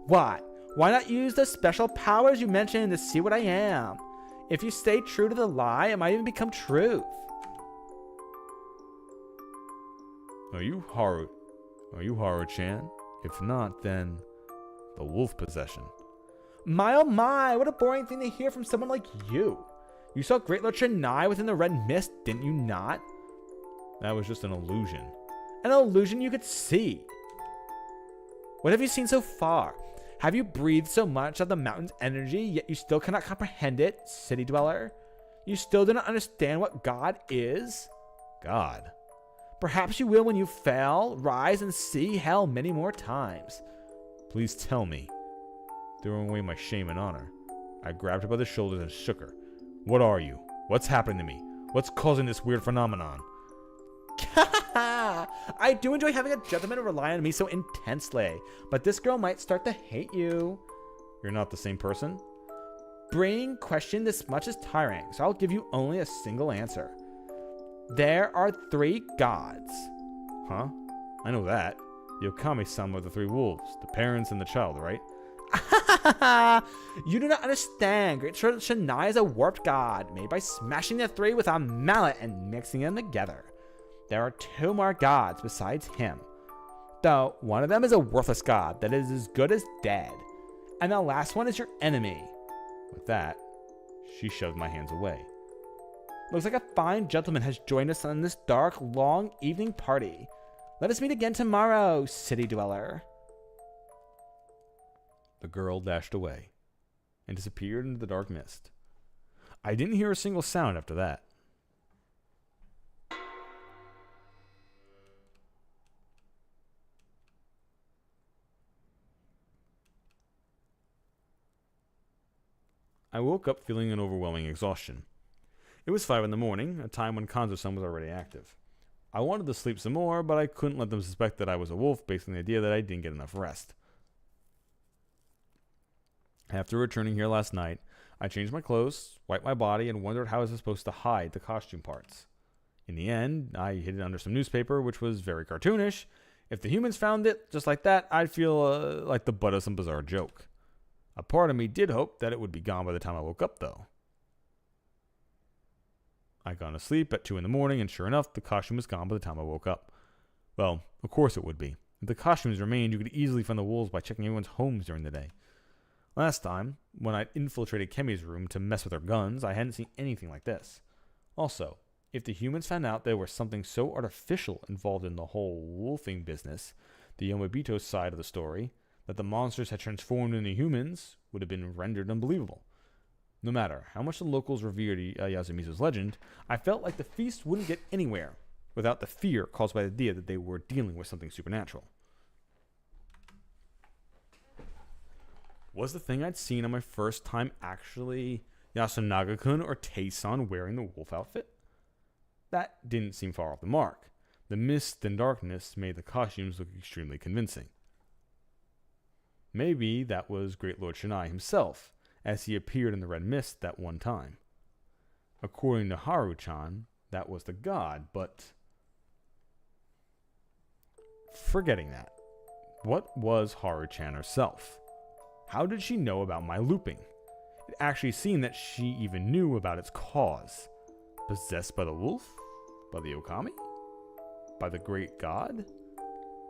What? Why not use the special powers you mentioned to see what I am? If you stay true to the lie, it might even become truth. Are you Haru-chan? If not, then... the wolf possession. My oh my, what a boring thing to hear from someone like you. You saw Great Lord Chennai within the red mist, didn't you not? That was just an illusion. An illusion you could see. What have you seen so far? Have you breathed so much of the mountain's energy, yet you still cannot comprehend it, city dweller? You still do not understand what God is? God? Perhaps you will when you fail, rise, and see hell many more times. Please tell me. Throwing away my shame and honor, I grabbed her by the shoulders and shook her. What are you? What's happening to me? What's causing this weird phenomenon? I do enjoy having a gentleman rely on me so intensely, but this girl might start to hate you. You're not the same person? brain question this much is tiring, so I'll give you only a single answer. There are 3 gods. Huh? I know that. The Okami-sama are the 3 wolves, the parents and the child, right? You do not understand. Great Lord Shinai is a warped god made by smashing the 3 with a mallet and mixing them together. There are 2 more gods besides him, though one of them is a worthless god that is as good as dead, and the last one is your enemy. With that, she shoved my hands away. Looks like a fine gentleman has joined us on this dark, long evening party. Let us meet again tomorrow, city dweller. The girl dashed away and disappeared into the dark mist. I didn't hear a single sound after that. I woke up feeling an overwhelming exhaustion. It was 5 in the morning, a time when Kanzo-san was already active. I wanted to sleep some more, but I couldn't let them suspect that I was a wolf based on the idea that I didn't get enough rest. After returning here last night, I changed my clothes, wiped my body, and wondered how I was supposed to hide the costume parts. In the end, I hid it under some newspaper, which was very cartoonish. If the humans found it just like that, I'd feel like the butt of some bizarre joke. A part of me did hope that it would be gone by the time I woke up, though. I'd gone to sleep at 2 in the morning, and sure enough, the costume was gone by the time I woke up. Well, of course it would be. If the costumes remained, you could easily find the wolves by checking everyone's homes during the day. Last time, when I'd infiltrated Kemi's room to mess with her guns, I hadn't seen anything like this. Also, if the humans found out there was something so artificial involved in the whole wolfing business, the Yomobito side of the story, that the monsters had transformed into humans, would have been rendered unbelievable. No matter how much the locals revered Yasumizu's legend, I felt like the feast wouldn't get anywhere without the fear caused by the idea that they were dealing with something supernatural. Was the thing I'd seen on my first time actually Yasunaga-kun or Tei-san wearing the wolf outfit? That didn't seem far off the mark. The mist and darkness made the costumes look extremely convincing. Maybe that was Great Lord Shinai himself, as he appeared in the red mist that one time. According to Haru-chan, that was the god, but... Forgetting that, what was Haru-chan herself? How did she know about my looping? It actually seemed that she even knew about its cause. Possessed by the wolf? By the Okami? By the great god?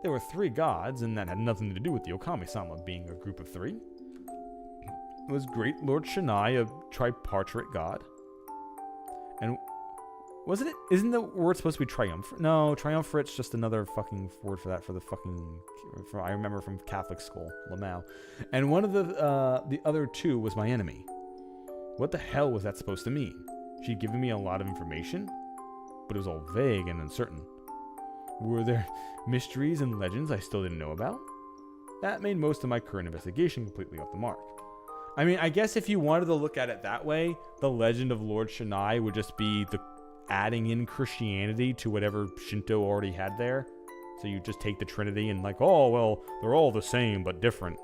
There were 3 gods, and that had nothing to do with the Okami-sama being a group of 3. Was Great Lord Shinai a tripartite god? And wasn't it? Isn't the word supposed to be triumvirate? No, triumvirate's just another fucking word for that. I remember from Catholic school, Lamau. And one of the other 2 was my enemy. What the hell was that supposed to mean? She'd given me a lot of information, but it was all vague and uncertain. Were there mysteries and legends I still didn't know about? That made most of my current investigation completely off the mark. I mean, I guess if you wanted to look at it that way, the legend of Lord Shinai would just be the adding in Christianity to whatever Shinto already had there. So you just take the Trinity and like, oh, well, they're all the same but different.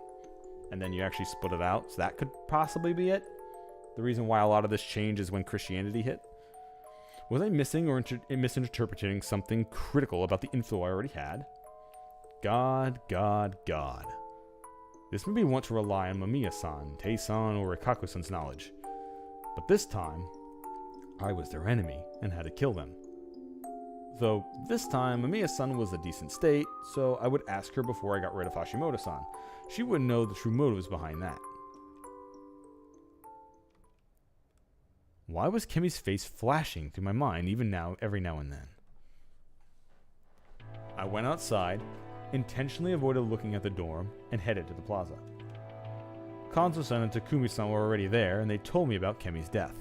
And then you actually split it out. So that could possibly be it. The reason why a lot of this changed is when Christianity hit. Was I missing or misinterpreting something critical about the info I already had? God. This made me want to rely on Mamiya-san, Tei-san, or Rikaku-san's knowledge. But this time, I was their enemy and had to kill them. Though this time, Mamiya-san was a decent state, so I would ask her before I got rid of Hashimoto-san. She would know the true motives behind that. Why was Kemi's face flashing through my mind even now, every now and then? I went outside, intentionally avoided looking at the dorm, and headed to the plaza. Kanzo-san and Takumi-san were already there, and they told me about Kemi's death.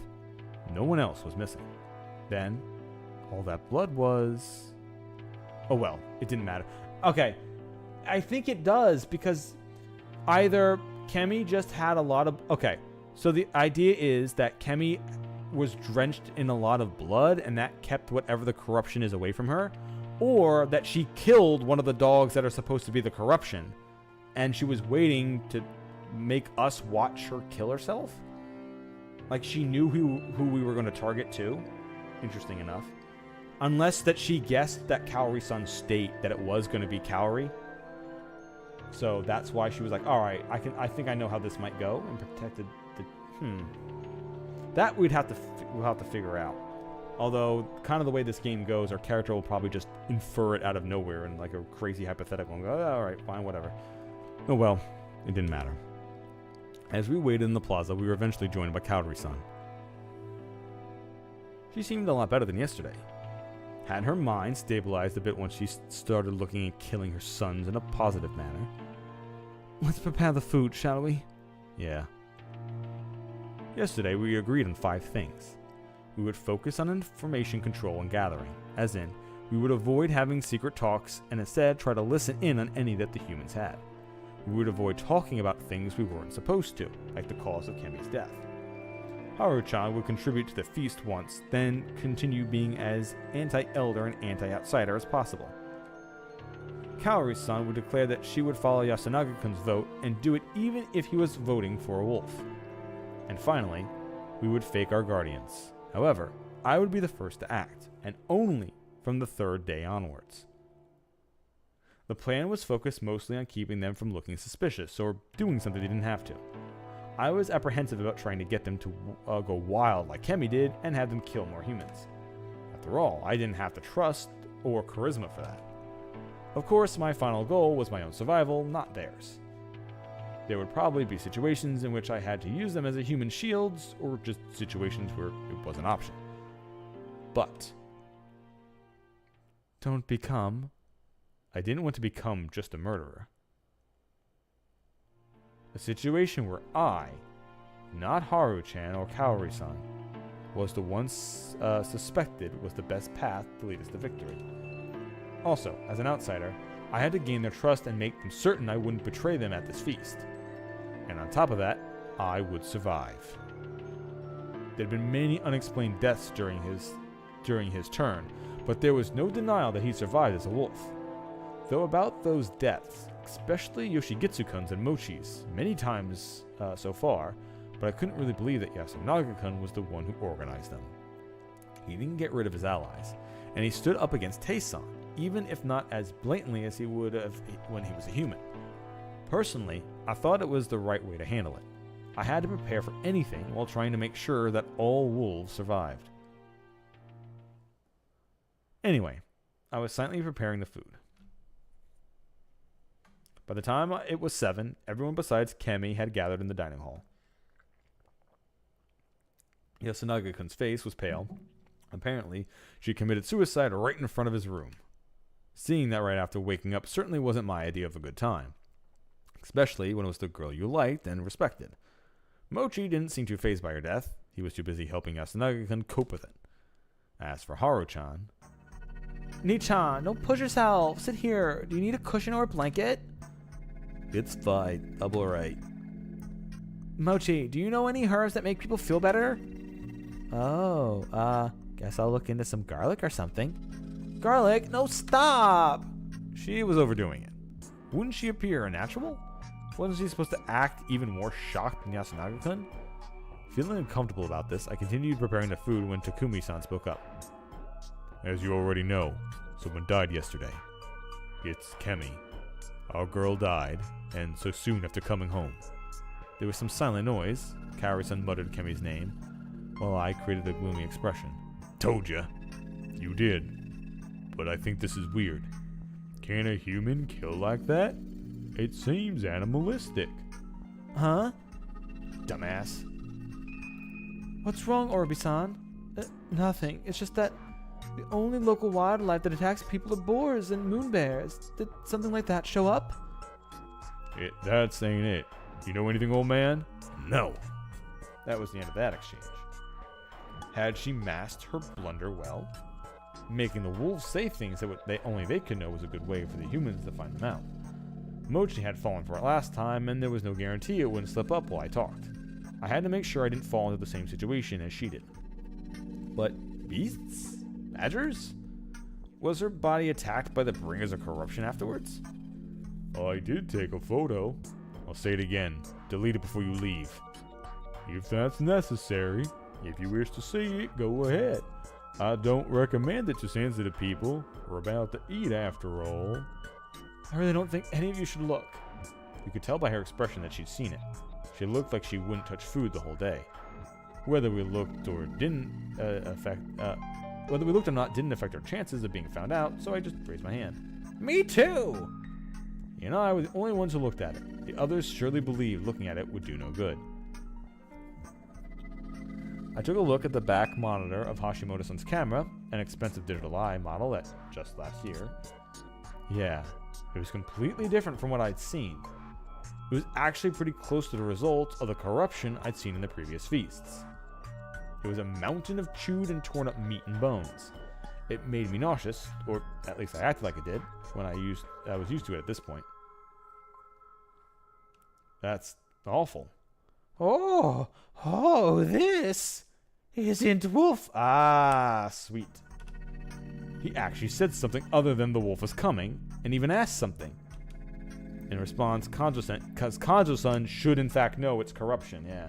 No one else was missing. Then, all that blood was... Oh well, it didn't matter. Okay, I think it does, because either Kemi just had a lot of... Okay, so the idea is that Kemi was drenched in a lot of blood, and that kept whatever the corruption is away from her, or that she killed one of the dogs that are supposed to be the corruption, and she was waiting to make us watch her kill herself. Like, she knew who we were going to target too. Interesting enough. Unless that she guessed that Kaori-san's state that it was going to be Kaori. So that's why she was like, all right, I think I know how this might go, and protected the... That we'll have to figure out. Although, kind of the way this game goes, our character will probably just infer it out of nowhere in like a crazy hypothetical and go, oh, all right, fine, whatever. Oh well, it didn't matter. As we waited in the plaza, we were eventually joined by Kaori-san. She seemed a lot better than yesterday. Had her mind stabilized a bit once she started looking at killing her sons in a positive manner. Let's prepare the food, shall we? Yeah. Yesterday, we agreed on 5 things. We would focus on information control and gathering, as in, we would avoid having secret talks and instead try to listen in on any that the humans had. We would avoid talking about things we weren't supposed to, like the cause of Kemi's death. Haru-chan would contribute to the feast once, then continue being as anti-elder and anti-outsider as possible. Kaori-san would declare that she would follow Yasunagi-kun's vote and do it even if he was voting for a wolf. And finally, we would fake our guardians. However, I would be the first to act, and only from the 3rd day onwards. The plan was focused mostly on keeping them from looking suspicious or doing something they didn't have to. I was apprehensive about trying to get them to go wild like Kemi did and have them kill more humans. After all, I didn't have the trust or charisma for that. Of course, my final goal was my own survival, not theirs. There would probably be situations in which I had to use them as a human shields, or just situations where it was an option. But don't become... I didn't want to become just a murderer. A situation where I, not Haru-chan or Kaori-san, was the one suspected was the best path to lead us to victory. Also, as an outsider, I had to gain their trust and make them certain I wouldn't betray them at this feast. And on top of that, I would survive. There'd been many unexplained deaths during his turn, but there was no denial that he survived as a wolf. Though about those deaths, especially Yoshigitsu-kun's and Mochi's, many times so far, but I couldn't really believe that Yasunagi-kun was the one who organized them. He didn't get rid of his allies, and he stood up against Tae-san, even if not as blatantly as he would have when he was a human. Personally, I thought it was the right way to handle it. I had to prepare for anything while trying to make sure that all wolves survived. Anyway, I was silently preparing the food. By the time it was 7, everyone besides Kemi had gathered in the dining hall. Yasunagi-kun's face was pale. Apparently, she committed suicide right in front of his room. Seeing that right after waking up certainly wasn't my idea of a good time, especially when it was the girl you liked and respected. Mochi didn't seem too fazed by her death. He was too busy helping Yasunagi-kun cope with it. As for Haru-chan... Ni-chan, don't push yourself. Sit here. Do you need a cushion or a blanket? It's fine. I'm alright. Mochi, do you know any herbs that make people feel better? Oh, guess I'll look into some garlic or something. Garlic? No, stop! She was overdoing it. Wouldn't she appear unnatural? Wasn't she supposed to act even more shocked than Yasunagi-kun? Feeling uncomfortable about this, I continued preparing the food when Takumi-san spoke up. As you already know, someone died yesterday. It's Kemi. Our girl died, and so soon after coming home. There was some silent noise. Kaori-san muttered Kemi's name, while I created a gloomy expression. Told ya. You did. But I think this is weird. Can a human kill like that? It seems animalistic. Huh? Dumbass. What's wrong, Orbi-san? Nothing. It's just that the only local wildlife that attacks people are boars and moon bears. Did something like that show up? That's ain't it. You know anything, old man? No. That was the end of that exchange. Had she masked her blunder well? Making the wolves say things that only they could know was a good way for the humans to find them out. Mochi had fallen for it last time, and there was no guarantee it wouldn't slip up while I talked. I had to make sure I didn't fall into the same situation as she did. But beasts? Badgers? Was her body attacked by the bringers of corruption afterwards? I did take a photo. I'll say it again. Delete it before you leave. If that's necessary, if you wish to see it, go ahead. I don't recommend it to sensitive people. We're about to eat after all. I really don't think any of you should look. You could tell by her expression that she'd seen it. She looked like she wouldn't touch food the whole day. Whether we looked or not didn't affect our chances of being found out, so I just raised my hand. Me too! You know, I was the only ones who looked at it. The others surely believed looking at it would do no good. I took a look at the back monitor of Hashimoto-san's camera, an expensive digital eye model that just last year. Yeah, it was completely different from what I'd seen. It was actually pretty close to the results of the corruption I'd seen in the previous feasts. It was a mountain of chewed and torn up meat and bones. It made me nauseous, or at least I acted like it did, when I was used to it at this point. That's awful. Oh, this isn't Wolf. Ah, sweet. He actually said something other than the wolf was coming, and even asked something. In response, Kanjo-san should in fact know it's corruption, yeah.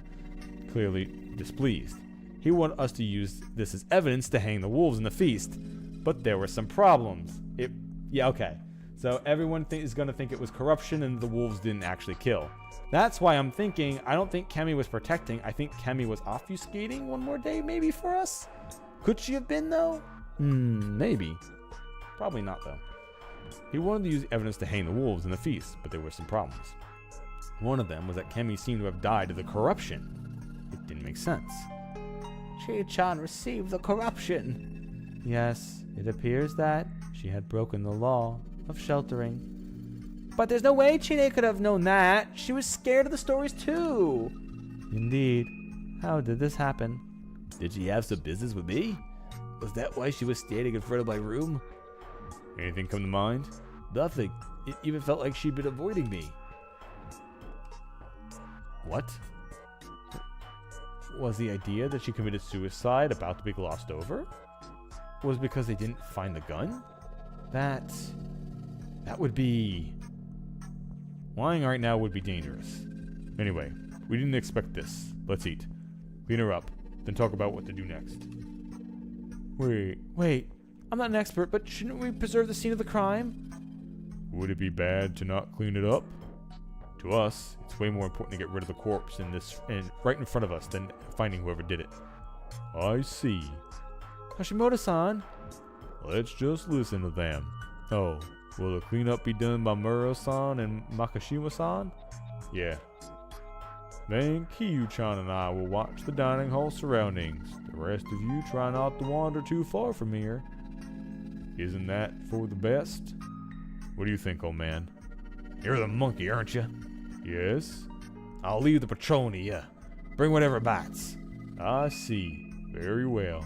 Clearly displeased. He wanted us to use this as evidence to hang the wolves in the feast, but there were some problems. So everyone is going to think it was corruption and the wolves didn't actually kill. That's why I'm thinking, I don't think Kemi was protecting. I think Kemi was obfuscating one more day maybe for us. Could she have been though? Maybe. Probably not though. He wanted to use evidence to hang the wolves in the feast, but there were some problems. One of them was that Kemi seemed to have died of the corruption. It didn't make sense. Chie-chan received the corruption. Yes, it appears that she had broken the law of sheltering. But there's no way Chie could have known that. She was scared of the stories too. Indeed. How did this happen? Did she have some business with me? Was that why she was standing in front of my room? Anything come to mind? Nothing. It even felt like she'd been avoiding me. What? Was the idea that she committed suicide about to be glossed over? Was it because they didn't find the gun? That would be... Lying right now would be dangerous. Anyway, we didn't expect this. Let's eat. Clean her up, then talk about what to do next. Wait. I'm not an expert, but shouldn't we preserve the scene of the crime? Would it be bad to not clean it up? To us, it's way more important to get rid of the corpse and right in front of us than finding whoever did it. I see. Hashimoto-san. Let's just listen to them. Oh, will the cleanup be done by Muro-san and Makishima-san? Yeah. Then Kyu-chan and I will watch the dining hall surroundings. The rest of you try not to wander too far from here. Isn't that for the best? What do you think, old man? You're the monkey, aren't you? Yes? I'll leave the patrol to you. Bring whatever bites. I see. Very well.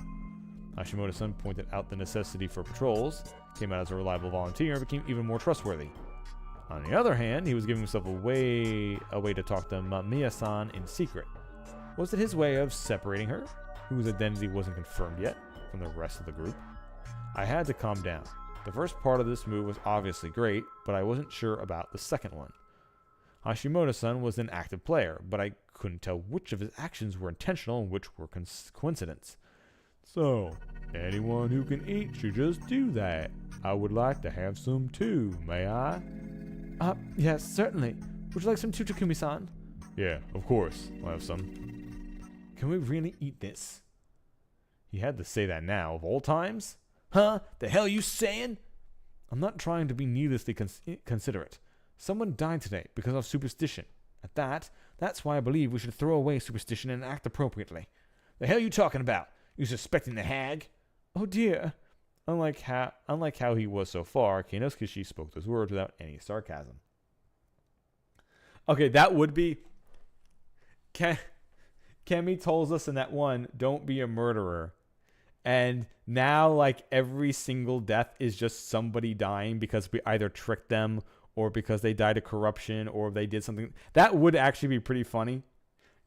Hashimoto-san pointed out the necessity for patrols, came out as a reliable volunteer, and became even more trustworthy. On the other hand, he was giving himself a way to talk to Mamiya-san in secret. Was it his way of separating her, whose identity wasn't confirmed yet, from the rest of the group? I had to calm down. The first part of this move was obviously great, but I wasn't sure about the second one. Hashimoto-san was an active player, but I couldn't tell which of his actions were intentional and which were coincidence. So, anyone who can eat should just do that. I would like to have some too, may I? Yes, certainly. Would you like some too, Takumi-san? Yeah, of course. I'll have some. Can we really eat this? He had to say that now, of all times? Huh? The hell you saying? I'm not trying to be needlessly considerate. Someone died today because of superstition. At that's why I believe we should throw away superstition and act appropriately. The hell you talking about? You suspecting the hag? Oh dear. Unlike how he was so far, Kanosuke spoke those words without any sarcasm. Okay, that would be... Kemi tells us in that one, don't be a murderer. And now, like, every single death is just somebody dying because we either tricked them or because they died of corruption or they did something. That would actually be pretty funny.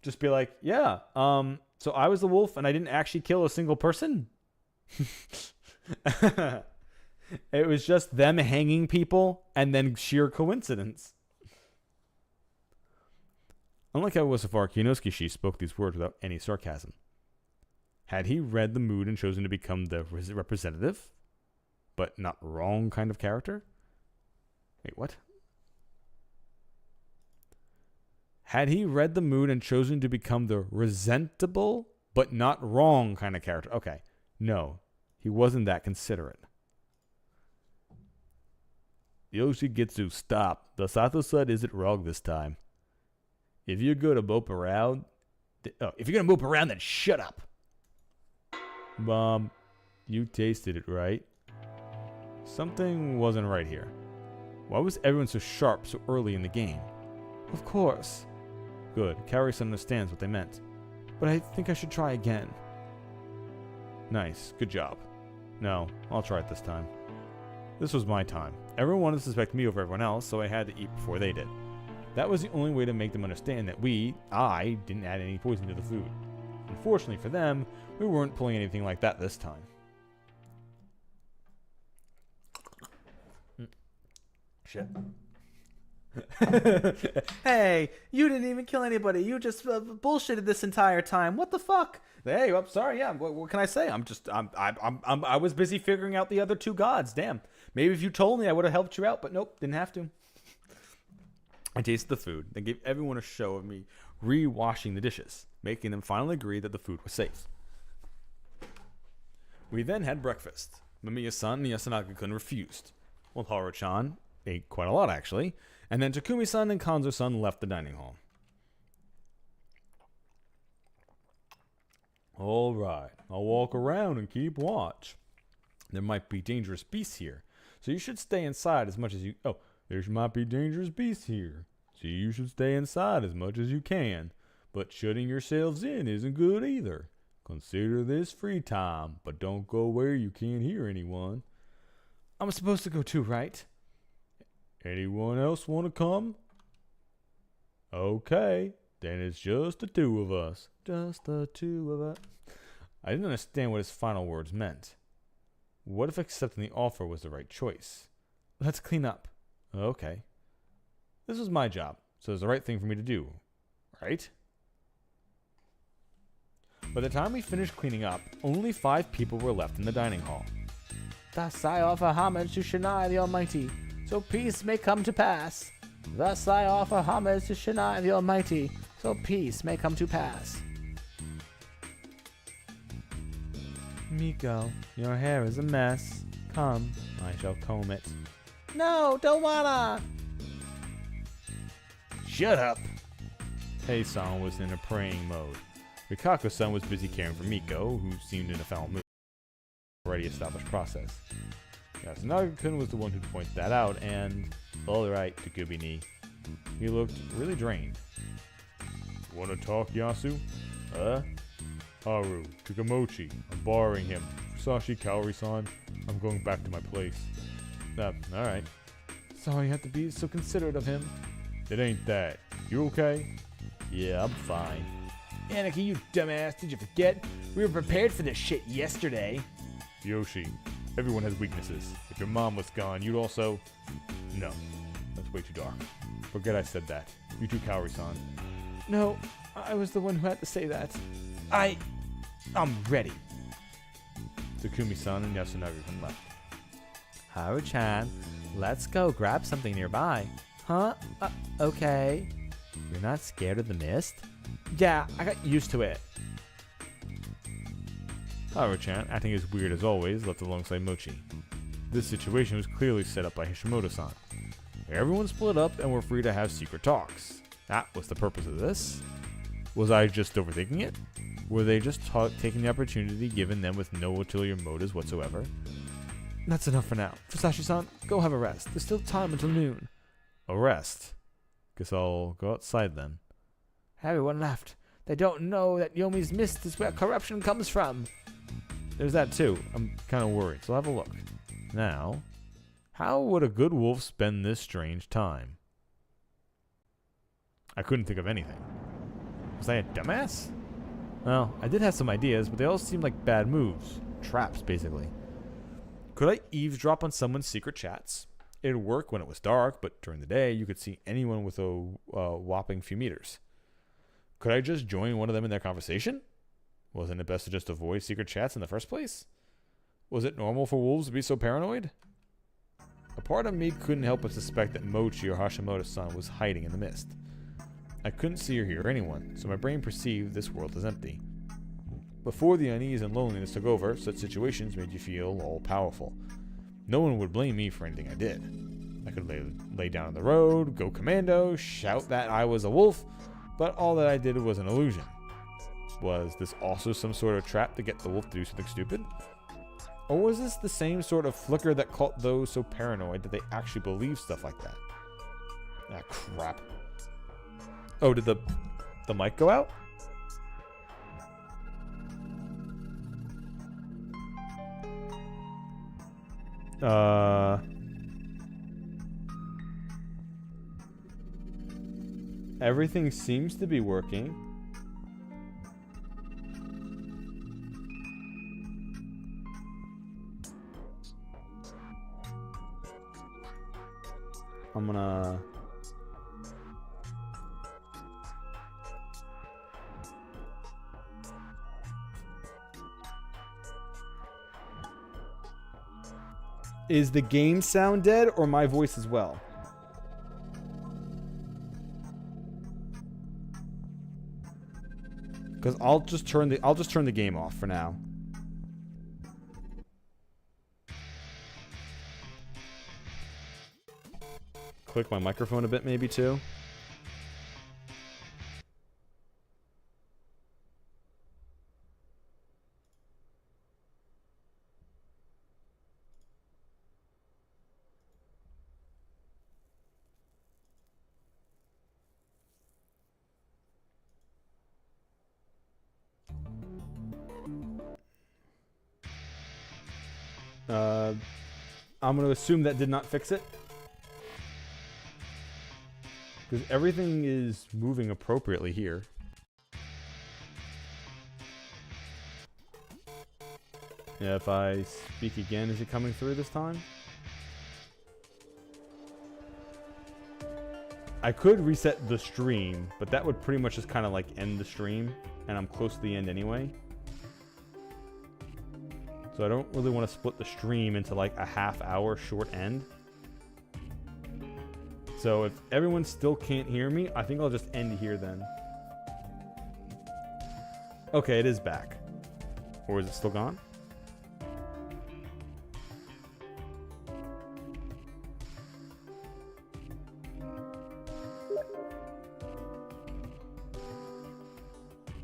Just be like, yeah, so I was the wolf and I didn't actually kill a single person. It was just them hanging people and then sheer coincidence. Unlike how it was so far, Kinosuke spoke these words without any sarcasm. Had he read the mood and chosen to become the representative, but not wrong kind of character? Wait, what? Had he read the mood and chosen to become the resentable, but not wrong kind of character? Okay, no, he wasn't that considerate. Yoshigetsu, stop. The Sato-san isn't wrong this time. If you're gonna mope around, then shut up. Mom, you tasted it, right? Something wasn't right here. Why was everyone so sharp so early in the game? Of course. Good. Kaori-san understands what they meant. But I think I should try again. Nice. Good job. No, I'll try it this time. This was my time. Everyone wanted to suspect me over everyone else, so I had to eat before they did. That was the only way to make them understand that I didn't add any poison to the food. Unfortunately for them, we weren't pulling anything like that this time. Shit. Hey, you didn't even kill anybody. You just bullshitted this entire time. What the fuck? Hey, I'm sorry. Yeah, what can I say? I was busy figuring out the other two gods. Damn. Maybe if you told me, I would have helped you out, but nope, didn't have to. I tasted the food. They gave everyone a show of me re-washing the dishes, making them finally agree that the food was safe. We then had breakfast. Mamiya-san and Yasunagi-kun refused. Well, Haru-chan ate quite a lot, actually. And then Takumi-san and Kanzo-san left the dining hall. All right, I'll walk around and keep watch. There might be dangerous beasts here, so you should stay inside as much as you... Oh, there might be dangerous beasts here, so you should stay inside as much as you can. But shutting yourselves in isn't good either. Consider this free time, but don't go where you can't hear anyone. I'm supposed to go too, right? Anyone else want to come? Okay, then it's just the two of us. Just the two of us. I didn't understand what his final words meant. What if accepting the offer was the right choice? Let's clean up. Okay. This was my job, so it was the right thing for me to do, right? By the time we finished cleaning up, only 5 people were left in the dining hall. Thus I offer homage to Shinai the Almighty, so peace may come to pass. Thus I offer homage to Shinai the Almighty, so peace may come to pass. Miko, your hair is a mess. Come, I shall comb it. No, don't wanna! Shut up! Hei-san was in a praying mode. Rikako-san was busy caring for Miko, who seemed in a foul mood. Already established process. Yasunagi-kun was the one who'd point that out, and... Alright, Takumi-ni. He looked really drained. Wanna talk, Yasu? Haru, Kakamochi, I'm borrowing him. Fusashi Kaori-san, I'm going back to my place. Alright. Sorry you have to be so considerate of him. It ain't that. You okay? Yeah, I'm fine. Anarchy, you dumbass, did you forget? We were prepared for this shit yesterday. Yoshi, everyone has weaknesses. If your mom was gone, you'd also... No, that's way too dark. Forget I said that. You too, Kaori-san. No, I was the one who had to say that. I'm ready. Takumi-san and Yasunagi-kun left. Haru-chan, let's go grab something nearby. Huh? Okay. You're not scared of the mist? Yeah, I got used to it. Haru-chan, acting as weird as always, left alongside Mochi. This situation was clearly set up by Hishimoto-san. Everyone split up and were free to have secret talks. That was the purpose of this. Was I just overthinking it? Were they just taking the opportunity given them with no ulterior motives whatsoever? That's enough for now. Fusashi-san, go have a rest. There's still time until noon. A rest? Guess I'll go outside then. Everyone left. They don't know that Yomi's mist is where corruption comes from. There's that too. I'm kind of worried, so I'll have a look. Now, how would a good wolf spend this strange time? I couldn't think of anything. Was I a dumbass? Well, I did have some ideas, but they all seemed like bad moves. Traps, basically. Could I eavesdrop on someone's secret chats? It'd work when it was dark, but during the day, you could see anyone with a whopping few meters. Could I just join one of them in their conversation? Wasn't it best to just avoid secret chats in the first place? Was it normal for wolves to be so paranoid? A part of me couldn't help but suspect that Mochi or Hashimoto-san was hiding in the mist. I couldn't see or hear anyone, so my brain perceived this world as empty. Before the unease and loneliness took over, such situations made you feel all-powerful. No one would blame me for anything I did. I could lay down on the road, go commando, shout that I was a wolf, but all that I did was an illusion. Was this also some sort of trap to get the wolf to do something stupid? Or was this the same sort of flicker that caught those so paranoid that they actually believe stuff like that? Ah, crap. Oh, did the mic go out? Everything seems to be working. I'm gonna... Is the game sound dead or my voice as well? Because I'll just turn the game off for now. Click my microphone a bit maybe too. I'm going to assume that did not fix it. Because everything is moving appropriately here. Yeah, if I speak again, is it coming through this time? I could reset the stream, but that would pretty much just kind of like end the stream. And I'm close to the end anyway. So I don't really want to split the stream into like a half-hour short end. So if everyone still can't hear me, I think I'll just end here then. Okay, it is back. Or is it still gone?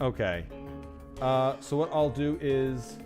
Okay. So what I'll do is...